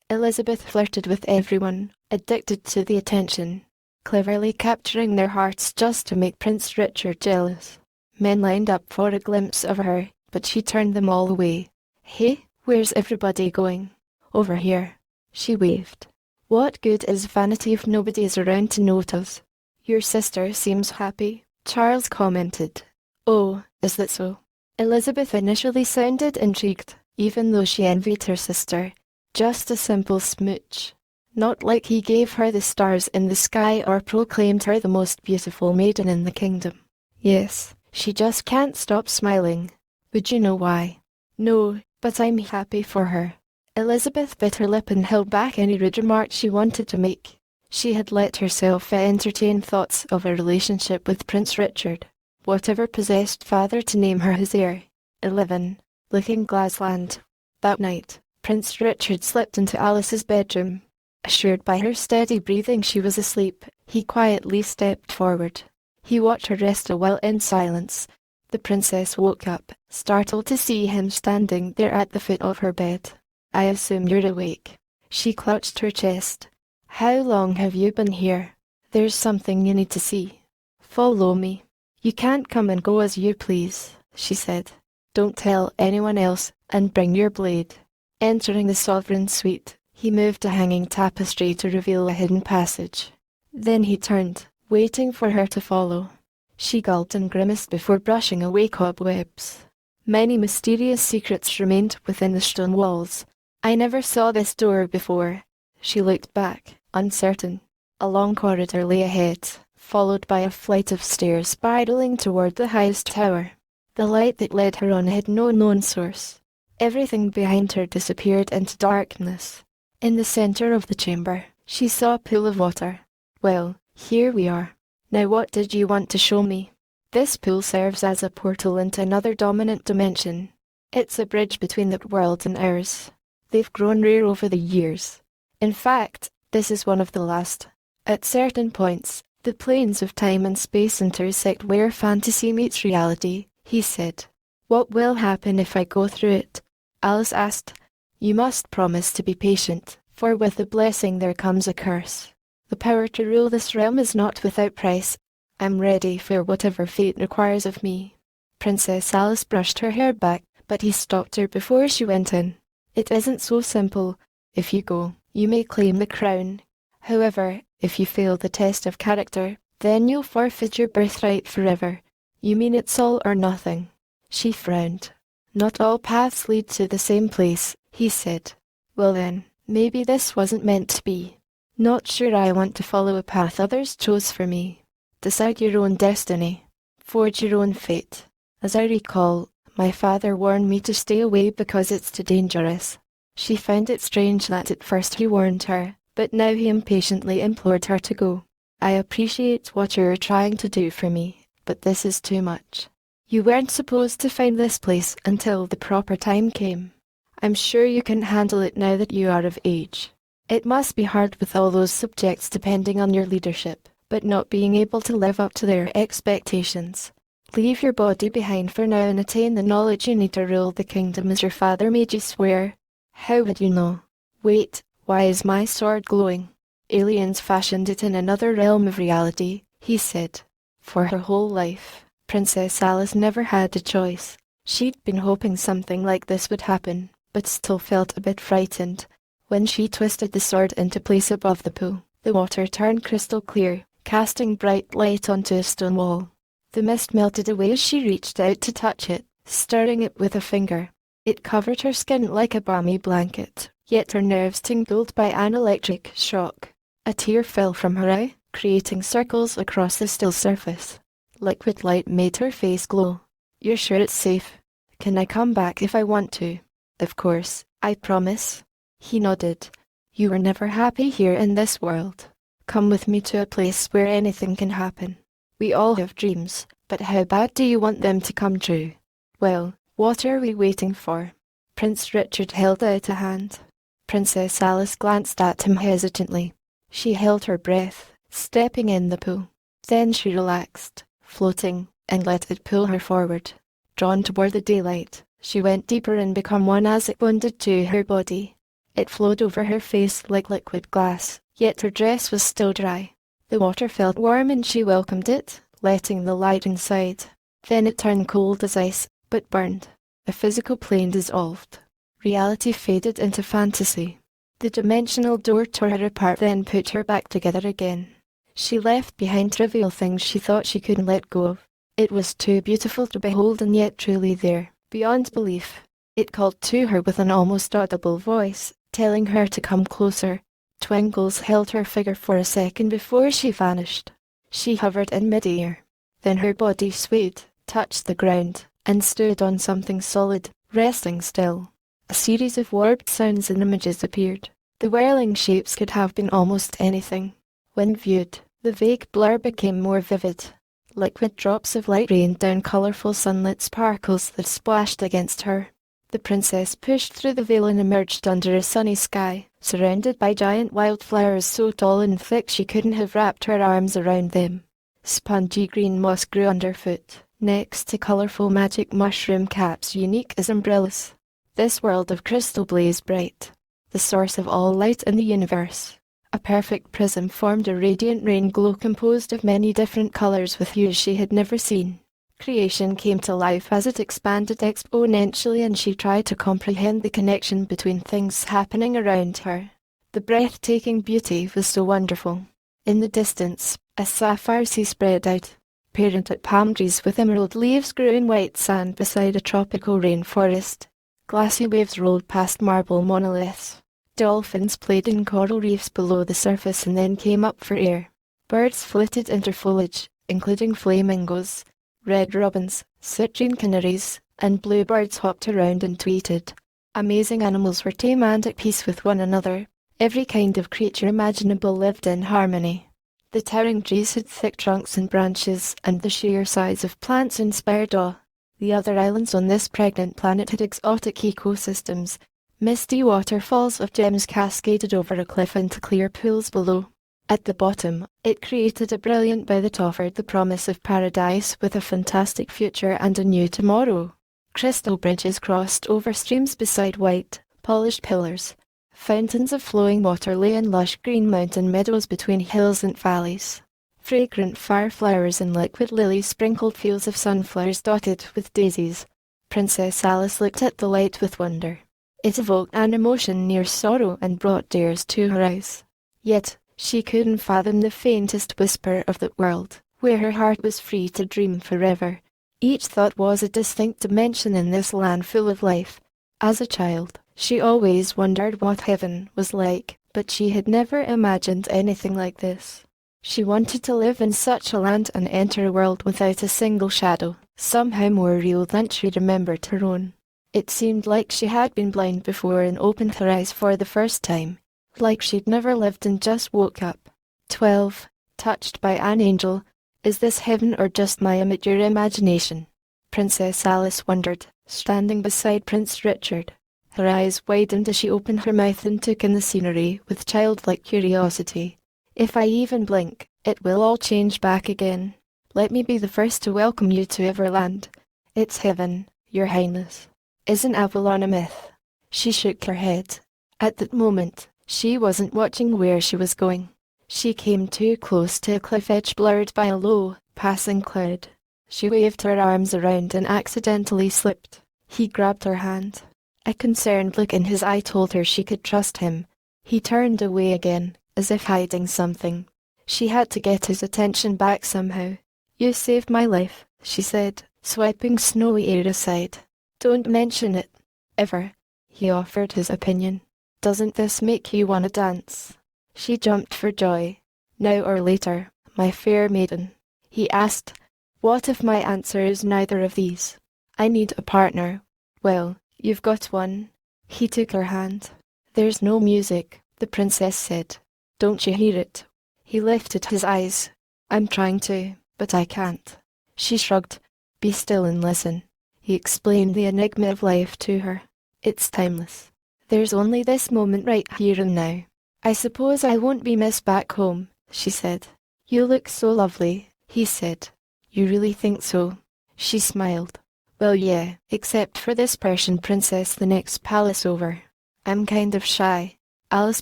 Elizabeth flirted with everyone, addicted to the attention, cleverly capturing their hearts just to make Prince Richard jealous. Men lined up for a glimpse of her, but she turned them all away. Hey, where's everybody going? Over here. She waved. What good is vanity if nobody is around to notice? Your sister seems happy, Charles commented. Oh, is that so? Elizabeth initially sounded intrigued, even though she envied her sister. Just a simple smooch. Not like he gave her the stars in the sky or proclaimed her the most beautiful maiden in the kingdom. Yes, she just can't stop smiling. Would you know why? No, but I'm happy for her. Elizabeth bit her lip and held back any rude remark she wanted to make. She had let herself entertain thoughts of a relationship with Prince Richard. Whatever possessed father to name her his heir. 11. Looking Glassland. That night, Prince Richard slipped into Alice's bedroom. Assured by her steady breathing she was asleep, he quietly stepped forward. He watched her rest a while in silence. The princess woke up, startled to see him standing there at the foot of her bed. I assume you're awake. She clutched her chest. How long have you been here? There's something you need to see. Follow me. You can't come and go as you please, she said. Don't tell anyone else, and bring your blade. Entering the sovereign's suite, he moved a hanging tapestry to reveal a hidden passage. Then he turned, waiting for her to follow. She gulped and grimaced before brushing away cobwebs. Many mysterious secrets remained within the stone walls. I never saw this door before. She looked back, uncertain. A long corridor lay ahead, followed by a flight of stairs spiraling toward the highest tower. The light that led her on had no known source. Everything behind her disappeared into darkness. In the center of the chamber, she saw a pool of water. Well, here we are. Now what did you want to show me? This pool serves as a portal into another dominant dimension. It's a bridge between that world and ours. They've grown rare over the years. In fact, this is one of the last. At certain points, the planes of time and space intersect where fantasy meets reality, he said. What will happen if I go through it? Alice asked. You must promise to be patient, for with the blessing there comes a curse. The power to rule this realm is not without price. I'm ready for whatever fate requires of me. Princess Alice brushed her hair back, but he stopped her before she went in. It isn't so simple. If you go, you may claim the crown. However, if you fail the test of character, then you'll forfeit your birthright forever. You mean it's all or nothing? She frowned. Not all paths lead to the same place, he said. Well then, maybe this wasn't meant to be. Not sure I want to follow a path others chose for me. Decide your own destiny. Forge your own fate. As I recall, my father warned me to stay away because it's too dangerous. She found it strange that at first he warned her, but now he impatiently implored her to go. I appreciate what you're trying to do for me, but this is too much. You weren't supposed to find this place until the proper time came. I'm sure you can handle it now that you are of age. It must be hard with all those subjects depending on your leadership, but not being able to live up to their expectations. Leave your body behind for now and attain the knowledge you need to rule the kingdom as your father made you swear. How would you know? Wait, why is my sword glowing? Aliens fashioned it in another realm of reality, he said. For her whole life, Princess Alice never had a choice. She'd been hoping something like this would happen, but still felt a bit frightened. When she twisted the sword into place above the pool, the water turned crystal clear, casting bright light onto a stone wall. The mist melted away as she reached out to touch it, stirring it with a finger. It covered her skin like a balmy blanket, yet her nerves tingled by an electric shock. A tear fell from her eye, creating circles across the still surface. Liquid light made her face glow. "You're sure it's safe? Can I come back if I want to?" "Of course, I promise." He nodded. "You were never happy here in this world. Come with me to a place where anything can happen. We all have dreams, but how bad do you want them to come true?" "Well, what are we waiting for?" Prince Richard held out a hand. Princess Alice glanced at him hesitantly. She held her breath, stepping in the pool. Then she relaxed, floating, and let it pull her forward. Drawn toward the daylight, she went deeper and became one as it bonded to her body. It flowed over her face like liquid glass, yet her dress was still dry. The water felt warm and she welcomed it, letting the light inside. Then it turned cold as ice, but burned. A physical plane dissolved. Reality faded into fantasy. The dimensional door tore her apart, then put her back together again. She left behind trivial things she thought she couldn't let go of. It was too beautiful to behold and yet truly there, beyond belief. It called to her with an almost audible voice, telling her to come closer. Twinkles held her figure for a second before she vanished. She hovered in mid-air. Then her body swayed, touched the ground, and stood on something solid, resting still. A series of warped sounds and images appeared. The whirling shapes could have been almost anything. When viewed, the vague blur became more vivid. Liquid drops of light rained down colourful sunlit sparkles that splashed against her. The princess pushed through the veil and emerged under a sunny sky, surrounded by giant wildflowers so tall and thick she couldn't have wrapped her arms around them. Spongy green moss grew underfoot, next to colourful magic mushroom caps unique as umbrellas. This world of crystal blazed bright, the source of all light in the universe. A perfect prism formed a radiant rain glow composed of many different colors with hues she had never seen. Creation came to life as it expanded exponentially, and she tried to comprehend the connection between things happening around her. The breathtaking beauty was so wonderful. In the distance, a sapphire sea spread out. Parented palm trees with emerald leaves grew in white sand beside a tropical rainforest. Glassy waves rolled past marble monoliths. Dolphins played in coral reefs below the surface and then came up for air. Birds flitted into foliage, including flamingos, red robins, citrine canaries, and bluebirds hopped around and tweeted. Amazing animals were tame and at peace with one another. Every kind of creature imaginable lived in harmony. The towering trees had thick trunks and branches, and the sheer size of plants inspired awe. The other islands on this pregnant planet had exotic ecosystems. Misty waterfalls of gems cascaded over a cliff into clear pools below. At the bottom, it created a brilliant bow that offered the promise of paradise with a fantastic future and a new tomorrow. Crystal bridges crossed over streams beside white, polished pillars. Fountains of flowing water lay in lush green mountain meadows between hills and valleys. Fragrant fireflowers and liquid lilies sprinkled fields of sunflowers dotted with daisies. Princess Alice looked at the light with wonder. It evoked an emotion near sorrow and brought tears to her eyes. Yet, she couldn't fathom the faintest whisper of that world, where her heart was free to dream forever. Each thought was a distinct dimension in this land full of life. As a child, she always wondered what heaven was like, but she had never imagined anything like this. She wanted to live in such a land and enter a world without a single shadow, somehow more real than she remembered her own. It seemed like she had been blind before and opened her eyes for the first time, like she'd never lived and just woke up. 12. Touched by an angel. Is this heaven or just my immature imagination? Princess Alice wondered, standing beside Prince Richard. Her eyes widened as she opened her mouth and took in the scenery with childlike curiosity. If I even blink, it will all change back again. Let me be the first to welcome you to Everland. It's heaven, Your Highness. Isn't Avalon a myth? She shook her head. At that moment, she wasn't watching where she was going. She came too close to a cliff edge blurred by a low, passing cloud. She waved her arms around and accidentally slipped. He grabbed her hand. A concerned look in his eye told her she could trust him. He turned away again, as if hiding something. She had to get his attention back somehow. "You saved my life," she said, swiping snowy air aside. "Don't mention it. Ever." He offered his opinion. "Doesn't this make you want to dance?" She jumped for joy. "Now or later, my fair maiden." He asked, "What if my answer is neither of these? I need a partner." "Well, you've got one." He took her hand. "There's no music," the princess said. "Don't you hear it?" He lifted his eyes. "I'm trying to, but I can't." She shrugged. "Be still and listen." He explained the enigma of life to her. "It's timeless. There's only this moment right here and now." "I suppose I won't be missed back home," she said. "You look so lovely," he said. "You really think so?" She smiled. "Well, yeah, except for this Persian princess the next palace over. I'm kind of shy." Alice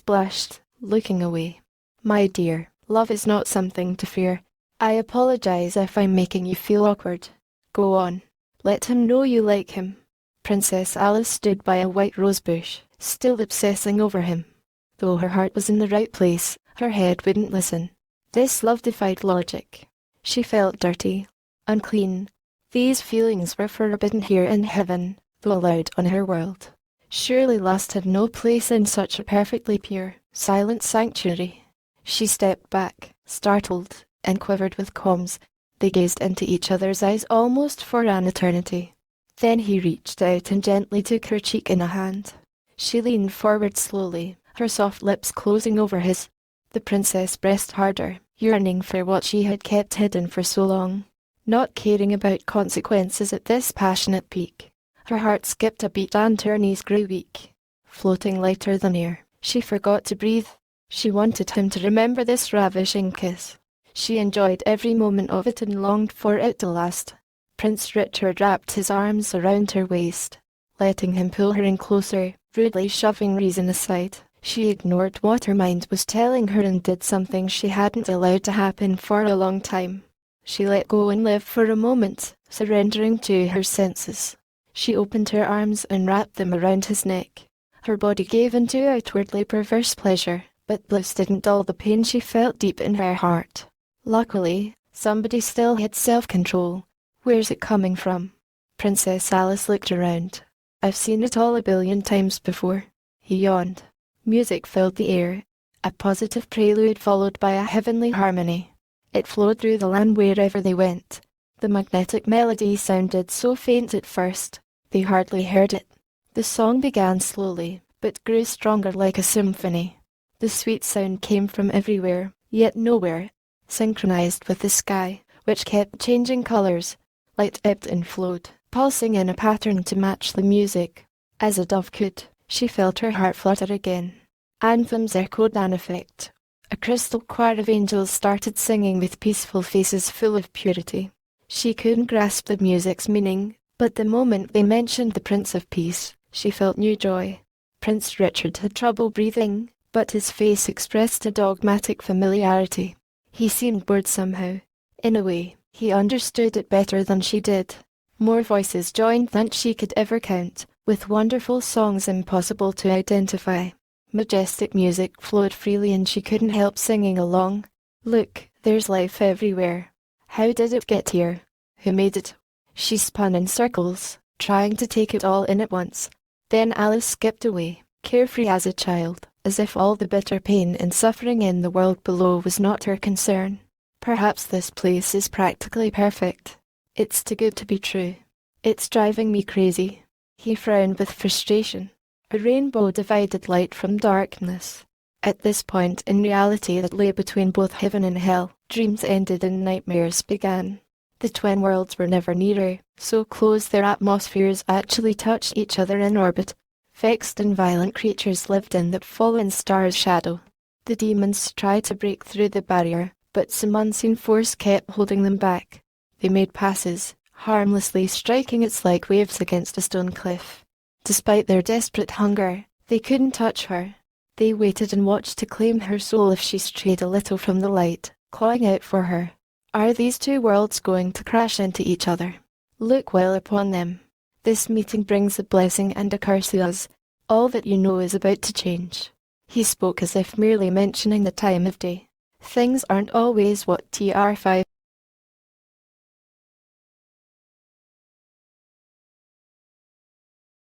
blushed, looking away. "My dear, love is not something to fear. I apologize if I'm making you feel awkward. Go on. Let him know you like him." Princess Alice stood by a white rosebush, still obsessing over him. Though her heart was in the right place, her head wouldn't listen. This love defied logic. She felt dirty, unclean. These feelings were forbidden here in heaven, though allowed on her world. Surely lust had no place in such a perfectly pure, silent sanctuary. She stepped back, startled, and quivered with qualms. They gazed into each other's eyes almost for an eternity. Then he reached out and gently took her cheek in a hand. She leaned forward slowly, her soft lips closing over his. The princess pressed harder, yearning for what she had kept hidden for so long, not caring about consequences at this passionate peak. Her heart skipped a beat and her knees grew weak. Floating lighter than air, she forgot to breathe. She wanted him to remember this ravishing kiss. She enjoyed every moment of it and longed for it to last. Prince Richard wrapped his arms around her waist, letting him pull her in closer, rudely shoving reason aside. She ignored what her mind was telling her and did something she hadn't allowed to happen for a long time. She let go and lived for a moment, surrendering to her senses. She opened her arms and wrapped them around his neck. Her body gave into outwardly perverse pleasure, but bliss didn't dull the pain she felt deep in her heart. Luckily, somebody still had self-control. "Where's it coming from?" Princess Alice looked around. "I've seen it all a billion times before." He yawned. Music filled the air, a positive prelude followed by a heavenly harmony. It flowed through the land wherever they went. The magnetic melody sounded so faint at first, they hardly heard it. The song began slowly, but grew stronger like a symphony. The sweet sound came from everywhere, yet nowhere, synchronized with the sky, which kept changing colors. Light ebbed and flowed, pulsing in a pattern to match the music. As a dove could, she felt her heart flutter again. Anthems echoed an effect. A crystal choir of angels started singing with peaceful faces full of purity. She couldn't grasp the music's meaning, but the moment they mentioned the Prince of Peace, she felt new joy. Prince Richard had trouble breathing, but his face expressed a dogmatic familiarity. He seemed bored somehow. In a way, he understood it better than she did. More voices joined than she could ever count, with wonderful songs impossible to identify. Majestic music flowed freely and she couldn't help singing along. "Look, there's life everywhere. How did it get here? Who made it?" She spun in circles, trying to take it all in at once. Then Alice skipped away, carefree as a child, as if all the bitter pain and suffering in the world below was not her concern. "Perhaps this place is practically perfect. It's too good to be true. It's driving me crazy." He frowned with frustration. A rainbow divided light from darkness. At this point in reality that lay between both heaven and hell, dreams ended and nightmares began. The twin worlds were never nearer, so close their atmospheres actually touched each other in orbit. Vexed and violent creatures lived in the fallen star's shadow. The demons tried to break through the barrier, but some unseen force kept holding them back. They made passes, harmlessly striking its like waves against a stone cliff. Despite their desperate hunger, they couldn't touch her. They waited and watched to claim her soul if she strayed a little from the light, calling out for her. Are these two worlds going to crash into each other? Look well upon them. This meeting brings a blessing and a curse to us. All that you know is about to change. He spoke as if merely mentioning the time of day. Things aren't always what TR5